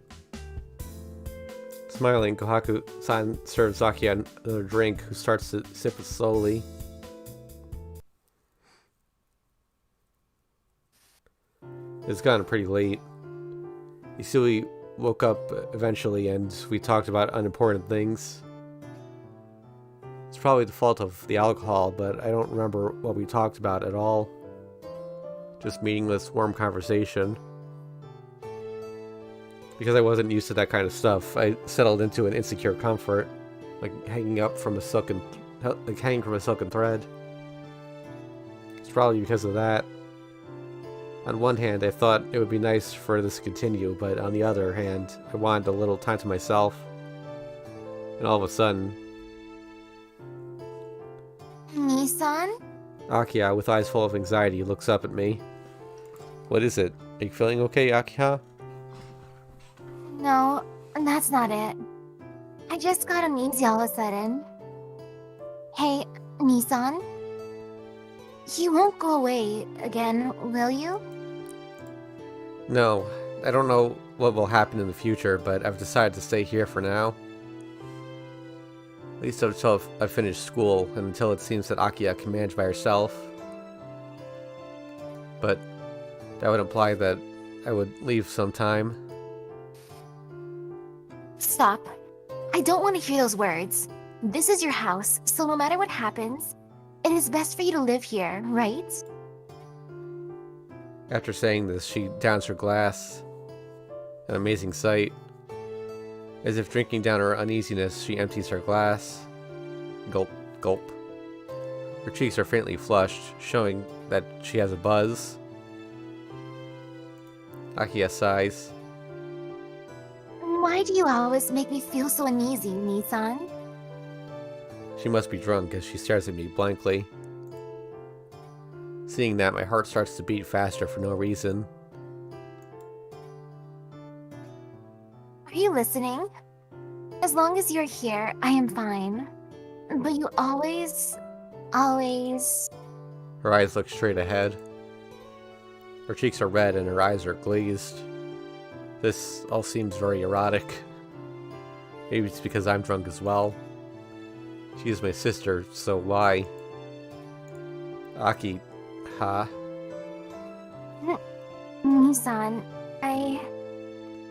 S1: Smiling, Kohaku-san serves Akiya another drink, who starts to sip it slowly. It's gotten pretty late. Hisui woke up eventually, and we talked about unimportant things. It's probably the fault of the alcohol, but I don't remember what we talked about at all. Just meaningless, warm conversation. Because I wasn't used to that kind of stuff, I settled into an insecure comfort, like hanging from a silken thread. It's probably because of that. On one hand, I thought it would be nice for this to continue, but on the other hand, I wanted a little time to myself. And all of a sudden...
S2: Nissan?
S1: Akiya, with eyes full of anxiety, looks up at me. What is it? Are you feeling okay, Akiya?
S2: No, that's not it. I just got uneasy all of a sudden. Hey, Nissan? You won't go away again, will you?
S1: No, I don't know what will happen in the future, but I've decided to stay here for now. At least until I finish school, and until it seems that Akiya can manage by herself. But that would imply that I would leave sometime.
S2: Stop. I don't want to hear those words. This is your house, so no matter what happens, it is best for you to live here, right?
S1: After saying this, she downs her glass. An amazing sight. As if drinking down her uneasiness, she empties her glass. Gulp, gulp. Her cheeks are faintly flushed, showing that she has a buzz. Akiya sighs.
S2: Why do you always make me feel so uneasy, Nissan?
S1: She must be drunk as she stares at me blankly. Seeing that, my heart starts to beat faster for no reason.
S2: Are you listening? As long as you're here, I am fine. But you always...
S1: Her eyes look straight ahead. Her cheeks are red and her eyes are glazed. This all seems very erotic. Maybe it's because I'm drunk as well. She is my sister, so why? Aki, ha?
S2: Nissan, I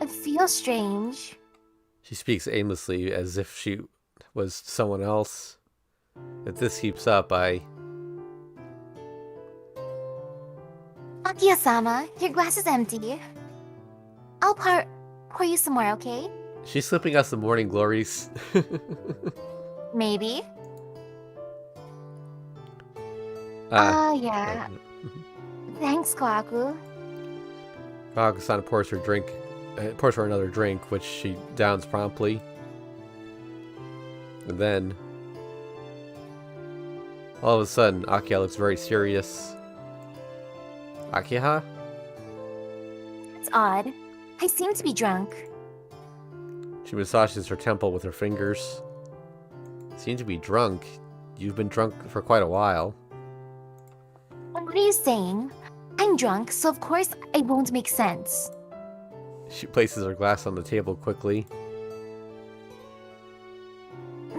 S2: feel strange.
S1: She speaks aimlessly as if she was someone else. If this keeps up,
S2: Akiya-sama, your glass is empty. I'll pour you some more, okay?
S1: She's slipping us the morning glories.
S2: Maybe. Yeah. Thanks, Kohaku.
S1: Kohaku-san pours her another drink, which she downs promptly. And then, all of a sudden, Akiha looks very serious. Akiha?
S2: It's odd. I seem to be drunk.
S1: She massages her temple with her fingers. Seem to be drunk. You've been drunk for quite a while.
S2: What are you saying? I'm drunk, so of course I won't make sense.
S1: She places her glass on the table quickly.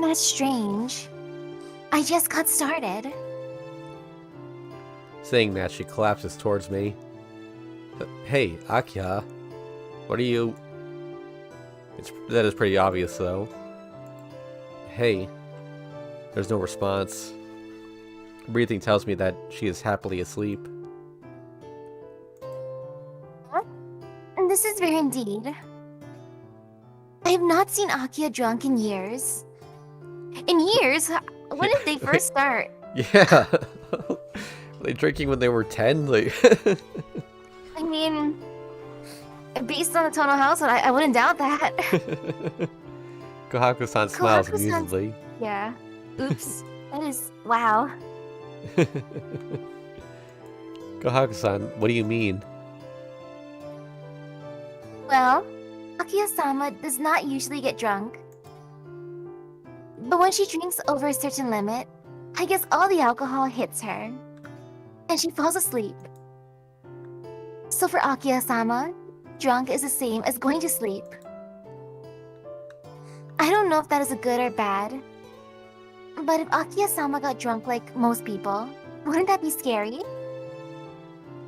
S2: That's strange. I just got started.
S1: Saying that, she collapses towards me. Hey, Akiha. What are you... That is pretty obvious, though. Hey. There's no response. Breathing tells me that she is happily asleep.
S2: And this is rare indeed. I have not seen Akiha drunk in years. In years? When did they first start?
S1: Yeah. Were they drinking when they were 10? Like...
S2: I mean, based on the tonal household, I wouldn't doubt that.
S1: Kohaku-san smiles
S2: Kohaku-san-
S1: amusedly.
S2: Yeah. Oops. That is... wow.
S1: Kohaku-san, what do you mean?
S2: Well, Akiya-sama does not usually get drunk. But when she drinks over a certain limit, I guess all the alcohol hits her. And she falls asleep. So for Akiya-sama, drunk is the same as going to sleep. I don't know if that is a good or bad. But if Akiya-sama got drunk like most people, wouldn't that be scary?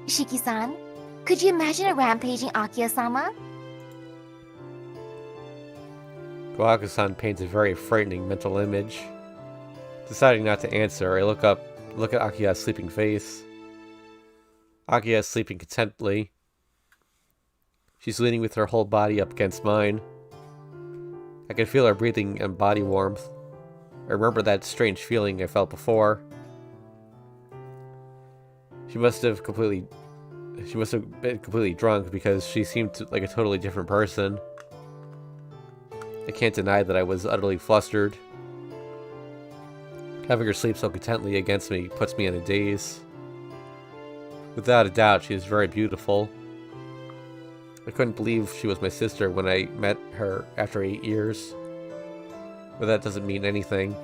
S2: Shiki-san, could you imagine a rampaging Akiya-sama?
S1: Kohaku-san paints a very frightening mental image. Deciding not to answer, I look at Akiha's sleeping face. Akiha is sleeping contentedly. She's leaning with her whole body up against mine. I can feel her breathing and body warmth. I remember that strange feeling I felt before. She must have been completely drunk because she seemed like a totally different person. I can't deny that I was utterly flustered. Having her sleep so contently against me puts me in a daze. Without a doubt, she is very beautiful. I couldn't believe she was my sister when I met her after 8 years. But that doesn't mean anything.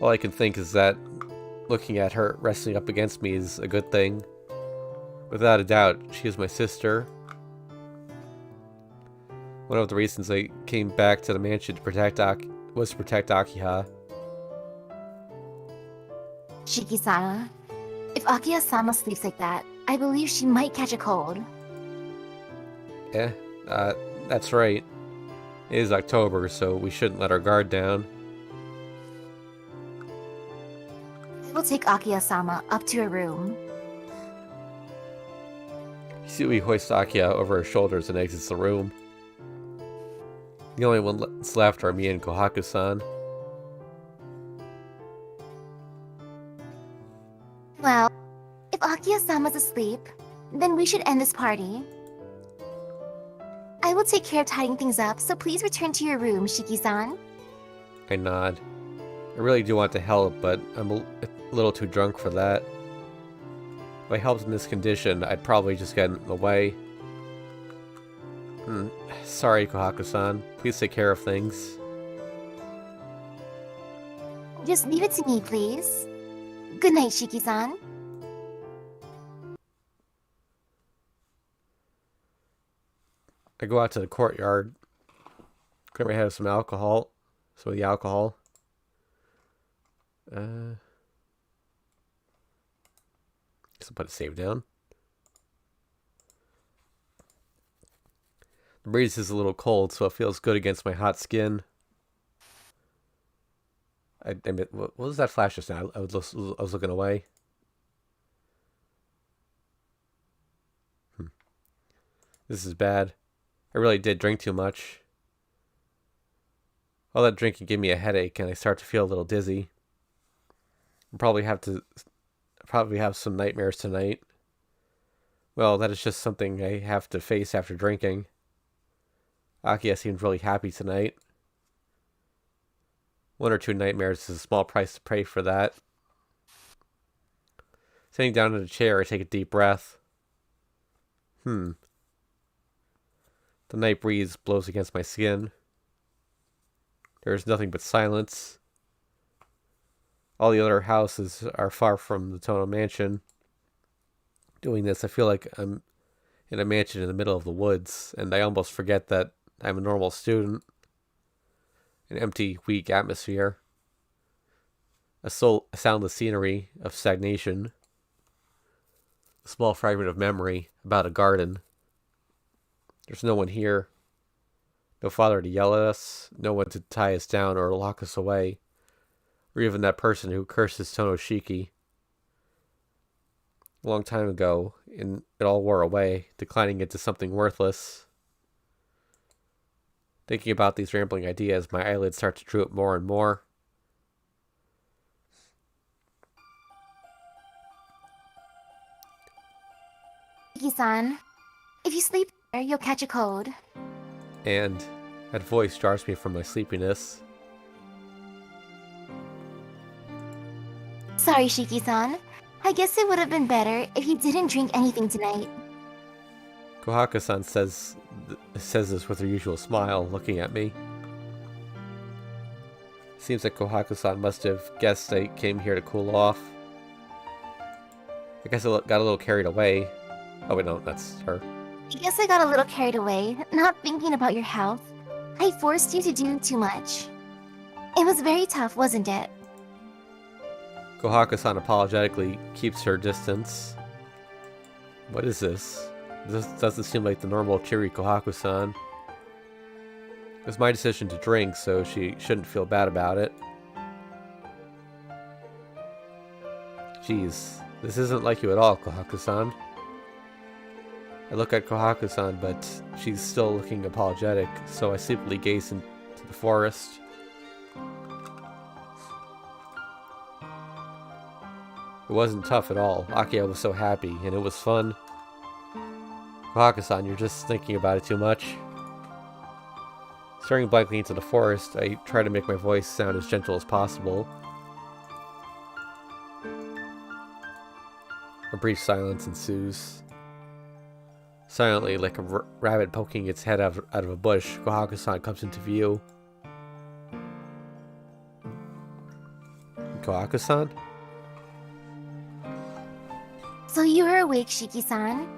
S1: All I can think is that looking at her resting up against me is a good thing. Without a doubt, she is my sister. One of the reasons I came back to the mansion was to protect Akiha.
S2: Shiki-sama, if Akiya-sama sleeps like that, I believe she might catch a cold.
S1: That's right. It is October, so we shouldn't let our guard down.
S2: I will take Akiya-sama up to her room.
S1: Hisui hoists Akiha over her shoulders and exits the room. The only ones left are me and Kohaku-san.
S2: Well, if Akiya-sama's asleep, then we should end this party. I will take care of tidying things up, so please return to your room, Shiki-san.
S1: I nod. I really do want to help, but I'm a little too drunk for that. If I helped in this condition, I'd probably just get in the way. Sorry, Kohaku-san. Please take care of things.
S2: Just leave it to me, please. Good night, Shiki-san.
S1: I go out to the courtyard. Grab my head of some of the alcohol. Guess I'll put a save down. The breeze is a little cold, so it feels good against my hot skin. I admit, what was that flash just now? I was looking away. This is bad. I really did drink too much. All that drinking gave me a headache, and I start to feel a little dizzy. I'll probably have some nightmares tonight. Well, that is just something I have to face after drinking. Akia seemed really happy tonight. 1 or 2 nightmares is a small price to pay for that. Sitting down in a chair, I take a deep breath. The night breeze blows against my skin. There is nothing but silence. All the other houses are far from the Tono mansion. Doing this, I feel like I'm in a mansion in the middle of the woods, and I almost forget that I'm a normal student. An empty, weak atmosphere. A soundless scenery of stagnation. A small fragment of memory about a garden. There's no one here. No father to yell at us. No one to tie us down or lock us away. Or even that person who curses Tonoshiki. A long time ago, and it all wore away, declining into something worthless. Thinking about these rambling ideas, my eyelids start to droop more and more.
S2: Shiki-san, if you sleep there, you'll catch a cold.
S1: And that voice jars me from my sleepiness.
S2: Sorry, Shiki-san. I guess it would have been better if you didn't drink anything tonight.
S1: Kohaku-san says this with her usual smile, looking at me. Seems like Kohaku-san must have guessed I came here to cool off. I guess I got a little carried away. Oh wait, no, that's her.
S2: I guess I got a little carried away, not thinking about your health. I forced you to do too much. It was very tough, wasn't it?
S1: Kohaku-san apologetically keeps her distance. What is this? This doesn't seem like the normal cheery Kohaku-san. It was my decision to drink, so she shouldn't feel bad about it. Jeez, this isn't like you at all, Kohaku-san. I look at Kohaku-san, but she's still looking apologetic, so I sleepily gaze into the forest. It wasn't tough at all. Akia was so happy, and it was fun. Kohaku-san, you're just thinking about it too much. Staring blankly into the forest, I try to make my voice sound as gentle as possible. A brief silence ensues. Silently, like a rabbit poking its head out of a bush, Kohaku-san comes into view. Kohaku-san?
S2: So you were awake, Shiki-san.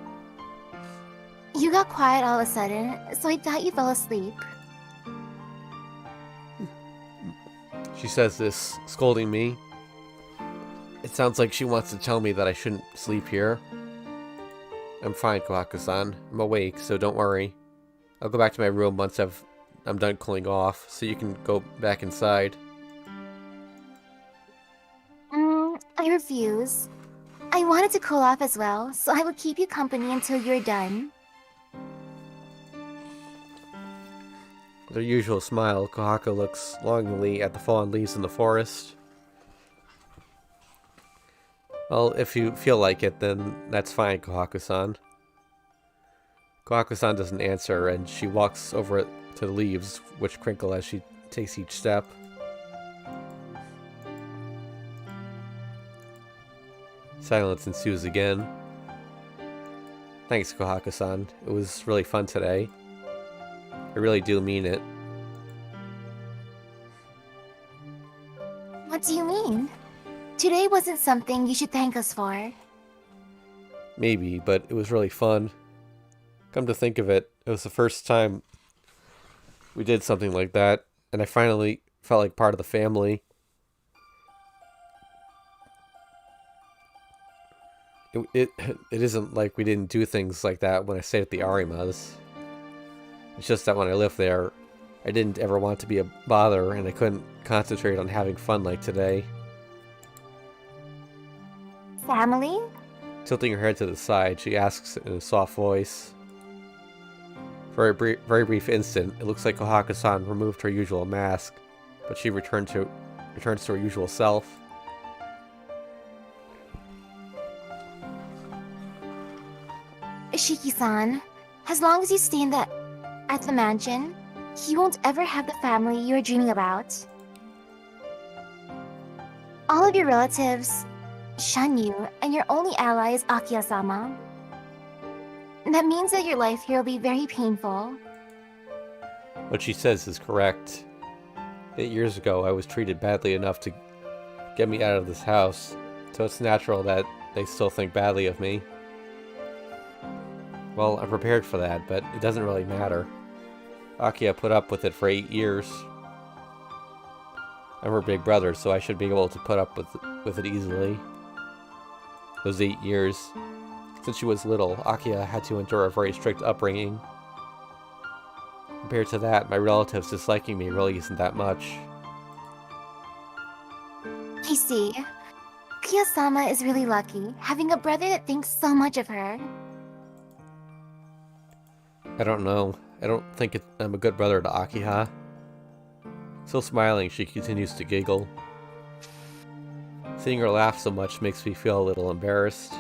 S2: You got quiet all of a sudden, so I thought you fell asleep.
S1: She says this, scolding me. It sounds like she wants to tell me that I shouldn't sleep here. I'm fine, Kohaku-san. I'm awake, so don't worry. I'll go back to my room once I'm done cooling off, so you can go back inside.
S2: I refuse. I wanted to cool off as well, so I would keep you company until you're done.
S1: With her usual smile, Kohaku looks longingly at the fallen leaves in the forest. Well, if you feel like it, then that's fine, Kohaku-san. Kohaku-san doesn't answer, and she walks over to the leaves, which crinkle as she takes each step. Silence ensues again. Thanks, Kohaku-san. It was really fun today. I really do mean it.
S2: What do you mean? Today wasn't something you should thank us for.
S1: Maybe, but it was really fun. Come to think of it, it was the first time we did something like that, and I finally felt like part of the family. It isn't like we didn't do things like that when I stayed at the Arimas. It's just that when I lived there, I didn't ever want to be a bother, and I couldn't concentrate on having fun like today.
S2: Family?
S1: Tilting her head to the side, she asks in a soft voice. For a very brief instant, it looks like Kohaku-san removed her usual mask. but she returns to her usual self.
S2: Shiki-san, as long as you stay at the mansion, you won't ever have the family you are dreaming about. All of your relatives shun you, and your only ally is Akiya-sama. That means that your life here will be very painful.
S1: What she says is correct. 8 years ago, I was treated badly enough to get me out of this house, so it's natural that they still think badly of me. Well, I'm prepared for that, but it doesn't really matter. Akiya put up with it for 8 years. I'm her big brother, so I should be able to put up with it easily. Those 8 years. Since she was little, Akiya had to endure a very strict upbringing. Compared to that, my relatives disliking me really isn't that much.
S2: I see. Akiya-sama is really lucky, having a brother that thinks so much of her.
S1: I don't know. I don't think I'm a good brother to Akiha. Still smiling, she continues to giggle. Seeing her laugh so much makes me feel a little embarrassed.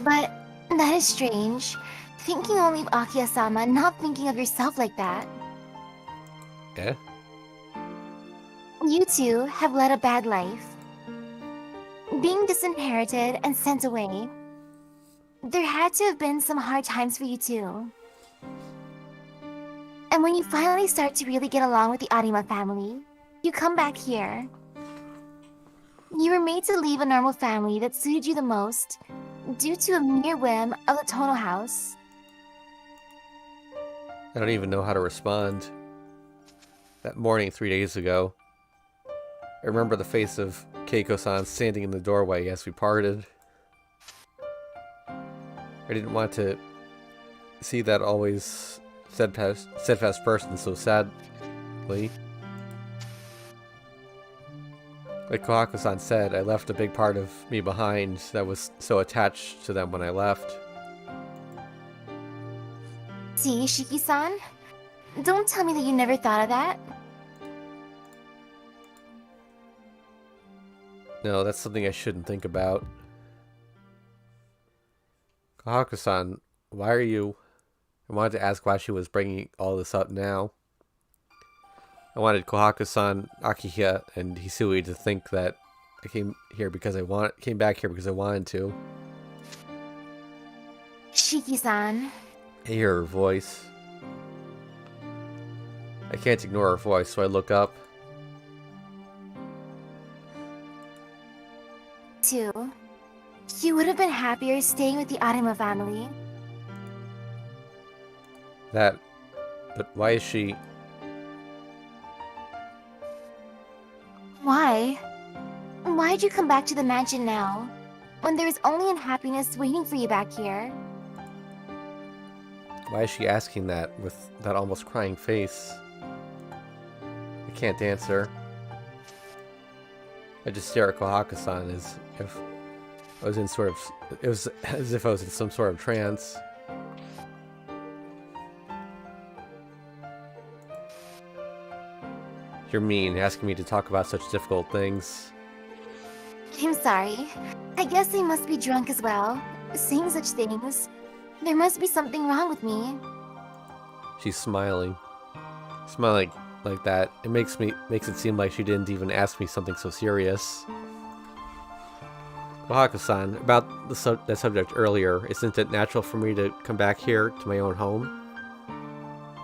S2: But that is strange. Thinking only of Akiya-sama, not thinking of yourself like that.
S1: Eh?
S2: You two have led a bad life. Being disinherited and sent away. There had to have been some hard times for you too. And when you finally start to really get along with the Arima family, you come back here. You were made to leave a normal family that suited you the most due to a mere whim of the Tono house.
S1: I don't even know how to respond. That morning 3 days ago, I remember the face of Keiko-san standing in the doorway as we parted. I didn't want to see that always steadfast person so sadly. Like Kohaku-san said, I left a big part of me behind that was so attached to them when I left.
S2: See, Shiki-san? Don't tell me that you never thought of that.
S1: No, that's something I shouldn't think about. Kohaku-san, why are you... I wanted to ask why she was bringing all this up now. I wanted Kohaku-san, Akiya, and Hisui to think that I came back here because I wanted to.
S2: Shiki-san.
S1: I hear her voice. I can't ignore her voice, so I look up.
S2: Too. You would have been happier staying with the Arima family.
S1: But why is she...
S2: Why? Why'd you come back to the mansion now, when there is only unhappiness waiting for you back here?
S1: Why is she asking that with that almost crying face? I can't answer. I just stare at Kohaku-san as if I was in it was as if I was in some sort of trance. You're mean, asking me to talk about such difficult things.
S2: I'm sorry. I guess I must be drunk as well, saying such things. There must be something wrong with me.
S1: She's smiling. Smiling like that, it makes it seem like she didn't even ask me something so serious. Kohaku-san, about that subject earlier, isn't it natural for me to come back here to my own home?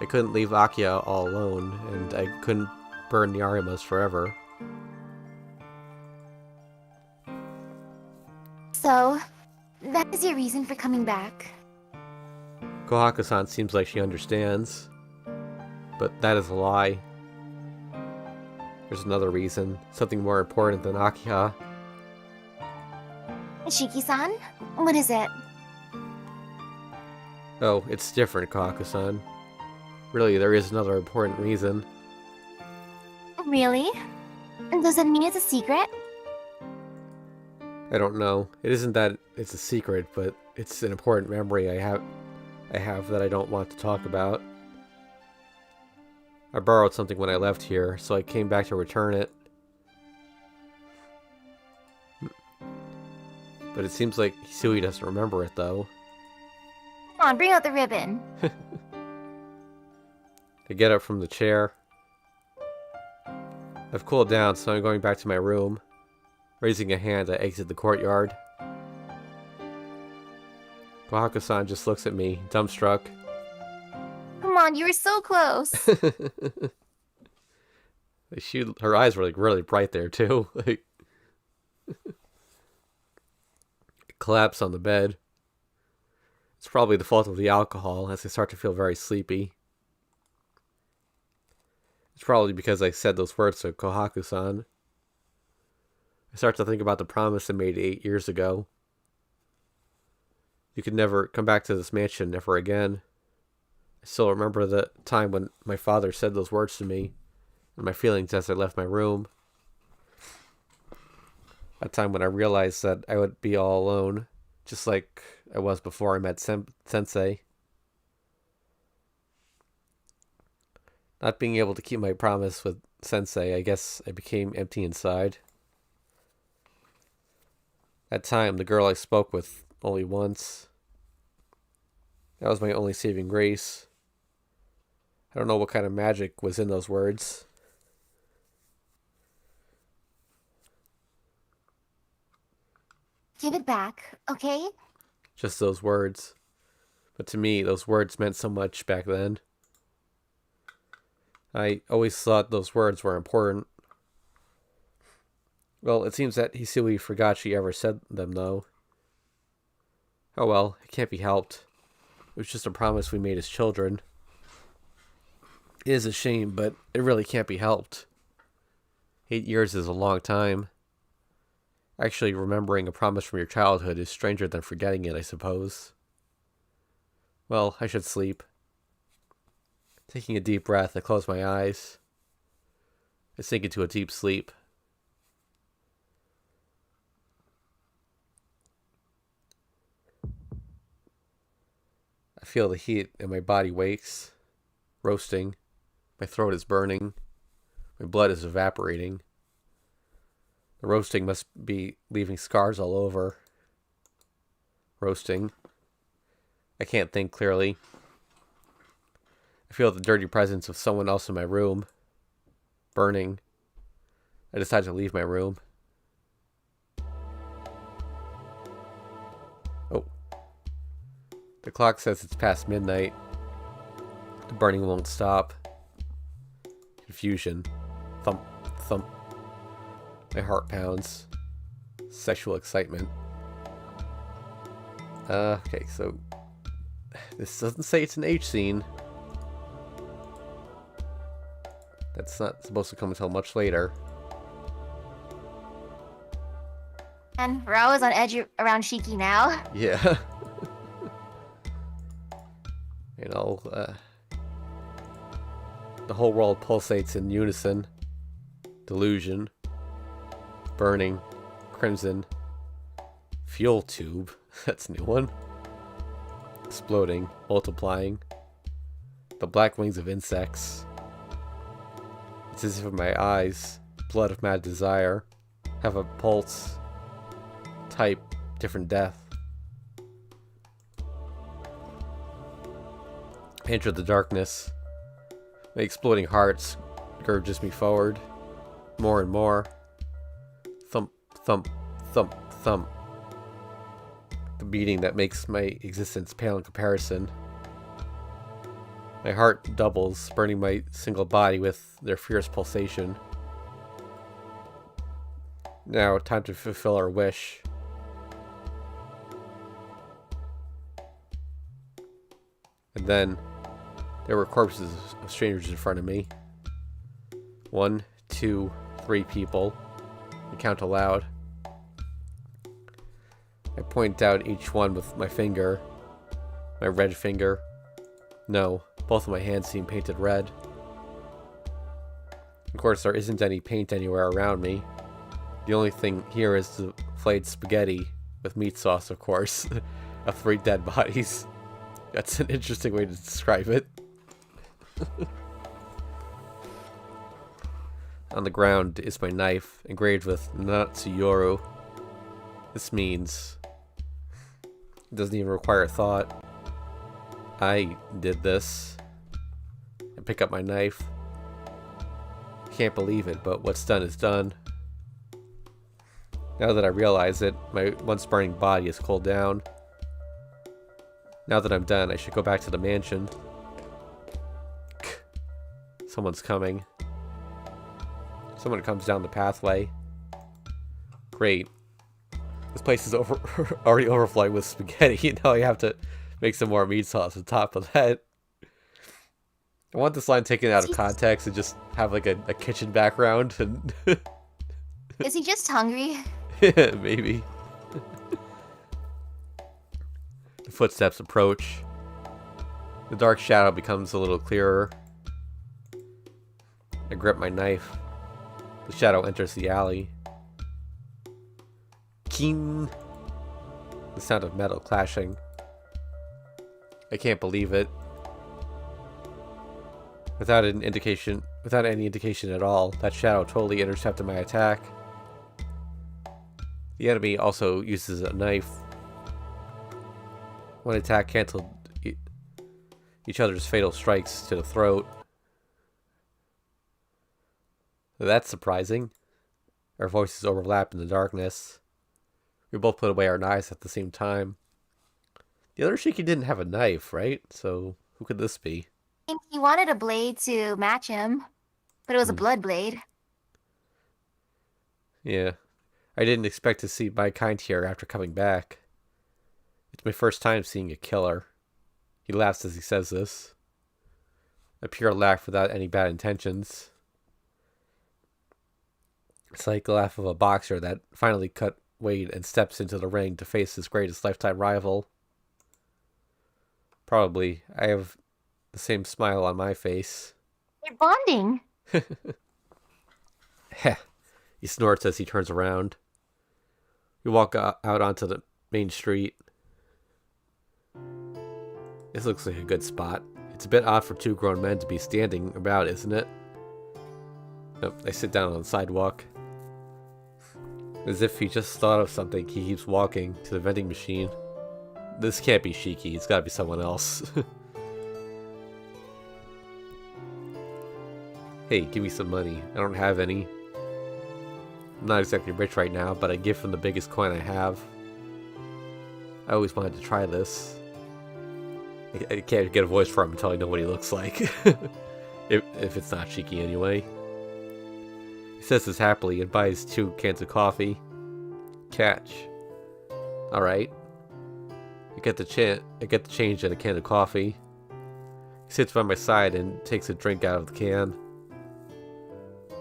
S1: I couldn't leave Akiya all alone, and I couldn't burn the Arimas forever.
S2: So, that is your reason for coming back.
S1: Kohaku-san seems like she understands, but that is a lie. There's another reason, something more important than Akiha.
S2: Shiki-san? What is it?
S1: Oh, it's different, Kohaku-san. Really, there is another important reason.
S2: Really? Does that mean it's a secret?
S1: I don't know. It isn't that it's a secret, but it's an important memory I have that I don't want to talk about. I borrowed something when I left here, so I came back to return it. But it seems like Hisui doesn't remember it, though.
S2: Come on, bring out the ribbon.
S1: I get up from the chair. I've cooled down, so I'm going back to my room. Raising a hand, I exit the courtyard. Kohaku-san just looks at me, dumbstruck.
S2: Come on, you were so close.
S1: Her eyes were like really bright there too. Like, collapse on the bed. It's probably the fault of the alcohol, as I start to feel very sleepy. It's probably because I said those words to Kohaku-san. I start to think about the promise I made 8 years ago. You could never come back to this mansion ever again. I still remember the time when my father said those words to me, and my feelings as I left my room. A time when I realized that I would be all alone, just like I was before I met Sensei. Not being able to keep my promise with Sensei, I guess I became empty inside. That time, the girl I spoke with only once. That was my only saving grace. I don't know what kind of magic was in those words.
S2: Give it back, okay?
S1: Just those words. But to me, those words meant so much back then. I always thought those words were important. Well, it seems that Hisui forgot she ever said them, though. Oh well, it can't be helped. It was just a promise we made as children. It is a shame, but it really can't be helped. 8 years is a long time. Actually, remembering a promise from your childhood is stranger than forgetting it, I suppose. Well, I should sleep. Taking a deep breath, I close my eyes. I sink into a deep sleep. I feel the heat and my body wakes, roasting. My throat is burning. My blood is evaporating. The roasting must be leaving scars all over. Roasting. I can't think clearly. I feel the dirty presence of someone else in my room. Burning. I decide to leave my room. Oh. The clock says it's past midnight. The burning won't stop. Confusion. Thump, thump. My heart pounds. Sexual excitement. Okay, so this doesn't say it's an H scene. That's not supposed to come until much later.
S2: And we're always on edge around Shiki now.
S1: Yeah. You know, the whole world pulsates in unison. Delusion. Burning. Crimson. Fuel tube. That's a new one. Exploding. Multiplying. The black wings of insects. It's as if my eyes, blood of mad desire, have a pulse. Type. Different death. I enter the darkness. My exploding heart urges me forward. More and more. Thump, thump, thump, thump. The beating that makes my existence pale in comparison. My heart doubles, burning my single body with their fierce pulsation. Now, time to fulfill our wish. And then, there were corpses of strangers in front of me. 1, 2, 3 people. I count aloud. I point out each one with my finger. My red finger. No, both of my hands seem painted red. Of course, there isn't any paint anywhere around me. The only thing here is the flayed spaghetti, with meat sauce, of course, of 3 dead bodies. That's an interesting way to describe it. On the ground is my knife, engraved with Natsuyoru. This means it doesn't even require thought. I did this. I pick up my knife. Can't believe it, but what's done is done. Now that I realize it, my once burning body has cooled down. Now that I'm done, I should go back to the mansion. Someone's coming. Someone comes down the pathway. Great. This place is already overflowing with spaghetti. Now I have to make some more meat sauce on top of that. I want this line taken out of context and just have like a kitchen background. And
S2: Is he just hungry?
S1: maybe. The footsteps approach. The dark shadow becomes a little clearer. I grip my knife. The shadow enters the alley. Keen. The sound of metal clashing. I can't believe it. Without any indication at all, that shadow totally intercepted my attack. The enemy also uses a knife. One attack canceled each other's fatal strikes to the throat. That's surprising. Our voices overlap in the darkness. We both put away our knives at the same time. The other Shiki didn't have a knife, right? So who could this be?
S2: He wanted a blade to match him, but it was a blood blade.
S1: Yeah. I didn't expect to see my kind here after coming back. It's my first time seeing a killer. He laughs as he says this. A pure laugh without any bad intentions. It's like the laugh of a boxer that finally cut weight and steps into the ring to face his greatest lifetime rival. Probably. I have the same smile on my face.
S2: They're bonding.
S1: Heh. He snorts as he turns around. We walk out onto the main street. This looks like a good spot. It's a bit odd for two grown men to be standing about, isn't it? Nope, I sit down on the sidewalk. As if he just thought of something, he keeps walking to the vending machine. This can't be Shiki, it's gotta be someone else. Hey, give me some money. I don't have any. I'm not exactly rich right now, but I give him the biggest coin I have. I always wanted to try this. I can't get a voice for him until I know what he looks like. if it's not Shiki anyway. He says this happily and buys 2 cans of coffee. Catch. Alright. I get the change and a can of coffee. He sits by my side and takes a drink out of the can.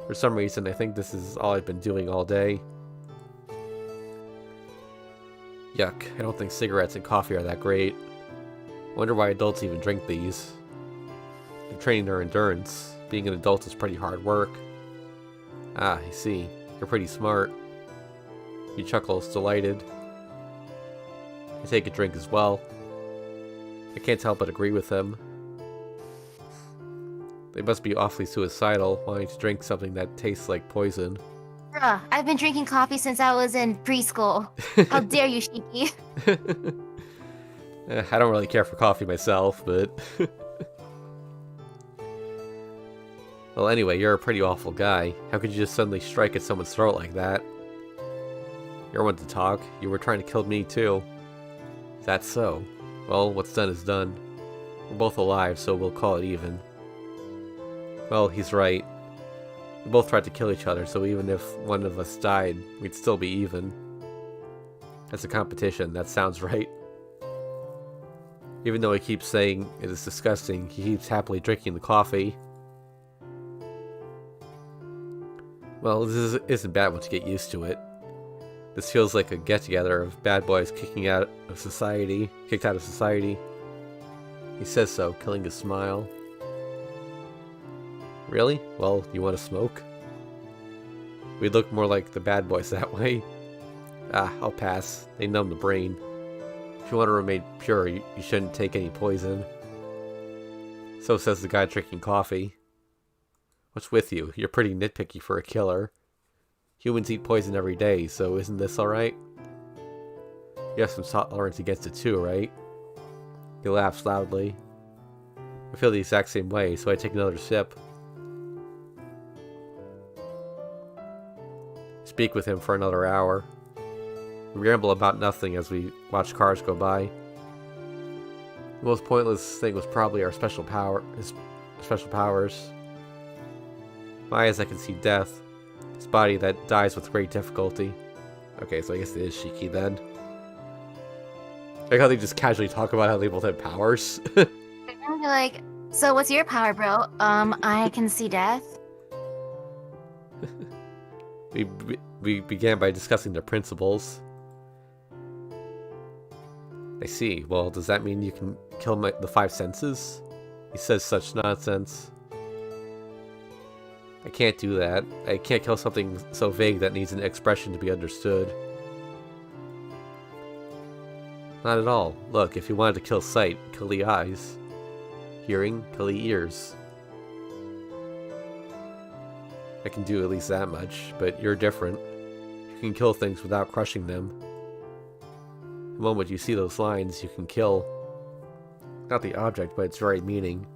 S1: For some reason, I think this is all I've been doing all day. Yuck, I don't think cigarettes and coffee are that great. Wonder why adults even drink these. They're training their endurance. Being an adult is pretty hard work. Ah, I see. You're pretty smart. He chuckles, delighted. I take a drink as well. I can't help but agree with him. They must be awfully suicidal, wanting to drink something that tastes like poison.
S2: Bruh, I've been drinking coffee since I was in preschool. How dare you, Shiki?
S1: I don't really care for coffee myself, but... Well, anyway, you're a pretty awful guy. How could you just suddenly strike at someone's throat like that? You're one to talk. You were trying to kill me, too. That's so. Well, what's done is done. We're both alive, so we'll call it even. Well, he's right. We both tried to kill each other, so even if one of us died, we'd still be even. That's a competition, that sounds right. Even though he keeps saying it is disgusting, he keeps happily drinking the coffee. Well, this isn't bad once you get used to it. This feels like a get-together of bad boys kicked out of society. He says so, killing a smile. Really? Well, you want to smoke? We look more like the bad boys that way. Ah, I'll pass. They numb the brain. If you want to remain pure, you shouldn't take any poison. So says the guy drinking coffee. What's with you? You're pretty nitpicky for a killer. Humans eat poison every day, so isn't this alright? You have some tolerance against it too, right? He laughs loudly. I feel the exact same way, so I take another sip. Speak with him for another hour. We ramble about nothing as we watch cars go by. The most pointless thing was probably his special powers. My eyes, I can see death. His body that dies with great difficulty. Okay, so I guess it is Shiki then. Like how they just casually talk about how they both have powers.
S2: You're like, so what's your power, bro? I can see death.
S1: We began by discussing their principles. I see. Well, does that mean you can kill the five senses? He says such nonsense. I can't do that. I can't kill something so vague that needs an expression to be understood. Not at all. Look, if you wanted to kill sight, kill the eyes. Hearing, kill the ears. I can do at least that much, but you're different. You can kill things without crushing them. The moment you see those lines, you can kill. Not the object, but its very meaning.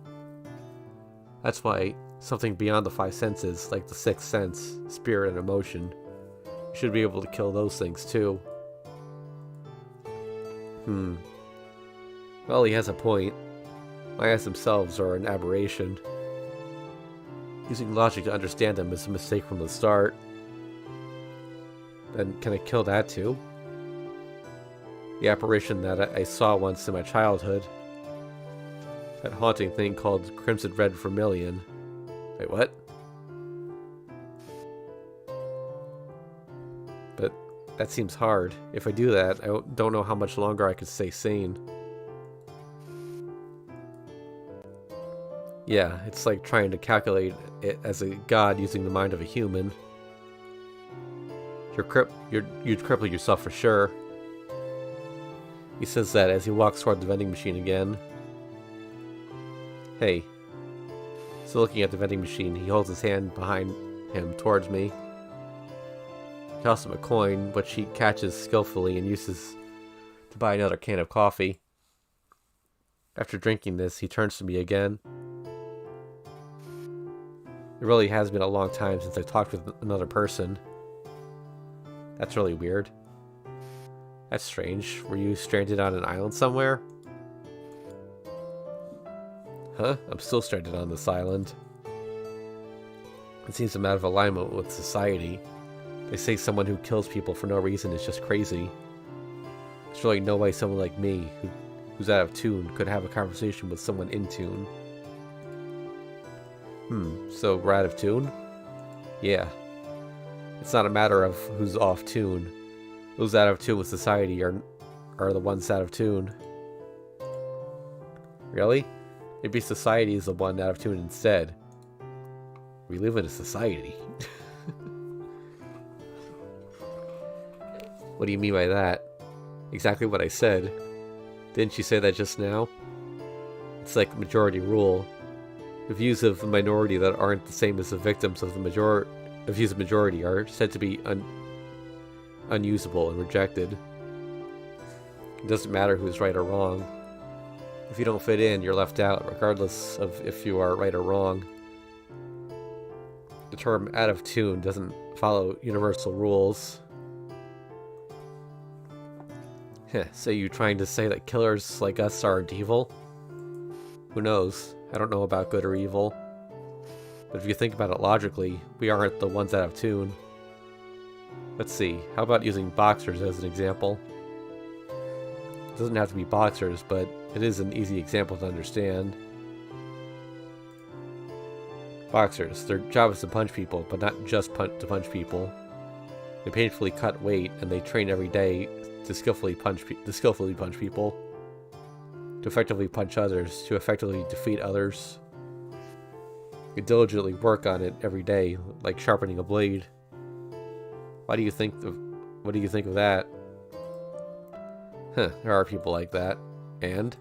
S1: That's why something beyond the five senses, like the sixth sense, spirit, and emotion, you should be able to kill those things too. Well, he has a point. My eyes themselves are an aberration. Using logic to understand them is a mistake from the start. Then can I kill that too? The apparition that I saw once in my childhood. That haunting thing called Crimson Red Vermilion. Wait, what? But that seems hard. If I do that, I don't know how much longer I could stay sane. Yeah, it's like trying to calculate it as a god using the mind of a human. You'd cripple yourself for sure. He says that as he walks toward the vending machine again. Hey. Still looking at the vending machine, he holds his hand behind him towards me. I toss him a coin, which he catches skillfully and uses to buy another can of coffee. After drinking this, he turns to me again. It really has been a long time since I talked with another person. That's really weird. That's strange. Were you stranded on an island somewhere? Huh? I'm still stranded on this island. It seems I'm out of alignment with society. They say someone who kills people for no reason is just crazy. There's really no way someone like me, who's out of tune, could have a conversation with someone in tune. So we're out of tune? Yeah. It's not a matter of who's off tune. Those out of tune with society are the ones out of tune. Really? Maybe society is the one out of tune instead. We live in a society. What do you mean by that? Exactly what I said. Didn't you say that just now? It's like majority rule. The views of the minority that aren't the same as the victims of the views of majority are said to be unusable and rejected. It doesn't matter who's right or wrong. If you don't fit in, you're left out, regardless of if you are right or wrong. The term out of tune doesn't follow universal rules. So you trying to say that killers like us aren't evil? Who knows? I don't know about good or evil. But if you think about it logically, we aren't the ones out of tune. Let's see, how about using boxers as an example? It doesn't have to be boxers, but it is an easy example to understand. Boxers, their job is to punch people, but not just to punch people. They painfully cut weight, and they train every day to skillfully punch people. To effectively punch others, to effectively defeat others. You diligently work on it every day, like sharpening a blade. What do you think of that? There are people like that. And?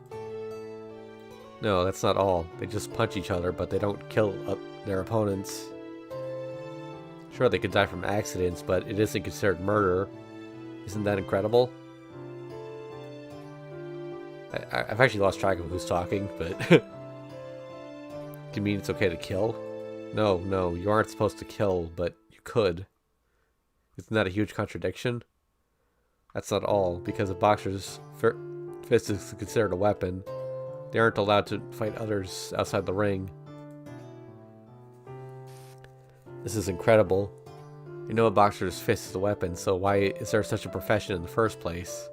S1: No, that's not all. They just punch each other, but they don't kill their opponents. Sure, they could die from accidents, but it isn't considered murder. Isn't that incredible? I've actually lost track of who's talking, but... Do you mean it's okay to kill? No, you aren't supposed to kill, but you could. Isn't that a huge contradiction? That's not all, because a boxer's fist is considered a weapon. They aren't allowed to fight others outside the ring. This is incredible. You know a boxer's fist is a weapon, so why is there such a profession in the first place?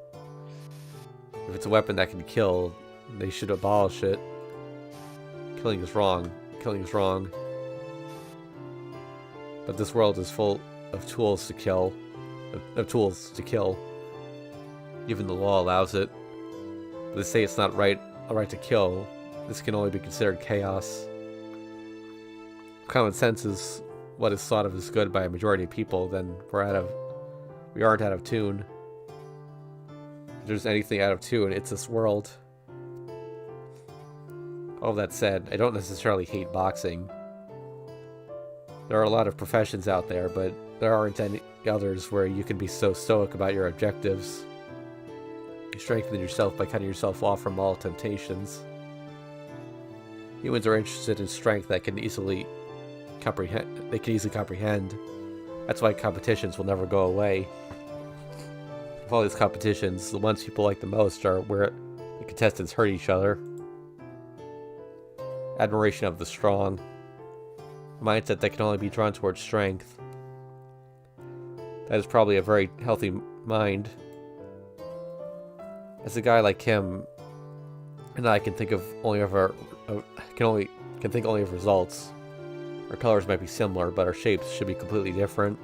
S1: If it's a weapon that can kill, they should abolish it. Killing is wrong. Killing is wrong. But this world is full of tools to kill. Of tools to kill. Even the law allows it. But they say it's not a right to kill. This can only be considered chaos. Common sense is what is thought of as good by a majority of people, then we aren't out of tune. If there's anything out of tune, it's this world. All that said, I don't necessarily hate boxing. There are a lot of professions out there, but there aren't any others where you can be so stoic about your objectives. You strengthen yourself by cutting yourself off from all temptations. Humans are interested in strength that can easily comprehend. That's why competitions will never go away. Of all these competitions, the ones people like the most are where the contestants hurt each other. Admiration of the strong. A mindset that can only be drawn towards strength. That is probably a very healthy mind. As a guy like him, and I can think of only of results. Our colors might be similar, but our shapes should be completely different.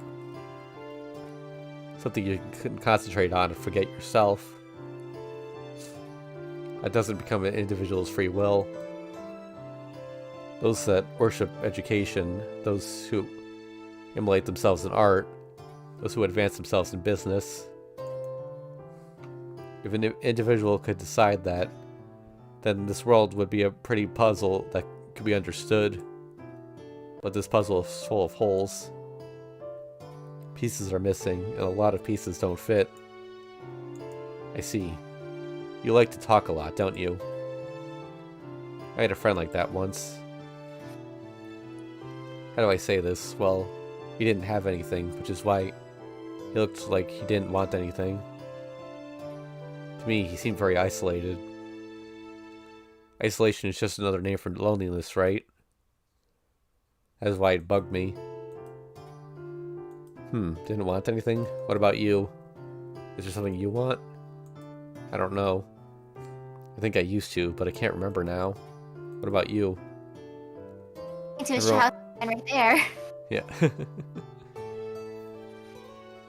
S1: Something you can concentrate on and forget yourself. That doesn't become an individual's free will. Those that worship education, those who immolate themselves in art, those who advance themselves in business. If an individual could decide that, then this world would be a pretty puzzle that could be understood. But this puzzle is full of holes. Pieces are missing, and a lot of pieces don't fit. I see. You like to talk a lot, don't you? I had a friend like that once. How do I say this? Well, he didn't have anything, which is why he looked like he didn't want anything. To me, he seemed very isolated. Isolation is just another name for loneliness, right? That is why it bugged me. Didn't want anything? What about you? Is there something you want? I don't know. I think I used to, but I can't remember now. What about you?
S2: Into a shout and right there.
S1: Yeah.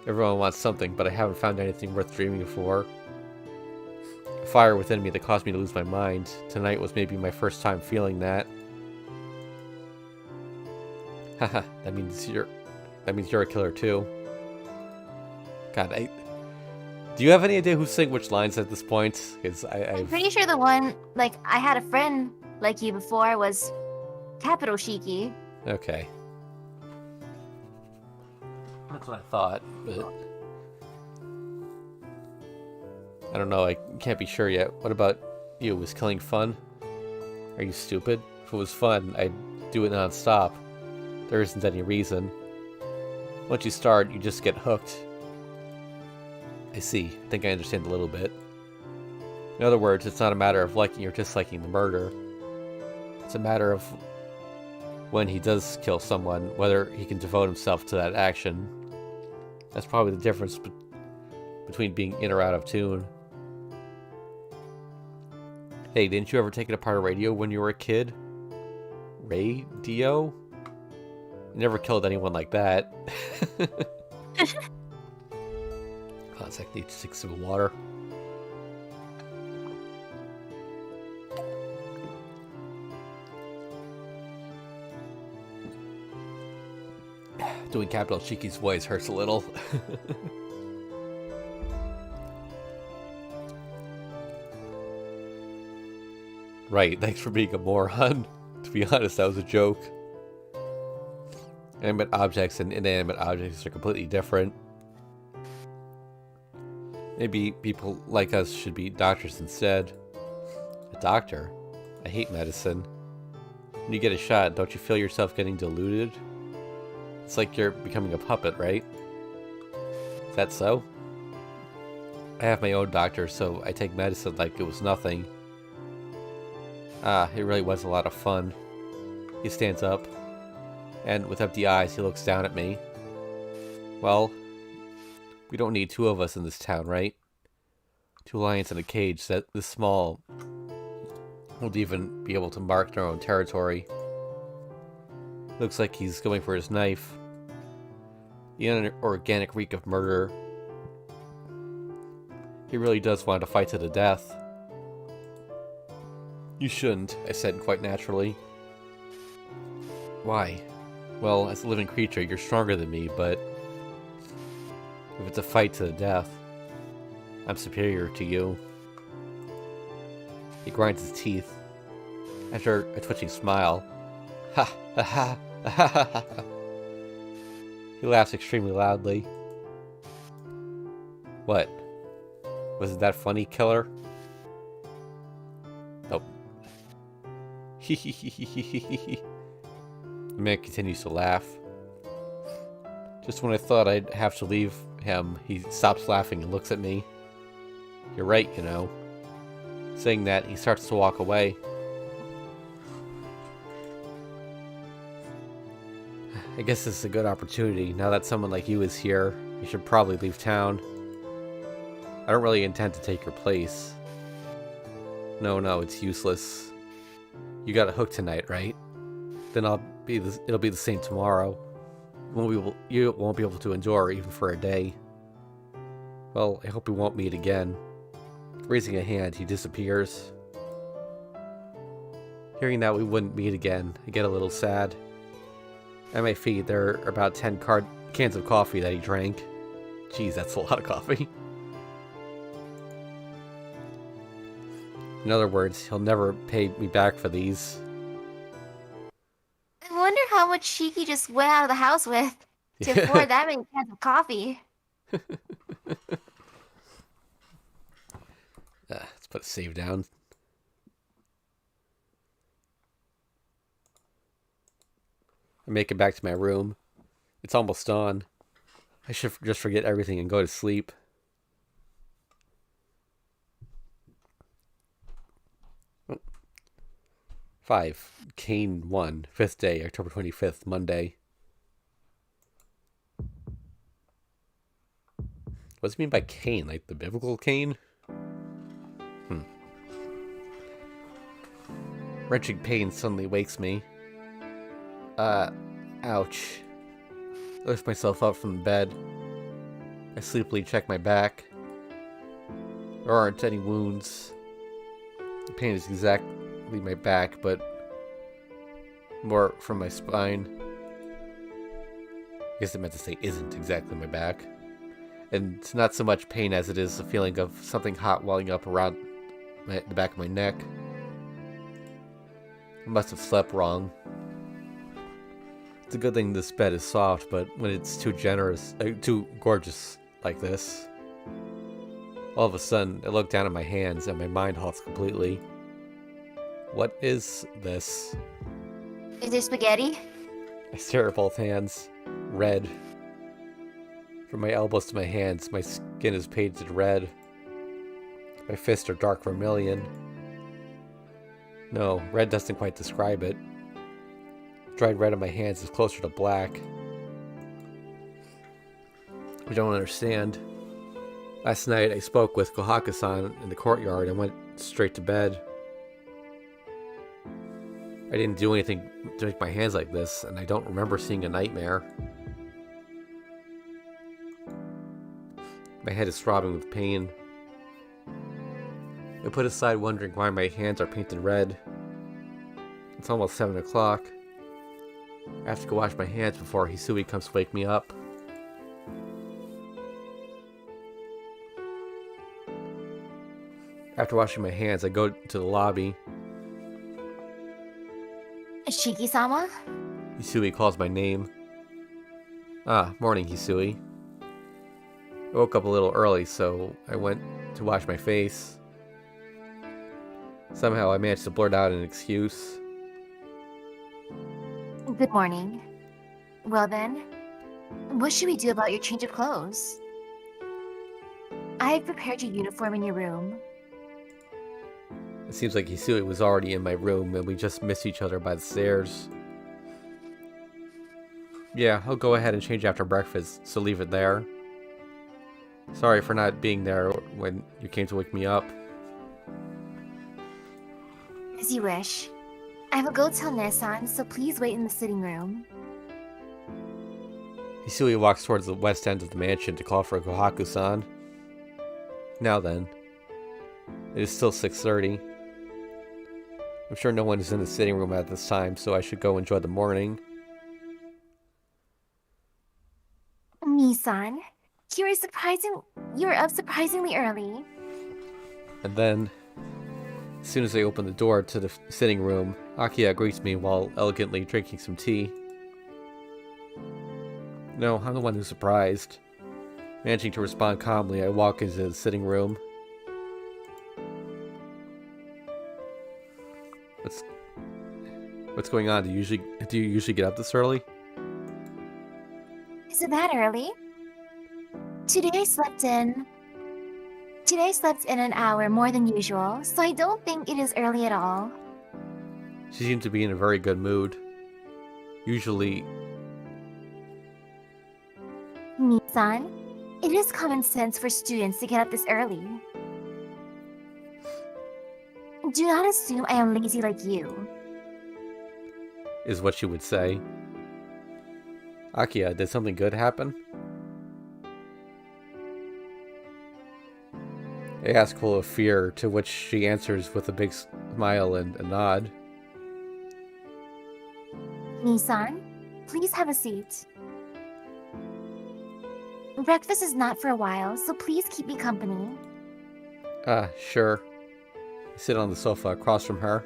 S1: Everyone wants something, but I haven't found anything worth dreaming for. A fire within me that caused me to lose my mind. Tonight was maybe my first time feeling that. Haha, that means you're a killer too. God, do you have any idea who's saying which lines at this point? Because
S2: I'm pretty sure the one, like, I had a friend like you before was Capital Shiki.
S1: Okay. That's what I thought, but I don't know, I can't be sure yet. What about you? Was killing fun? Are you stupid? If it was fun, I'd do it non-stop. There isn't any reason. Once you start, you just get hooked. I see. I think I understand a little bit. In other words, it's not a matter of liking or disliking the murder. It's a matter of when he does kill someone, whether he can devote himself to that action. That's probably the difference between being in or out of tune. Hey, didn't you ever take it apart a radio when you were a kid? Radio? You never killed anyone like that. Classic, need 6 sips of water. Doing Capital Shiki's voice hurts a little. Right, thanks for being a moron. To be honest, that was a joke. Animate objects and inanimate objects are completely different. Maybe people like us should be doctors instead. A doctor? I hate medicine. When you get a shot, don't you feel yourself getting diluted? It's like you're becoming a puppet, right? Is that so? I have my own doctor, so I take medicine like it was nothing. Ah, it really was a lot of fun. He stands up, and with empty eyes, he looks down at me. Well, we don't need two of us in this town, right? Two lions in a cage this small won't even be able to mark their own territory. Looks like he's going for his knife. The inorganic reek of murder. He really does want to fight to the death. You shouldn't, I said quite naturally. Why? Well, as a living creature, you're stronger than me, but if it's a fight to the death, I'm superior to you. He grinds his teeth. After a twitching smile, ha ha ha ha ha ha. He laughs extremely loudly. What? Was it that funny, killer? Nope. The man continues to laugh. Just when I thought I'd have to leave him, he stops laughing and looks at me. You're right, you know. Saying that, he starts to walk away. I guess this is a good opportunity. Now that someone like you is here, you should probably leave town. I don't really intend to take your place. No, it's useless. You got a hook tonight, right? Then it'll be the same tomorrow. You won't be able to endure even for a day. Well, I hope we won't meet again. Raising a hand, he disappears. Hearing that we wouldn't meet again, I get a little sad. At my feet, there are about 10 cans of coffee that he drank. Jeez, that's a lot of coffee. In other words, he'll never pay me back for these.
S2: I wonder how much Shiki just went out of the house with to afford that many cans of coffee.
S1: Let's put a save down. I make it back to my room. It's almost dawn. I should just forget everything and go to sleep. Oh. 5. Kane 1. 5th day, October 25th, Monday. What does it mean by Cain? Like the biblical Cain? Wrenching pain suddenly wakes me. Ouch. I lift myself up from the bed. I sleepily check my back. There aren't any wounds. The pain is exactly my back, but more from my spine. I guess I meant to say isn't exactly my back. And it's not so much pain as it is a feeling of something hot welling up around the back of my neck. I must have slept wrong. It's a good thing this bed is soft, but when it's too gorgeous like this, all of a sudden I look down at my hands and my mind halts completely. What is this?
S2: Is there spaghetti?
S1: I stare at both hands. Red. From my elbows to my hands, my skin is painted red. My fists are dark vermilion. No, red doesn't quite describe it. Dried red on my hands is closer to black. I don't understand. Last night I spoke with Kohaku-san in the courtyard and went straight to bed. I didn't do anything to make my hands like this, and I don't remember seeing a nightmare. My head is throbbing with pain. I put aside wondering why my hands are painted red. It's almost 7 o'clock. I have to go wash my hands before Hisui comes to wake me up. After washing my hands, I go to the lobby.
S2: Shiki-sama?
S1: Hisui calls my name. Ah, morning, Hisui. I woke up a little early, so I went to wash my face. Somehow I managed to blurt out an excuse.
S2: Good morning. Well then, what should we do about your change of clothes? I have prepared your uniform in your room.
S1: It seems like Hisui was already in my room and we just missed each other by the stairs. Yeah, I'll go ahead and change after breakfast, so leave it there. Sorry for not being there when you came to wake me up.
S2: As you wish. I will go tell Nessan, so please wait in the sitting room.
S1: Hisui walks towards the west end of the mansion to call for Kohaku-san. Now then. It is still 6:30. I'm sure no one is in the sitting room at this time, so I should go enjoy the morning.
S2: Nissan, you're up surprisingly early.
S1: And then, as soon as I open the door to the sitting room, Akiya greets me while elegantly drinking some tea. No, I'm the one who's surprised. Managing to respond calmly, I walk into the sitting room. What's going on? Do you usually get up this early?
S2: Is it that early? Today I slept in an hour more than usual, so I don't think it is early at all.
S1: She seemed to be in a very good mood. Usually...
S2: Nissan, it is common sense for students to get up this early. Do not assume I am lazy like you.
S1: is what she would say. Akiya, did something good happen? I ask full of fear, to which she answers with a big smile and a nod.
S2: Nissan, please have a seat. Breakfast is not for a while, so please keep me company.
S1: Sure. I sit on the sofa across from her.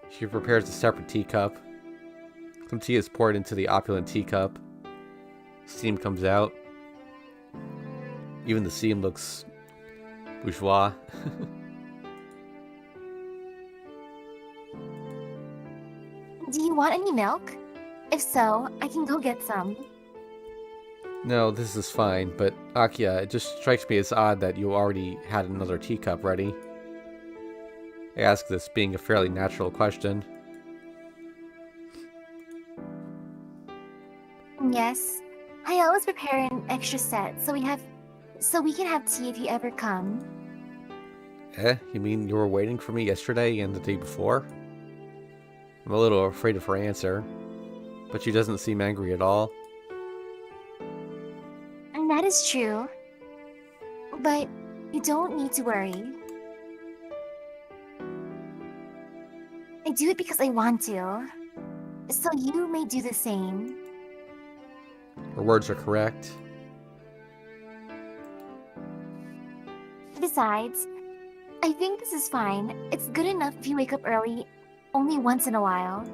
S1: She prepares a separate teacup. Some tea is poured into the opulent teacup. Steam comes out. Even the steam looks bourgeois.
S2: Do you want any milk? If so, I can go get some.
S1: No, this is fine, but Akiya, it just strikes me as odd that you already had another teacup ready. I ask this being a fairly natural question.
S2: Yes, I always prepare an extra set so we can have tea if you ever come.
S1: You mean you were waiting for me yesterday and the day before? I'm a little afraid of her answer, but she doesn't seem angry at all.
S2: And that is true. But you don't need to worry. I do it because I want to. So you may do the same.
S1: Her words are correct.
S2: Besides, I think this is fine. It's good enough if you wake up early, only once in a while.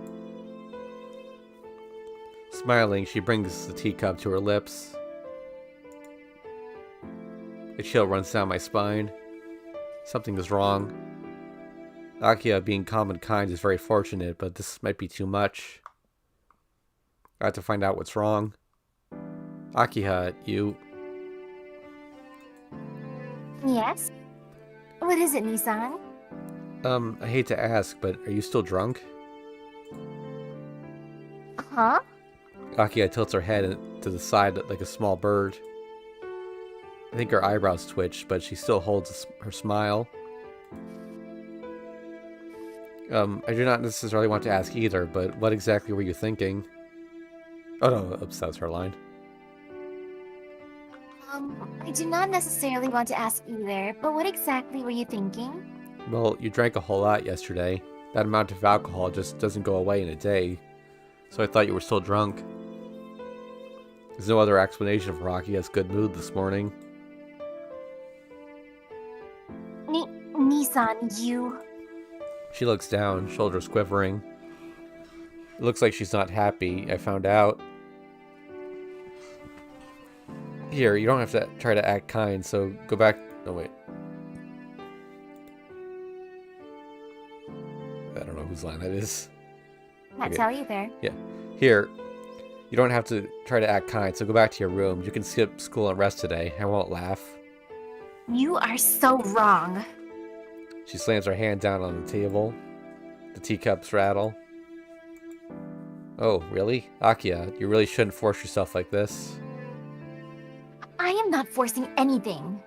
S1: Smiling, she brings the teacup to her lips. A chill runs down my spine. Something is wrong. Akiya being calm and kind is very fortunate, but this might be too much. I have to find out what's wrong. Akiya, you...
S2: Yes? What is it, Nissan?
S1: I hate to ask, but are you still drunk?
S2: Huh?
S1: Akiya tilts her head to the side like a small bird. I think her eyebrows twitch, but she still holds her smile. I do not necessarily want to ask either, but what exactly were you thinking? Oh no, oops, that was her line.
S2: I do not necessarily want to ask either, but what exactly were you thinking?
S1: Well, you drank a whole lot yesterday. That amount of alcohol just doesn't go away in a day. So I thought you were still drunk. There's no other explanation for Akiya's good mood this morning.
S2: Nissan, you...
S1: She looks down, shoulders quivering. It looks like she's not happy, I found out. Here, you don't have to try to act kind, so go back... Oh, wait. I don't know whose line that is.
S2: Can't tell either.
S1: Yeah. Here, you don't have to try to act kind, so go back to your room. You can skip school and rest today. I won't laugh.
S2: You are so wrong.
S1: She slams her hand down on the table. The teacups rattle. Oh, really? Akiya, you really shouldn't force yourself like this.
S2: I am not forcing anything.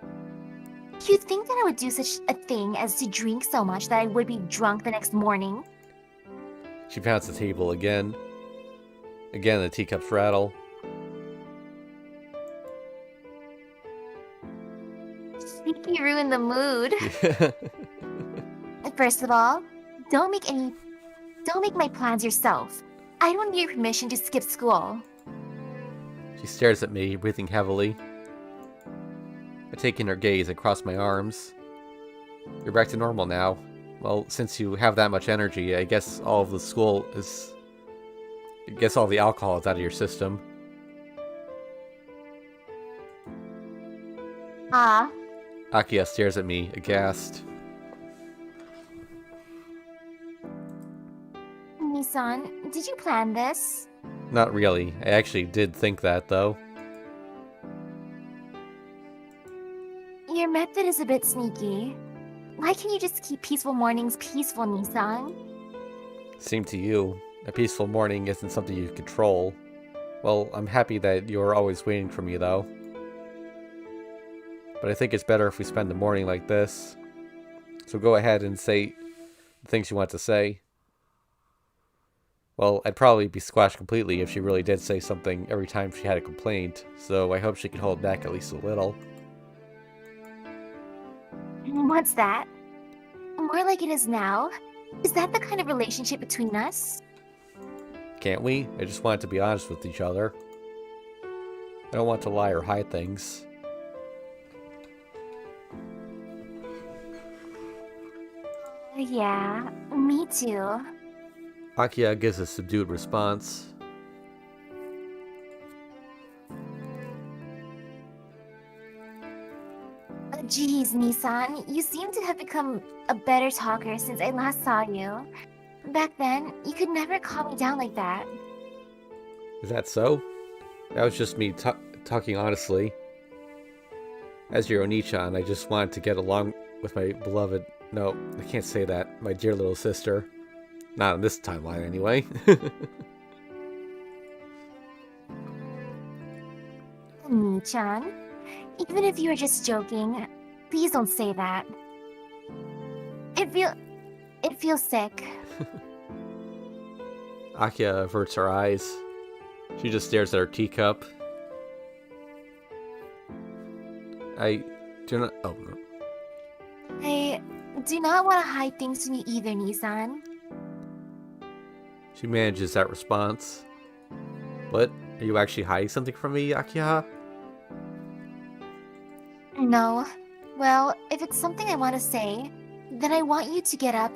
S2: Do you think that I would do such a thing as to drink so much that I would be drunk the next morning?
S1: She pounds the table again. Again, the teacups rattle.
S2: You ruined the mood. First of all, don't make my plans yourself. I don't need your permission to skip school.
S1: She stares at me, breathing heavily. I take in her gaze and cross my arms. You're back to normal now. Well, since you have that much energy, I guess all of the school is... I guess all the alcohol is out of your system.
S2: Ah.
S1: Akiya stares at me, aghast.
S2: Nissan, did you plan this?
S1: Not really. I actually did think that, though.
S2: Your method is a bit sneaky. Why can't you just keep peaceful mornings peaceful, Nissan?
S1: Seemed to you. A peaceful morning isn't something you control. Well, I'm happy that you're always waiting for me, though. But I think it's better if we spend the morning like this. So go ahead and say the things you want to say. Well, I'd probably be squashed completely if she really did say something every time she had a complaint, so I hope she can hold back at least a little.
S2: What's that? More like it is now? Is that the kind of relationship between us?
S1: Can't we? I just want to be honest with each other. I don't want to lie or hide things.
S2: Yeah, me too.
S1: Akiya gives a subdued response.
S2: Geez, Nissan, you seem to have become a better talker since I last saw you. Back then, you could never calm me down like that.
S1: Is that so? That was just me talking honestly. As your Oni-chan, I just wanted to get along with my beloved... No, I can't say that. My dear little sister. Not on this timeline, anyway.
S2: Oni-chan, even if you were just joking, please don't say that. It feels sick.
S1: Akiya averts her eyes. She just stares at her teacup. I do not... Oh, no.
S2: I do not want to hide things from you either, Nissan.
S1: She manages that response. What? Are you actually hiding something from me, Akiya?
S2: No. Well, if it's something I want to say, then I want you to get up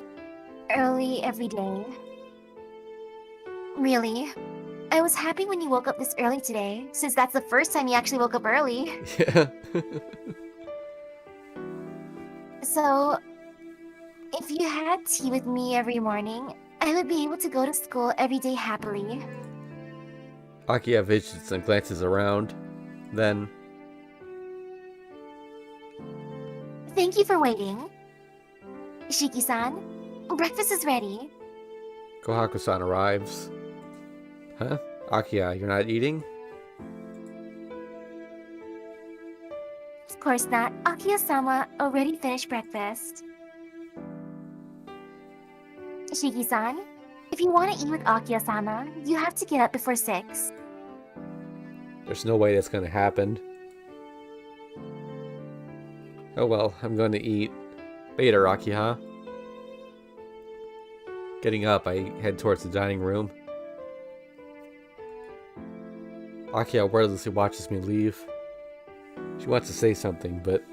S2: early every day. Really. I was happy when you woke up this early today, since that's the first time you actually woke up early.
S1: Yeah.
S2: So, if you had tea with me every morning, I would be able to go to school every day happily.
S1: Akiya visits and glances around. Then...
S2: Thank you for waiting. Shiki-san, breakfast is ready.
S1: Kohaku-san arrives. Huh? Akiya, you're not eating?
S2: Of course not. Akiya-sama already finished breakfast. Shiki-san, if you want to eat with Akiya-sama, you have to get up before 6.
S1: There's no way that's gonna happen. Oh well, I'm going to eat. Later, Akiya. Getting up, I head towards the dining room. Akiya wordlessly watches me leave. She wants to say something, but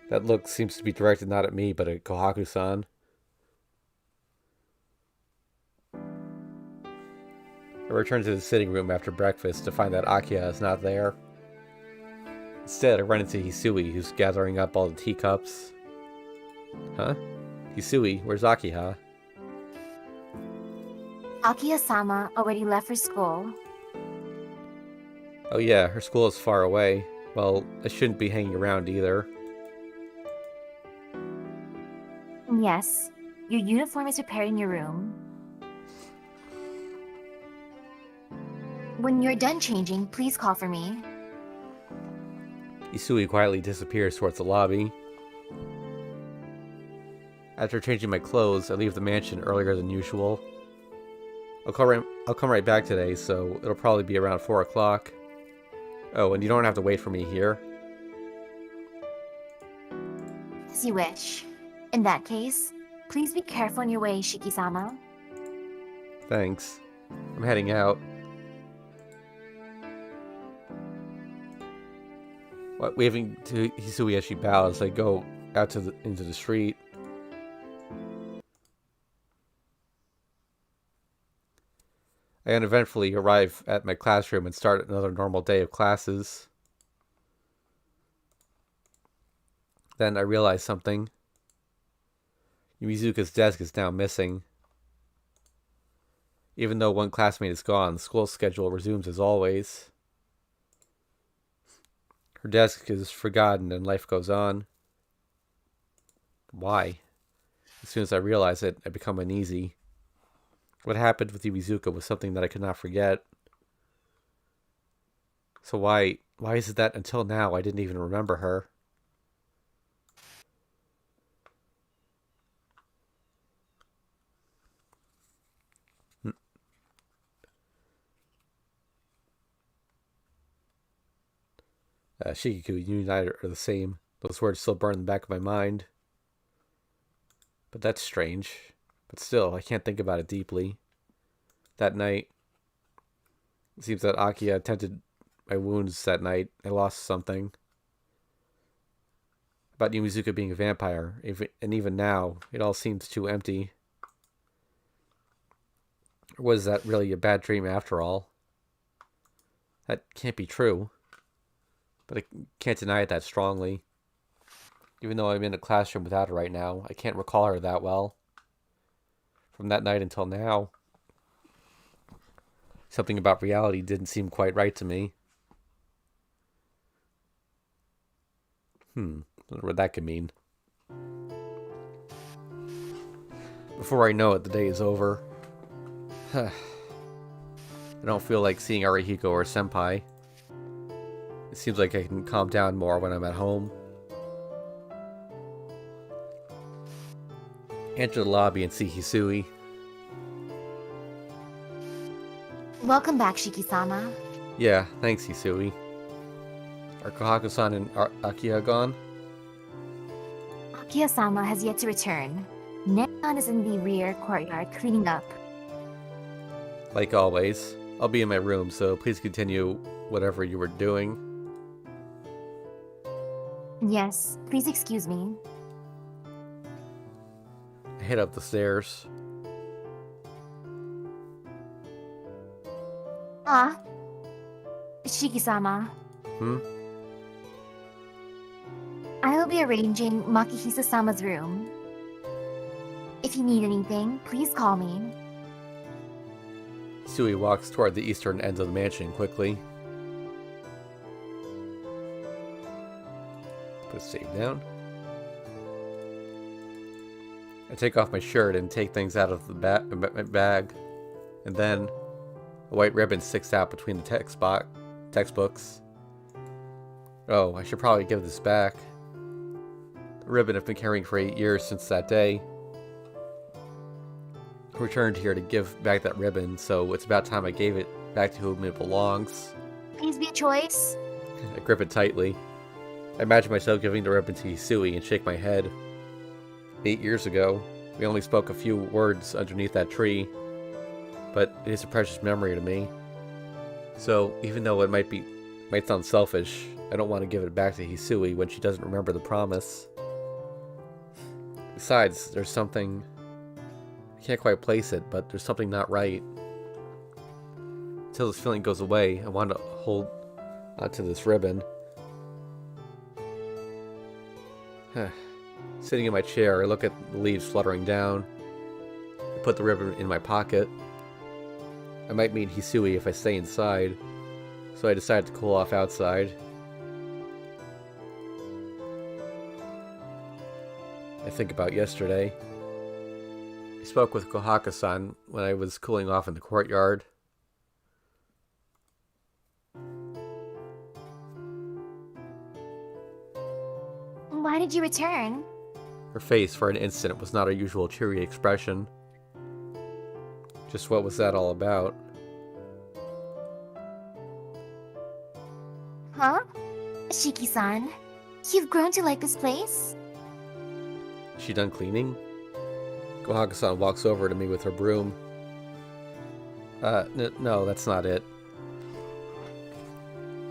S1: that look seems to be directed not at me, but at Kohaku-san. I return to the sitting room after breakfast to find that Akiha is not there. Instead, I run into Hisui, who's gathering up all the teacups. Huh? Hisui, where's Akiha?
S2: Akiha-sama already left for school.
S1: Oh yeah, her school is far away. Well, I shouldn't be hanging around either.
S2: Yes, your uniform is prepared in your room. When you're done changing, please call for me.
S1: Hisui quietly disappears towards the lobby. After changing my clothes, I leave the mansion earlier than usual. I'll come right back today, so it'll probably be around 4 o'clock. Oh, and you don't have to wait for me here.
S2: As you wish. In that case, please be careful on your way, Shiki-sama.
S1: Thanks. I'm heading out. Waving to Hisui as she bows, I go out into the street. I uneventfully arrive at my classroom and start another normal day of classes. Then I realize something. Yumizuka's desk is now missing. Even though one classmate is gone, the school schedule resumes as always. Her desk is forgotten and life goes on. Why? As soon as I realize it, I become uneasy. What happened with Yumizuka was something that I could not forget. So why is it that until now I didn't even remember her? Shikiku, you and I are the same. Those words still burn in the back of my mind. But that's strange. But still, I can't think about it deeply. That night, it seems that Akiha attended my wounds that night. I lost something. About Yumizuka being a vampire, and even now, it all seems too empty. Or was that really a bad dream after all? That can't be true. But I can't deny it that strongly. Even though I'm in a classroom without her right now, I can't recall her that well. From that night until now, something about reality didn't seem quite right to me. Wonder what that could mean. Before I know it, the day is over. I don't feel like seeing Arihiko or Senpai. It seems like I can calm down more when I'm at home. Enter the lobby and see Hisui.
S2: Welcome back, Shiki-sama.
S1: Yeah, thanks, Hisui. Are Kohaku-san and Akiha gone?
S2: Akiha-sama has yet to return. Neon is in the rear courtyard cleaning up.
S1: Like always, I'll be in my room, so please continue whatever you were doing.
S2: Yes, please excuse me.
S1: I head up the stairs.
S2: Shiki-sama. I will be arranging Makihisa-sama's room. If you need anything, please call me.
S1: Hisui walks toward the eastern end of the mansion quickly. Put save down. I take off my shirt and take things out of the bag. And then a white ribbon sticks out between the textbooks. Oh, I should probably give this back. The ribbon I've been carrying for 8 years since that day. I returned here to give back that ribbon, so it's about time I gave it back to whom it belongs.
S2: Please be a choice.
S1: I grip it tightly. I imagine myself giving the ribbon to Hisui and shake my head. 8 years ago, we only spoke a few words underneath that tree, but it is a precious memory to me. So, even though it might sound selfish, I don't want to give it back to Hisui when she doesn't remember the promise. Besides, there's something... I can't quite place it, but there's something not right. Until this feeling goes away, I want to hold onto this ribbon. Sitting in my chair, I look at the leaves fluttering down. I put the ribbon in my pocket. I might meet Hisui if I stay inside, so I decided to cool off outside. I think about yesterday. I spoke with Kohaku-san when I was cooling off in the courtyard.
S2: Why did you return?
S1: Her face, for an instant, was not her usual cheery expression. Just what was that all about?
S2: Huh? Shiki-san, you've grown to like this place?
S1: Is she done cleaning? Kohaku-san walks over to me with her broom. No, that's not it.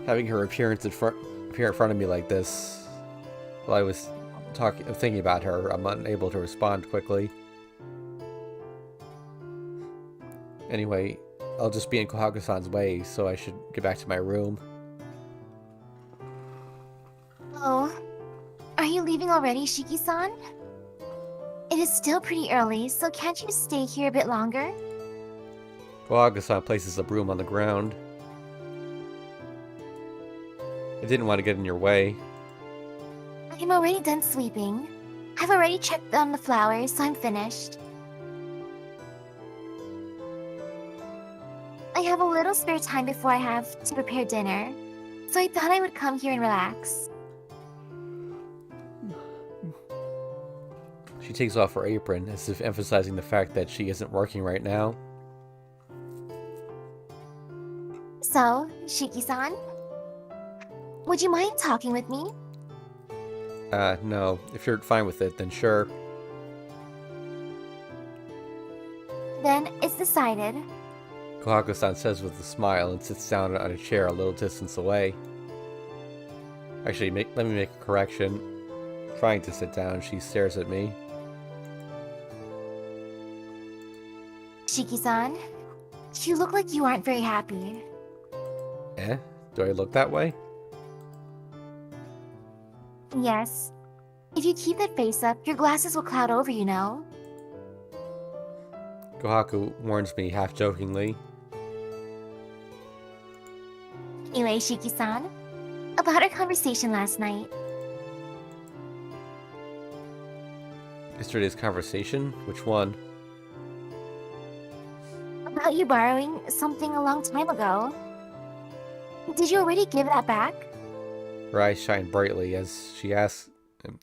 S1: Having her appear in front of me like this, while I was thinking about her, I'm unable to respond quickly. Anyway, I'll just be in Kohaku-san's way, so I should get back to my room.
S2: Oh, are you leaving already, Shiki-san? It is still pretty early, so can't you stay here a bit longer?
S1: Kohaku-san places a broom on the ground. I didn't want to get in your way.
S2: I'm already done sweeping. I've already checked on the flowers, so I'm finished. I have a little spare time before I have to prepare dinner, so I thought I would come here and relax.
S1: She takes off her apron, as if emphasizing the fact that she isn't working right now.
S2: So, Shiki-san? Would you mind talking with me?
S1: No. If you're fine with it, then sure.
S2: Then it's decided.
S1: Kohaku-san says with a smile and sits down on a chair a little distance away. Actually, let me make a correction. Trying to sit down, she stares at me.
S2: Shiki-san, you look like you aren't very happy.
S1: Eh? Do I look that way?
S2: Yes. If you keep that face up, your glasses will cloud over, you know.
S1: Kohaku warns me half-jokingly.
S2: Anyway, Shiki-san, about our conversation last night.
S1: Yesterday's conversation? Which one?
S2: About you borrowing something a long time ago. Did you already give that back?
S1: Her eyes shine brightly as she asks.
S2: Come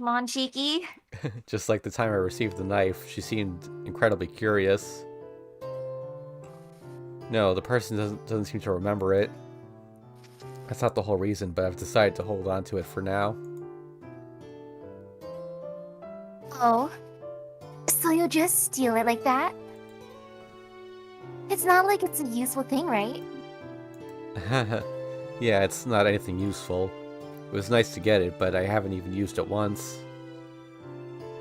S2: on, Shiki.
S1: Just like the time I received the knife, she seemed incredibly curious. No, the person doesn't seem to remember it. That's not the whole reason, but I've decided to hold on to it for now.
S2: Oh, so you'll just steal it like that? It's not like it's a useful thing, right?
S1: Yeah, it's not anything useful. It was nice to get it, but I haven't even used it once.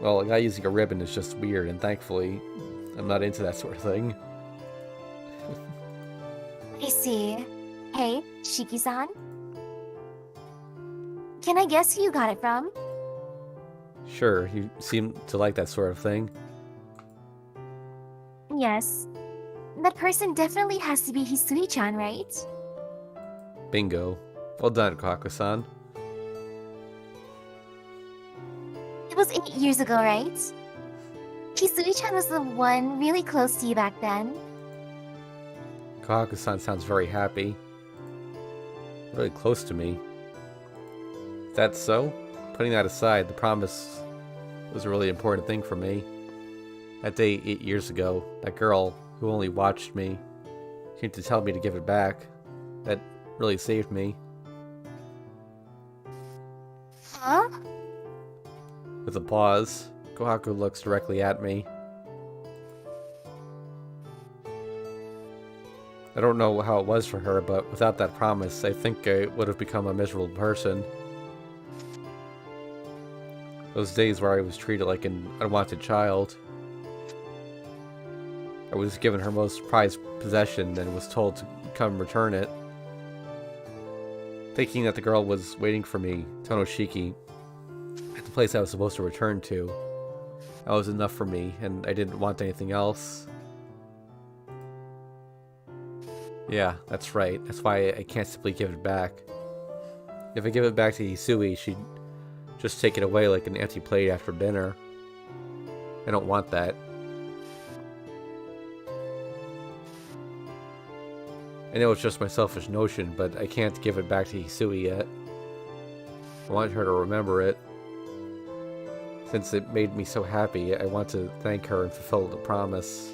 S1: Well, a guy using a ribbon is just weird, and thankfully, I'm not into that sort of thing.
S2: I see. Hey, Shiki-san? Can I guess who you got it from?
S1: Sure, you seem to like that sort of thing.
S2: Yes. That person definitely has to be Hisui-chan, right?
S1: Bingo. Well done, Kohaku-san.
S2: It was 8 years ago, right? Hisui-chan was the one really close to you back then.
S1: Kohaku-san sounds very happy. Really close to me. Is that so? Putting that aside, the promise was a really important thing for me. That day 8 years ago, that girl who only watched me came to tell me to give it back. That really saved me.
S2: Huh?
S1: With a pause, Kohaku looks directly at me. I don't know how it was for her, but without that promise, I think I would have become a miserable person. Those days where I was treated like an unwanted child. I was given her most prized possession and was told to come return it. Thinking that the girl was waiting for me, Tonoshiki, at the place I was supposed to return to. That was enough for me, and I didn't want anything else. Yeah, that's right. That's why I can't simply give it back. If I give it back to Hisui, she'd just take it away like an empty plate after dinner. I don't want that. I know it's just my selfish notion, but I can't give it back to Hisui yet. I want her to remember it. Since it made me so happy, I want to thank her and fulfill the promise.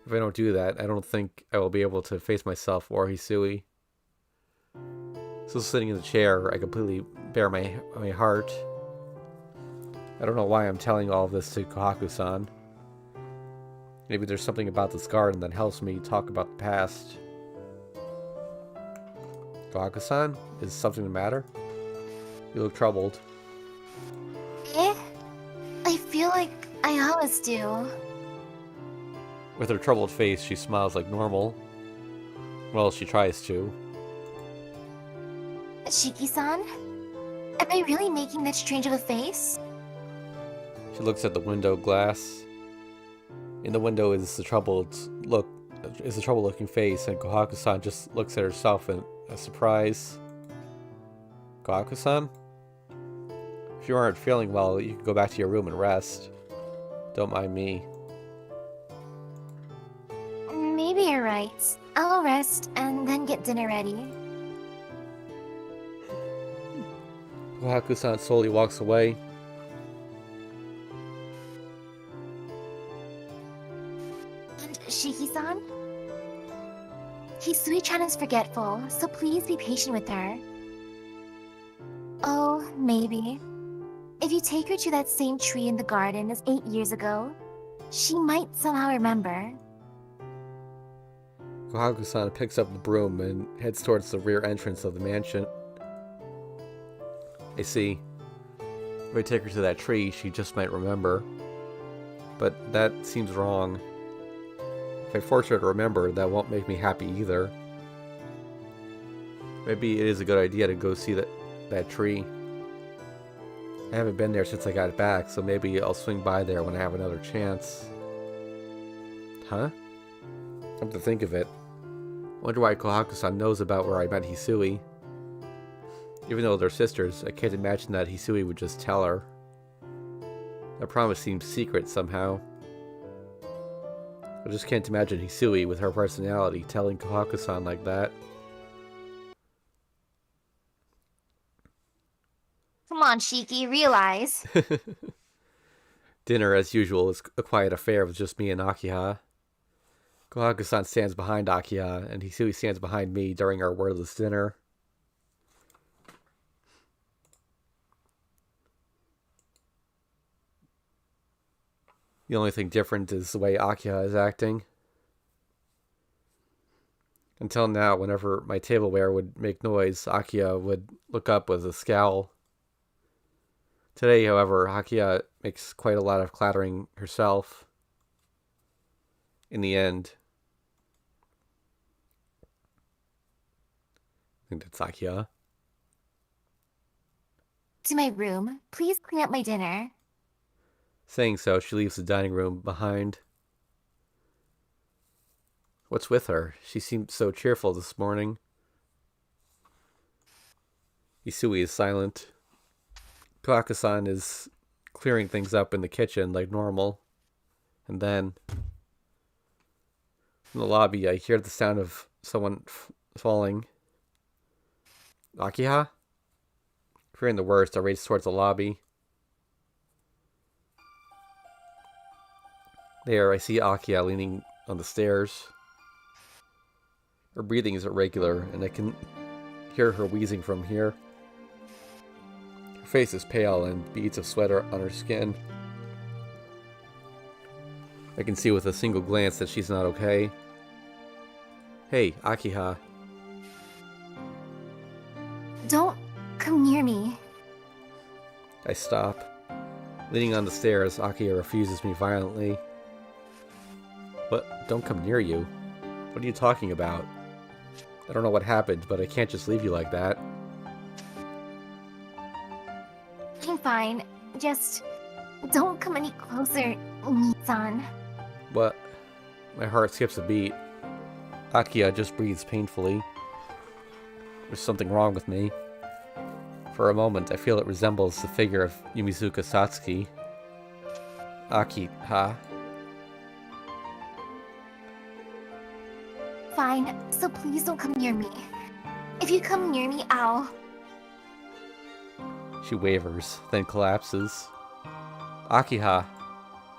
S1: If I don't do that, I don't think I will be able to face myself or Hisui. Still sitting in the chair, I completely bare my heart. I don't know why I'm telling all of this to Kohaku-san. Maybe there's something about this garden that helps me talk about the past. Kohaku-san, is something the matter? You look troubled.
S2: Eh? I feel like I always do.
S1: With her troubled face, she smiles like normal. Well, she tries to.
S2: Shiki-san? Am I really making that strange of a face?
S1: She looks at the window glass. In the window is the troubled-looking face, and Kohaku-san just looks at herself in a surprise. Kohaku-san? If you aren't feeling well, you can go back to your room and rest. Don't mind me.
S2: Maybe you're right. I'll rest and then get dinner ready.
S1: Kohaku-san slowly walks away.
S2: And Shiki-san? Hisui-chan is forgetful, so please be patient with her. Oh, maybe. If you take her to that same tree in the garden as 8 years ago, she might somehow remember.
S1: Kohaku-san picks up the broom and heads towards the rear entrance of the mansion. I see. If I take her to that tree, she just might remember. But that seems wrong. If I force her to remember, that won't make me happy either. Maybe it is a good idea to go see that tree. I haven't been there since I got back, so maybe I'll swing by there when I have another chance. Huh? Come to think of it, wonder why Kohaku-san knows about where I met Hisui. Even though they're sisters, I can't imagine that Hisui would just tell her. That promise seems secret somehow. I just can't imagine Hisui with her personality telling Kohaku-san like that.
S2: Come on, Shiki, realize.
S1: Dinner, as usual, is a quiet affair with just me and Akiha. Kohaku-san stands behind Akiha, and Hisui stands behind me during our wordless dinner. The only thing different is the way Akiha is acting. Until now, whenever my tableware would make noise, Akiha would look up with a scowl. Today, however, Akiha makes quite a lot of clattering herself. In the end, I think that's Akiha.
S2: To my room. Please clean up my dinner.
S1: Saying so, she leaves the dining room behind. What's with her? She seemed so cheerful this morning. Hisui is silent. Kohaku-san is clearing things up in the kitchen like normal. And then, in the lobby, I hear the sound of someone falling. Akiha? Fearing the worst, I race towards the lobby. There, I see Akiha leaning on the stairs. Her breathing is irregular, and I can hear her wheezing from here. Her face is pale, and beads of sweat are on her skin. I can see with a single glance that she's not okay. Hey, Akiha.
S2: Don't come near me.
S1: I stop. Leaning on the stairs, Akiha refuses me violently. What? Don't come near you. What are you talking about? I don't know what happened, but I can't just leave you like that.
S2: I'm fine. Just don't come any closer, Nissan.
S1: What? My heart skips a beat. Akiya just breathes painfully. There's something wrong with me. For a moment, I feel it resembles the figure of Yumizuka Satsuki. Aki-ha.
S2: Fine, so please don't come near me. If you come near me, I'll...
S1: She wavers, then collapses. Akiha.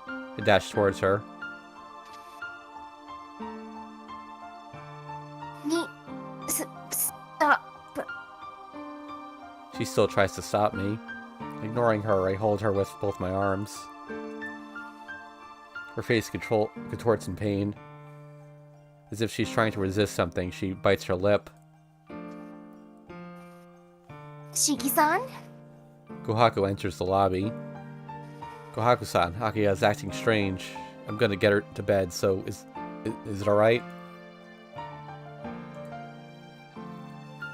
S1: I dash towards her.
S2: Stop.
S1: She still tries to stop me. Ignoring her, I hold her with both my arms. Her face contorts in pain. As if she's trying to resist something, she bites her lip.
S2: Shiki-san?
S1: Kohaku enters the lobby. Kohaku-san, Akiya is acting strange. I'm gonna get her to bed, so is it alright?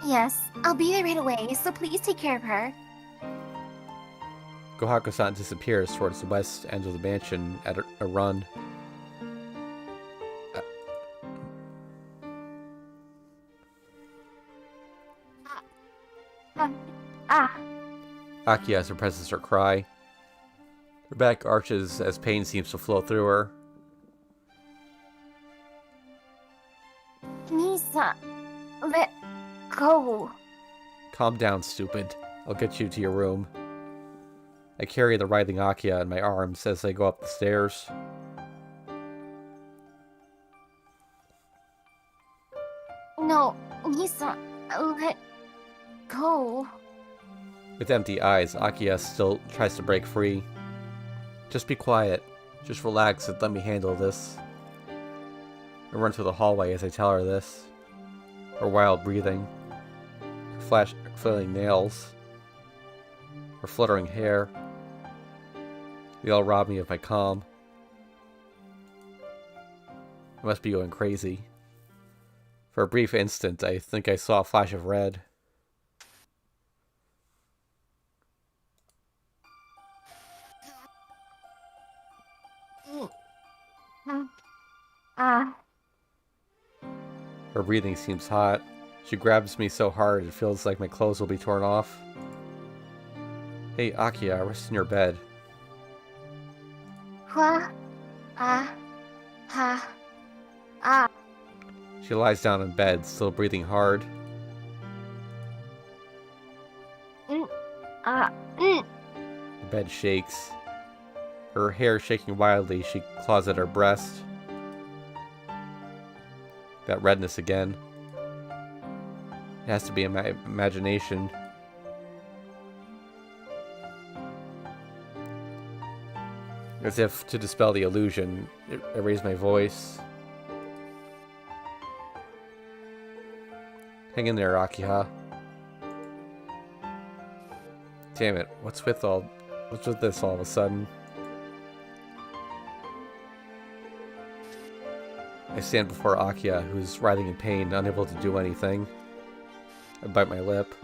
S2: Yes, I'll be there right away, so please take care of her.
S1: Kohaku-san disappears towards the west end of the mansion at a run. Akiya suppresses her cry. Her back arches as pain seems to flow through her.
S2: Nisa, let go.
S1: Calm down, stupid. I'll get you to your room. I carry the writhing Akiya in my arms as I go up the stairs.
S2: No, Nisa, let go.
S1: With empty eyes, Akiya still tries to break free. Just be quiet. Just relax and let me handle this. I run to the hallway as I tell her this. Her wild breathing. Her flailing nails. Her fluttering hair. They all rob me of my calm. I must be going crazy. For a brief instant, I think I saw a flash of red. Her breathing seems hot. She grabs me so hard it feels like my clothes will be torn off. Hey, Akiya, rest in your bed. She lies down in bed, still breathing hard. The bed shakes. Her hair shaking wildly, she claws at her breast. That redness again. It has to be in my imagination. As if to dispel the illusion, I raise my voice. Hang in there, Akiha. Damn it, what's with this all of a sudden? I stand before Akiya, who's writhing in pain, unable to do anything. I bite my lip.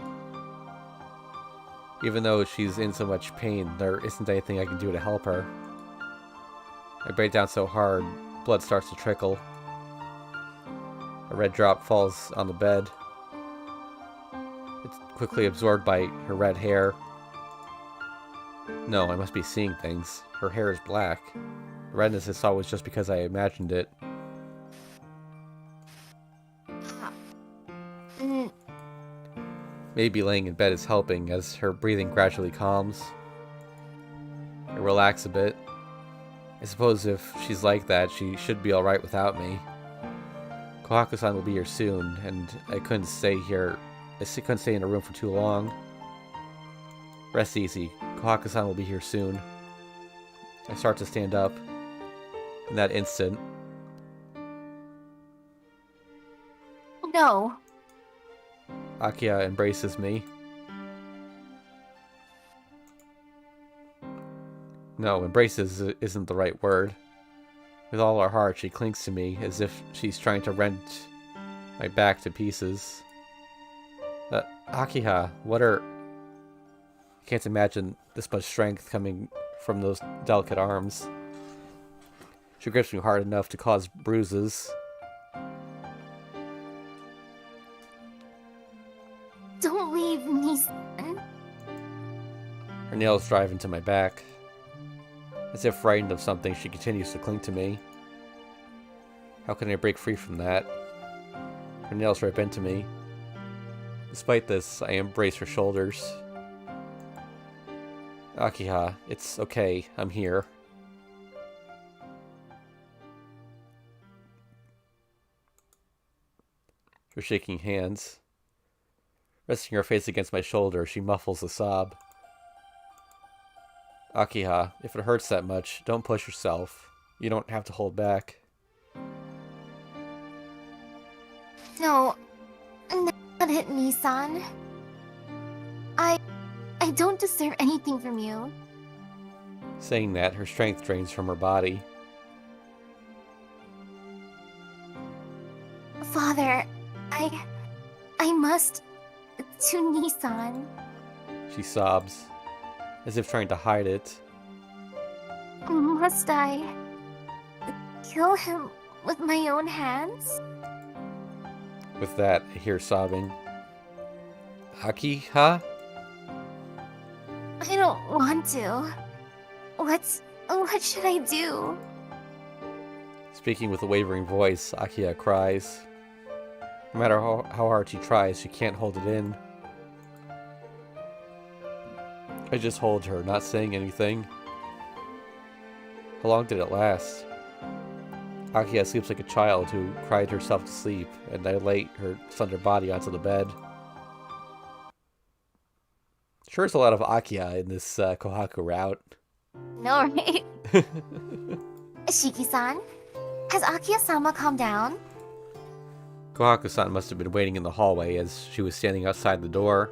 S1: Even though she's in so much pain, there isn't anything I can do to help her. I bite down so hard, blood starts to trickle. A red drop falls on the bed. It's quickly absorbed by her red hair. No, I must be seeing things. Her hair is black. The redness I saw was just because I imagined it. Maybe laying in bed is helping as her breathing gradually calms. I relax a bit. I suppose if she's like that, she should be alright without me. Kohaku-san will be here soon, and I couldn't stay here. I couldn't stay in a room for too long. Rest easy. Kohaku-san will be here soon. I start to stand up. In that instant...
S2: No.
S1: Akiya embraces me. No, embraces isn't the right word. With all her heart, she clings to me as if she's trying to rend my back to pieces. Akiha, what are... I can't imagine this much strength coming from those delicate arms. She grips me hard enough to cause bruises.
S2: Don't leave me, son.
S1: Her nails drive into my back. As if frightened of something, she continues to cling to me. How can I break free from that? Her nails rip into me. Despite this, I embrace her shoulders. Akiha, it's okay. I'm here. We're shaking hands. Resting her face against my shoulder, she muffles a sob. Akiha, if it hurts that much, don't push yourself. You don't have to hold back.
S2: No, not hit me, son. I don't deserve anything from you.
S1: Saying that, her strength drains from her body.
S2: Father, I must to Nissan.
S1: She sobs, as if trying to hide it.
S2: Must I kill him with my own hands?
S1: With that, I hear sobbing. Akiha?
S2: I don't want to. What should I do?
S1: Speaking with a wavering voice, Akiha cries. No matter how hard she tries, she can't hold it in. I just hold her, not saying anything. How long did it last? Akiha sleeps like a child who cried herself to sleep, and I lay her slender body onto the bed. Sure is a lot of Akiha in this Kohaku route.
S2: No, right? Shiki-san, has Akiya-sama calmed down?
S1: Kohaku-san must have been waiting in the hallway as she was standing outside the door.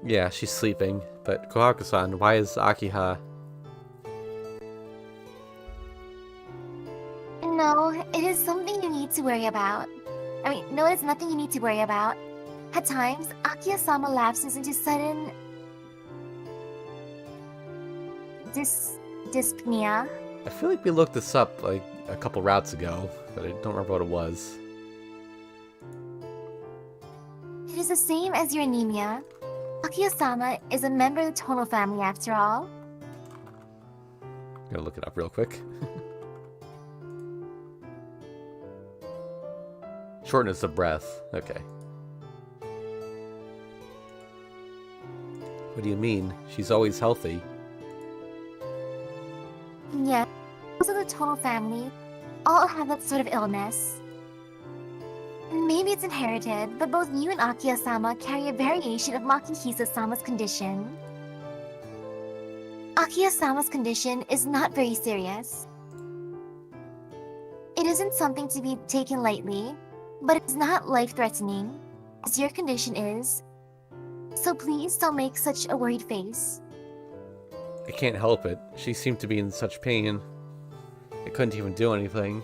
S1: Yeah, she's sleeping, but Kohaku-san, why is Akiha...
S2: No, it is something you need to worry about. No, it's nothing you need to worry about. At times, Akiya-sama lapses into sudden... dyspnea.
S1: I feel like we looked this up like a couple routes ago, but I don't remember what it was.
S2: It is the same as your anemia. Akiya-sama is a member of the Tono family after all.
S1: I'm gonna look it up real quick. Shortness of breath. Okay. What do you mean? She's always healthy.
S2: Yeah, most of the Tono family all have that sort of illness. Maybe it's inherited, but both you and Akiya-sama carry a variation of Makihisa-sama's condition. Akiya-sama's condition is not very serious. It isn't something to be taken lightly, but it's not life-threatening, as your condition is. So please don't make such a worried face.
S1: I can't help it. She seemed to be in such pain. I couldn't even do anything.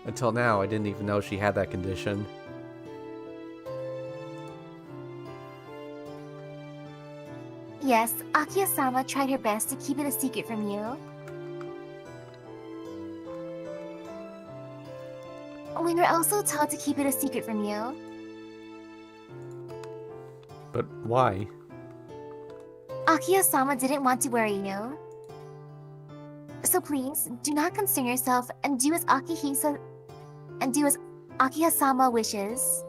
S1: Until now, I didn't even know she had that condition.
S2: Yes, Akiya-sama tried her best to keep it a secret from you. We were also told to keep it a secret from you.
S1: But why?
S2: Akiya-sama didn't want to worry you. So please, do not concern yourself and do as Akiya-sama wishes.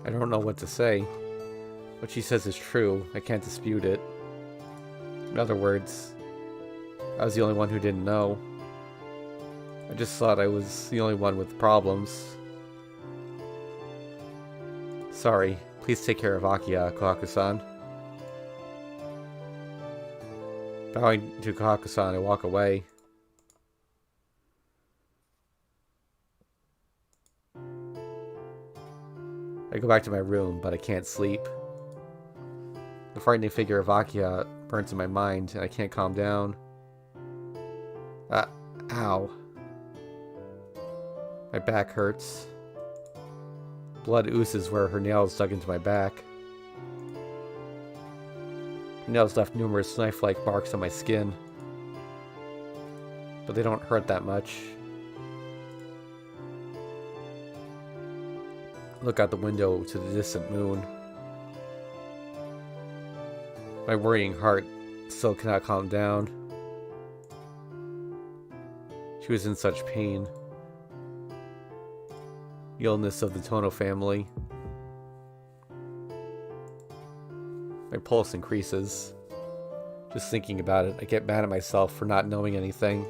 S1: I don't know what to say. What she says is true. I can't dispute it. In other words, I was the only one who didn't know. I just thought I was the only one with problems. Sorry. Please take care of Akiya, Kohaku-san. Bowing to Kohaku-san, I walk away. I go back to my room, but I can't sleep. The frightening figure of Akiya burns in my mind, and I can't calm down. Ow. My back hurts. Blood oozes where her nails dug into my back. Her nails left numerous knife-like marks on my skin. But they don't hurt that much. Look out the window to the distant moon. My worrying heart still cannot calm down. She was in such pain. The illness of the Tono family. My pulse increases. Just thinking about it, I get mad at myself for not knowing anything.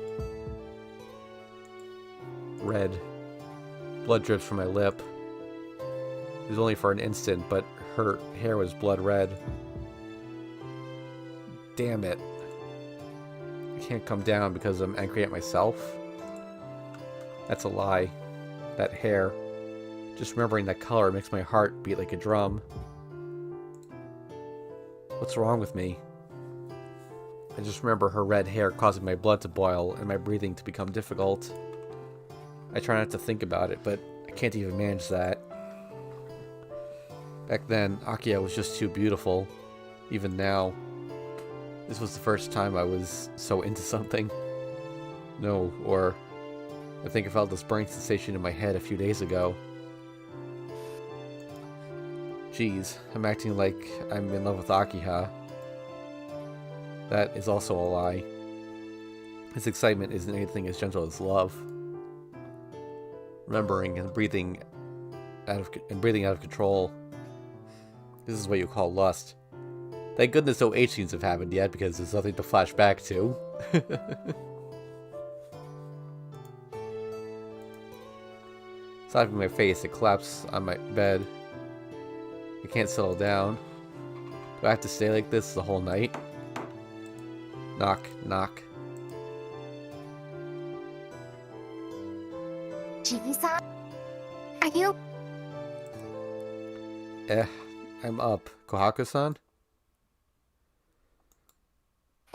S1: Red. Blood drips from my lip. It was only for an instant, but her hair was blood red. Damn it. I can't come down because I'm angry at myself. That's a lie. That hair. Just remembering that color makes my heart beat like a drum. What's wrong with me? I just remember her red hair causing my blood to boil and my breathing to become difficult. I try not to think about it, but I can't even manage that. Back then, Akiya was just too beautiful. Even now. This was the first time I was so into something. No, or I think I felt this burning sensation in my head a few days ago. Jeez, I'm acting like I'm in love with Akiha. That is also a lie. His excitement isn't anything as gentle as love. Remembering and breathing out of control. This is what you call lust. Thank goodness no age scenes have happened yet, because there's nothing to flash back to. Slapping my face, it collapsed on my bed. I can't settle down. Do I have to stay like this the whole night? Knock, knock.
S2: Chiki-san? Are you?
S1: I'm up. Kohaku-san?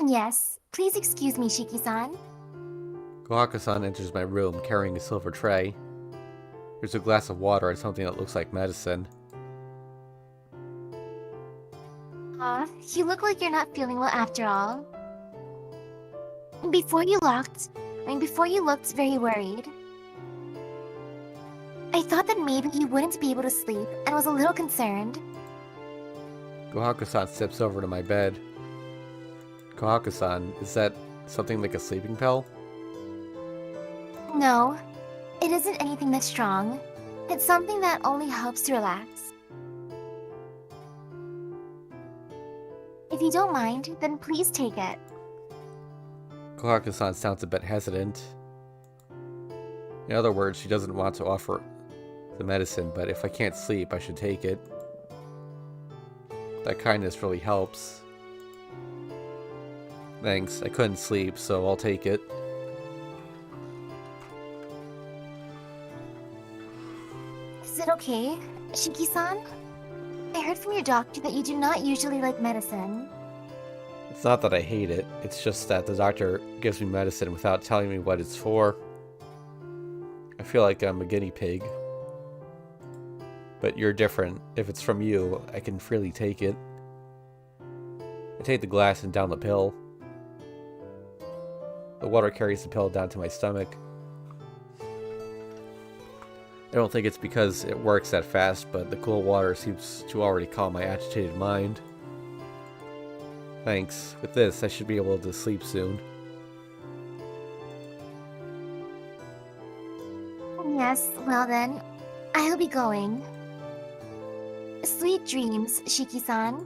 S2: Yes. Please excuse me, Shiki-san.
S1: Kohaku-san enters my room carrying a silver tray. There's a glass of water and something that looks like medicine.
S2: You look like you're not feeling well after all. Before you looked very worried. I thought that maybe you wouldn't be able to sleep and was a little concerned.
S1: Kohaku-san steps over to my bed. Kohaku-san, is that something like a sleeping pill?
S2: No, it isn't anything that's strong. It's something that only helps to relax. If you don't mind, then please take it.
S1: Kohaku-san sounds a bit hesitant. In other words, she doesn't want to offer the medicine, but if I can't sleep, I should take it. That kindness really helps. Thanks, I couldn't sleep, so I'll take it.
S2: Is it okay, Shiki-san? I heard from your doctor that you do not usually like medicine.
S1: It's not that I hate it, it's just that the doctor gives me medicine without telling me what it's for. I feel like I'm a guinea pig. But you're different. If it's from you, I can freely take it. I take the glass and down the pill. The water carries the pill down to my stomach. I don't think it's because it works that fast, but the cool water seems to already calm my agitated mind. Thanks. With this, I should be able to sleep soon.
S2: Yes, well then, I'll be going. Sweet dreams, Shiki-san.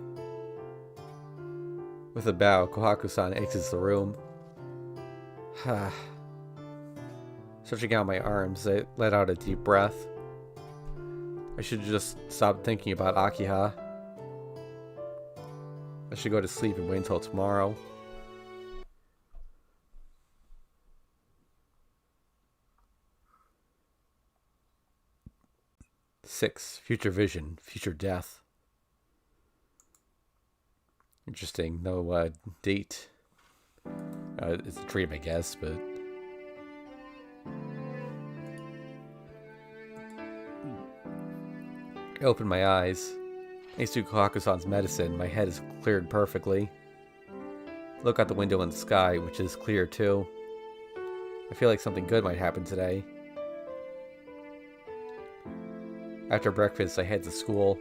S1: With a bow, Kohaku-san exits the room. Stretching out my arms, I let out a deep breath. I should just stop thinking about Akiha. I should go to sleep and wait until tomorrow. Six, future vision, future death. Interesting. No date. It's a dream, I guess, but I open my eyes. Thanks to Kohaku-san's medicine, my head is cleared perfectly. Look out the window in the sky, which is clear too. I feel like something good might happen today. After breakfast, I head to school.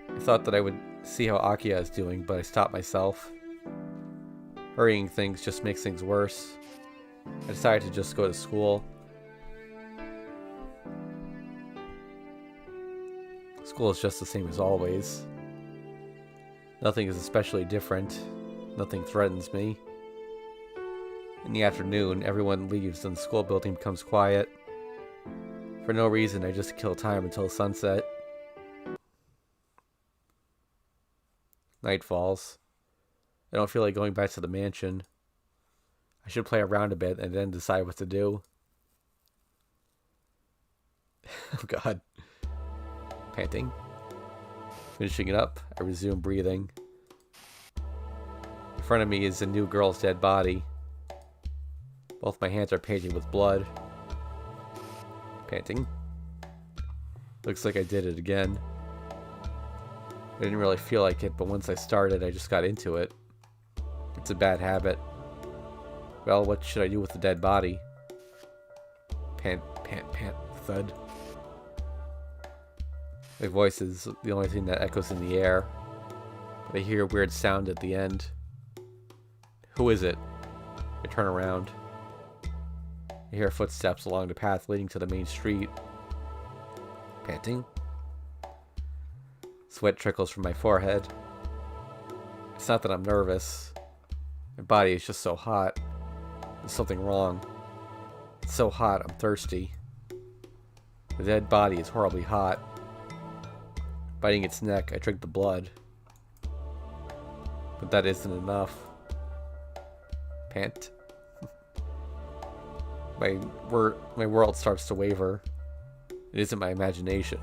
S1: I thought that I would see how Akiya is doing, but I stopped myself. Hurrying things just makes things worse. I decided to just go to school. School is just the same as always. Nothing is especially different. Nothing threatens me. In the afternoon, everyone leaves and the school building becomes quiet. For no reason, I just kill time until sunset. Night falls. I don't feel like going back to the mansion. I should play around a bit and then decide what to do. Oh god. Panting. Finishing it up, I resume breathing. In front of me is a new girl's dead body. Both my hands are painted with blood. Panting. Looks like I did it again. I didn't really feel like it, but once I started, I just got into it. It's a bad habit. Well, what should I do with the dead body? Pant, pant, pant, thud. My voice is the only thing that echoes in the air, but I hear a weird sound at the end. Who is it? I turn around. I hear footsteps along the path leading to the main street. Panting. Sweat trickles from my forehead. It's not that I'm nervous. My body is just so hot. There's something wrong. It's so hot, I'm thirsty. The dead body is horribly hot. Biting its neck, I drink the blood. But that isn't enough. Pant. My world starts to waver. It isn't my imagination.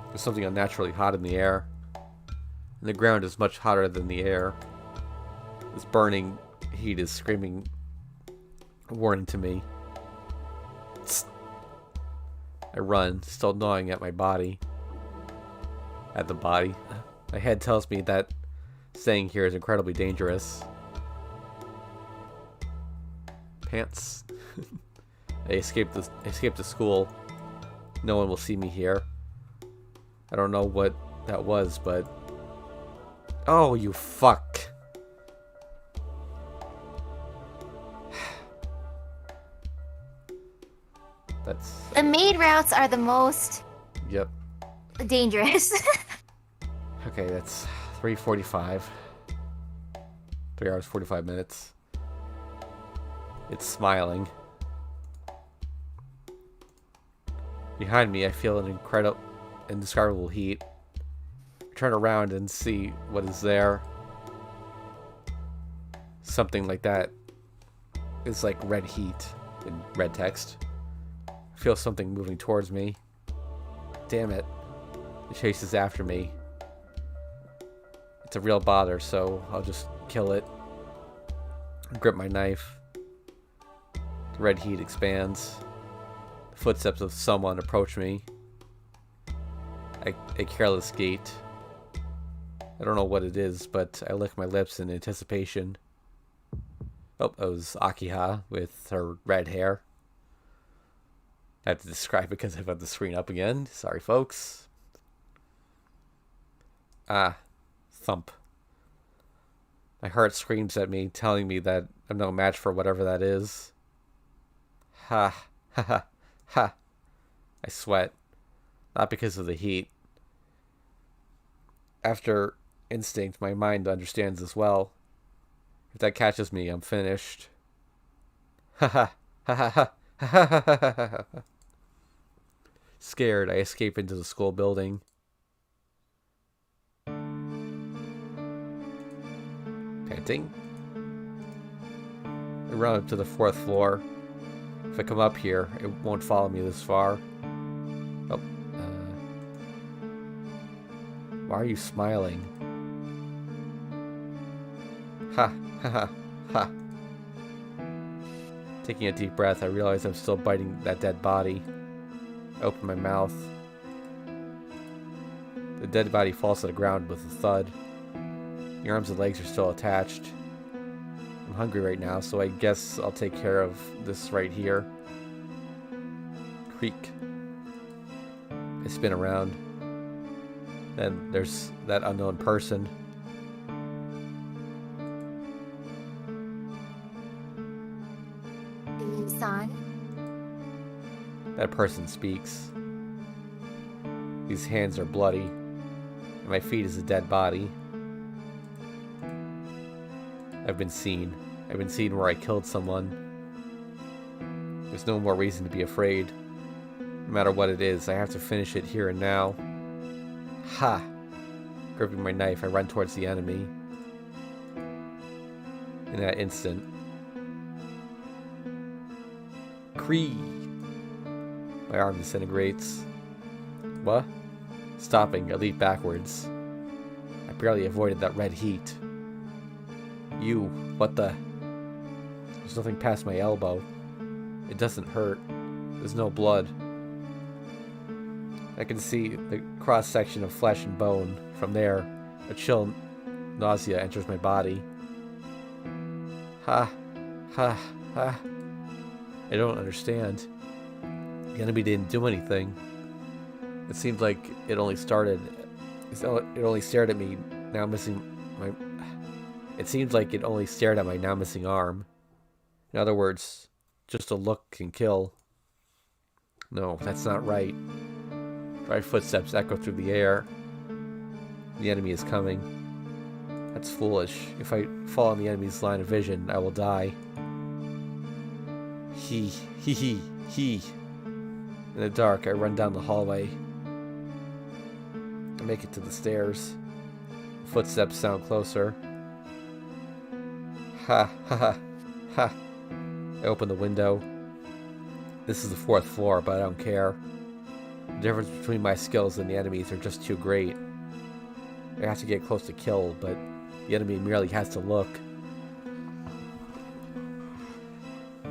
S1: There's something unnaturally hot in the air. And the ground is much hotter than the air. This burning heat is screaming a warning to me. Tsk. I run, still gnawing at my body. At the body. My head tells me that staying here is incredibly dangerous. Pants. I escaped the school. No one will see me here. I don't know what that was, but... Oh, you fuck. That's...
S2: The maid routes are the most...
S1: Yep.
S2: dangerous.
S1: Okay, that's 3:45. 3 hours, 45 minutes. It's smiling. Behind me, I feel an indescribable heat. I turn around and see what is there. Something like that. It's like red heat in red text. I feel something moving towards me. Damn it. It chases after me. It's a real bother, so I'll just kill it. Grip my knife. The red heat expands. The footsteps of someone approach me. A careless gait. I don't know what it is, but I lick my lips in anticipation. Oh, it was Akiha with her red hair. I have to describe it because I've got the screen up again. Sorry, folks. Ah, thump. My heart screams at me, telling me that I'm no match for whatever that is. Ha, ha, ha, ha. I sweat. Not because of the heat. After instinct, my mind understands as well. If that catches me, I'm finished. Ha ha, ha ha ha, ha ha ha ha ha ha. Scared, I escape into the school building. Panting. I run up to the 4th floor. If I come up here, it won't follow me this far. Oh. Why are you smiling? Ha, ha, ha, ha. Taking a deep breath, I realize I'm still biting that dead body. I open my mouth. The dead body falls to the ground with a thud. The arms and legs are still attached. I'm hungry right now, so I guess I'll take care of this right here. Creak. I spin around. Then there's that unknown person.
S2: Son?
S1: That person speaks. These hands are bloody, and my feet is a dead body. I've been seen. I've been seen where I killed someone. There's no more reason to be afraid. No matter what it is, I have to finish it here and now. Ha! Gripping my knife, I run towards the enemy. In that instant, Cree! My arm disintegrates. What? Stopping, I leap backwards. I barely avoided that red heat. You, what the? There's nothing past my elbow. It doesn't hurt. There's no blood. I can see the cross-section of flesh and bone. From there, a chill nausea enters my body. Ha, ha, ha. I don't understand. The enemy didn't do anything. It seemed like it only started. It only stared at me, now missing my... It seemed like it only stared at my now missing arm. In other words, just a look can kill. No, that's not right. Dry footsteps echo through the air. The enemy is coming. That's foolish. If I fall in the enemy's line of vision, I will die. He. In the dark, I run down the hallway. I make it to the stairs. Footsteps sound closer. Ha, ha, ha, ha. I open the window. This is the 4th floor, but I don't care. The difference between my skills and the enemies are just too great. I have to get close to kill, but the enemy merely has to look.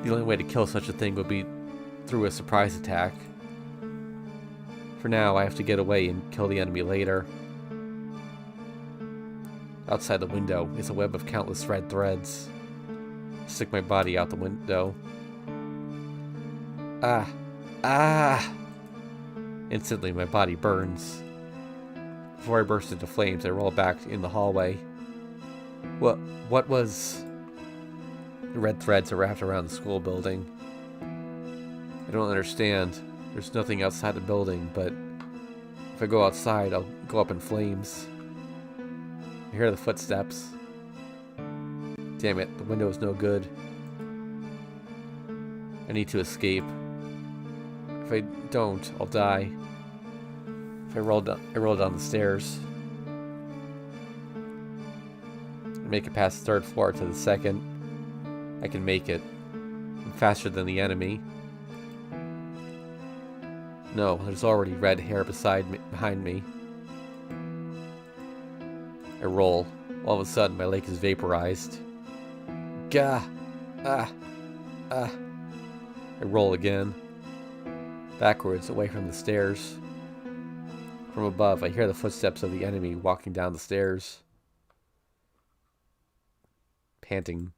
S1: The only way to kill such a thing would be through a surprise attack. For now, I have to get away and kill the enemy later. Outside the window is a web of countless red threads. Stick my body out the window. Ah! Ah! Instantly, my body burns. Before I burst into flames, I roll back in the hallway. What was... The red threads are wrapped around the school building. I don't understand. There's nothing outside the building, but if I go outside, I'll go up in flames. I hear the footsteps. Damn it, the window is no good. I need to escape. If I don't, I'll die. If I roll down the stairs. I make it past the 3rd floor to the 2nd. I can make it. I'm faster than the enemy. No, there's already red hair behind me. I roll. All of a sudden, my leg is vaporized. Gah! Ah! Ah! I roll again. Backwards, away from the stairs. From above, I hear the footsteps of the enemy walking down the stairs. Panting.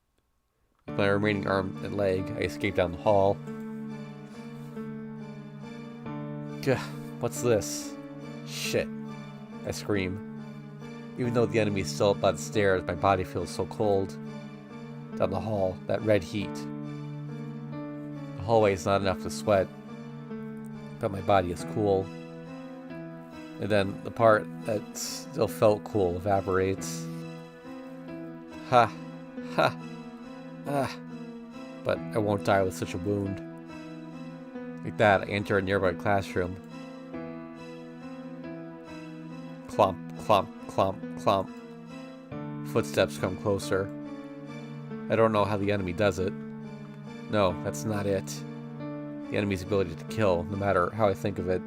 S1: With my remaining arm and leg, I escape down the hall. Gah, what's this? Shit. I scream. Even though the enemy is still up by the stairs, my body feels so cold. Down the hall, that red heat. The hallway is not enough to sweat, but my body is cool. And then the part that still felt cool evaporates. Ha! Ha! Ah! But I won't die with such a wound. Like that, I enter a nearby classroom. Clomp, clomp, clomp, clomp. Footsteps come closer. I don't know how the enemy does it. No, that's not it. The enemy's ability to kill, no matter how I think of it,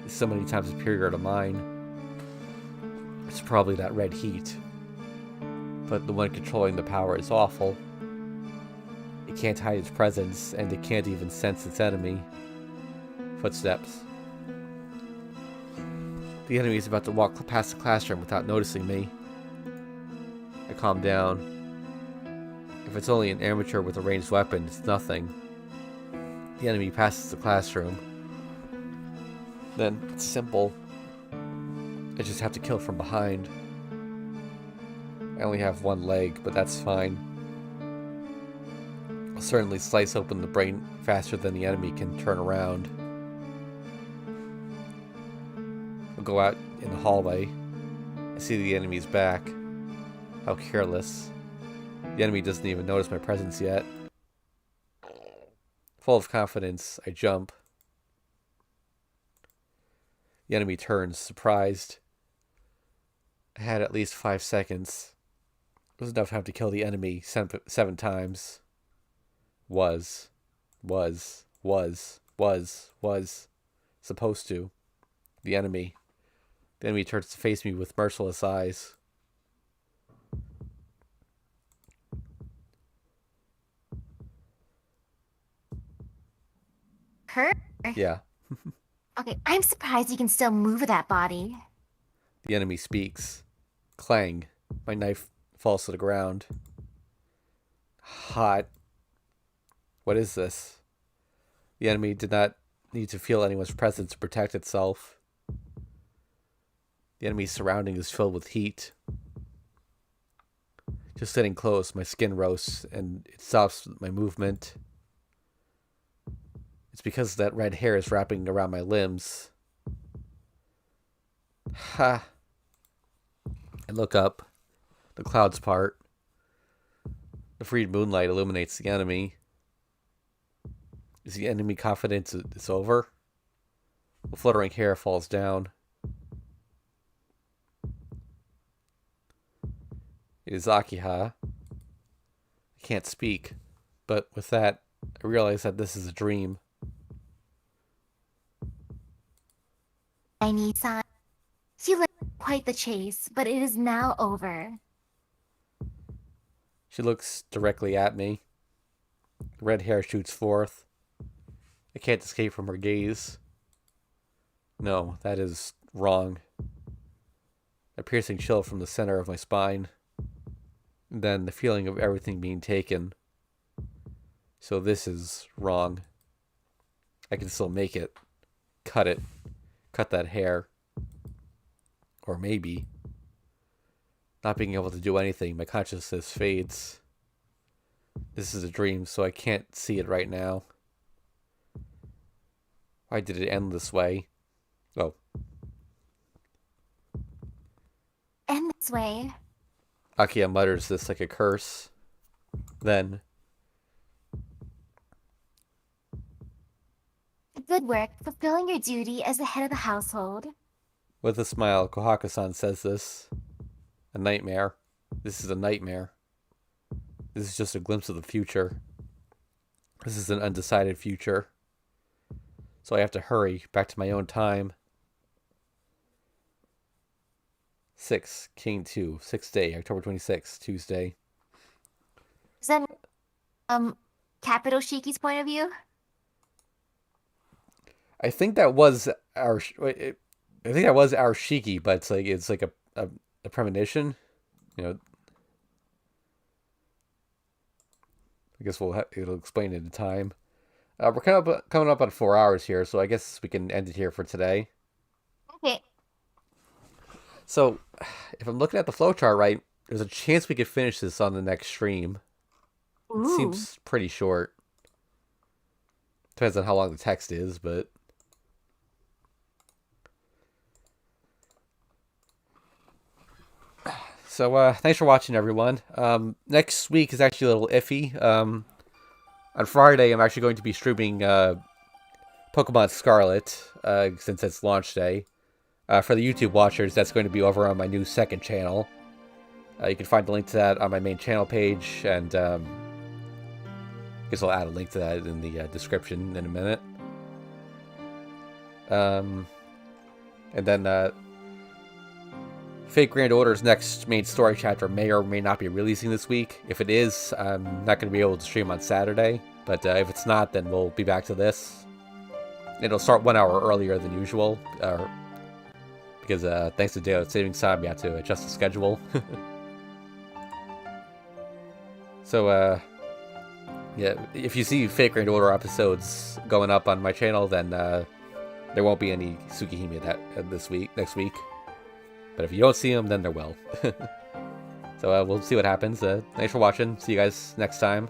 S1: is so many times superior to mine. It's probably that red heat. But the one controlling the power is awful. It can't hide its presence, and it can't even sense its enemy. Footsteps. The enemy is about to walk past the classroom without noticing me. I calm down. If it's only an amateur with a ranged weapon, it's nothing. The enemy passes the classroom. Then it's simple. I just have to kill from behind. I only have one leg, but that's fine. I'll certainly slice open the brain faster than the enemy can turn around. I'll go out in the hallway. I see the enemy's back. How careless. The enemy doesn't even notice my presence yet. Full of confidence, I jump. The enemy turns, surprised. I had at least 5 seconds. It was enough time to kill the enemy 7 times. Was. Supposed to. The enemy. The enemy turns to face me with merciless eyes.
S2: Hurt?
S1: Yeah.
S2: Okay, I'm surprised you can still move that body.
S1: The enemy speaks. Clang. My knife falls to the ground. Hot. What is this? The enemy did not need to feel anyone's presence to protect itself. The enemy's surrounding is filled with heat. Just sitting close, my skin roasts and it stops my movement. It's because that red hair is wrapping around my limbs. Ha! I look up. The clouds part. The freed moonlight illuminates the enemy. Is the enemy confident it's over? The fluttering hair falls down. It is Akiha. I can't speak, but with that, I realize that this is a dream.
S2: I need sign. She led quite the chase, but it is now over.
S1: She looks directly at me. Red hair shoots forth. I can't escape from her gaze. No, that is wrong. A piercing chill from the center of my spine. And then the feeling of everything being taken. So this is wrong. I can still make it. Cut it. Cut that hair. Or maybe. Not being able to do anything, my consciousness fades. This is a dream, so I can't see it right now. Why did it end this way? Oh.
S2: End this way.
S1: Akiya mutters this like a curse. Then,
S2: Good work, fulfilling your duty as the head of the household.
S1: with a smile, Kohaku-san says this. A nightmare. This is a nightmare. This is just a glimpse of the future. This is an undecided future. So I have to hurry back to my own time. 6, King 2, 6th day, October 26th, Tuesday.
S2: Is that Capital Shiki's point of view?
S1: I think that was our Shiki, but it's like a premonition, you know. I guess it'll explain it in time. We're coming up on 4 hours here, so I guess we can end it here for today.
S2: Okay.
S1: So, if I'm looking at the flowchart right, there's a chance we could finish this on the next stream.
S2: Ooh.
S1: It seems pretty short. Depends on how long the text is, but... So, thanks for watching, everyone. Next week is actually a little iffy. On Friday, I'm actually going to be streaming Pokemon Scarlet, since it's launch day. For the YouTube watchers, that's going to be over on my new second channel. You can find the link to that on my main channel page, and I guess I'll add a link to that in the description in a minute. And then Fate Grand Order's next main story chapter may or may not be releasing this week. If it is, I'm not going to be able to stream on Saturday, but if it's not, then we'll be back to this. It'll start 1 hour earlier than usual, because thanks to daylight savings time, we had to adjust the schedule. So, yeah, if you see fake Grand Order episodes going up on my channel, then there won't be any Tsukihime next week. But if you don't see them, then there will. So we'll see what happens. Thanks for watching. See you guys next time.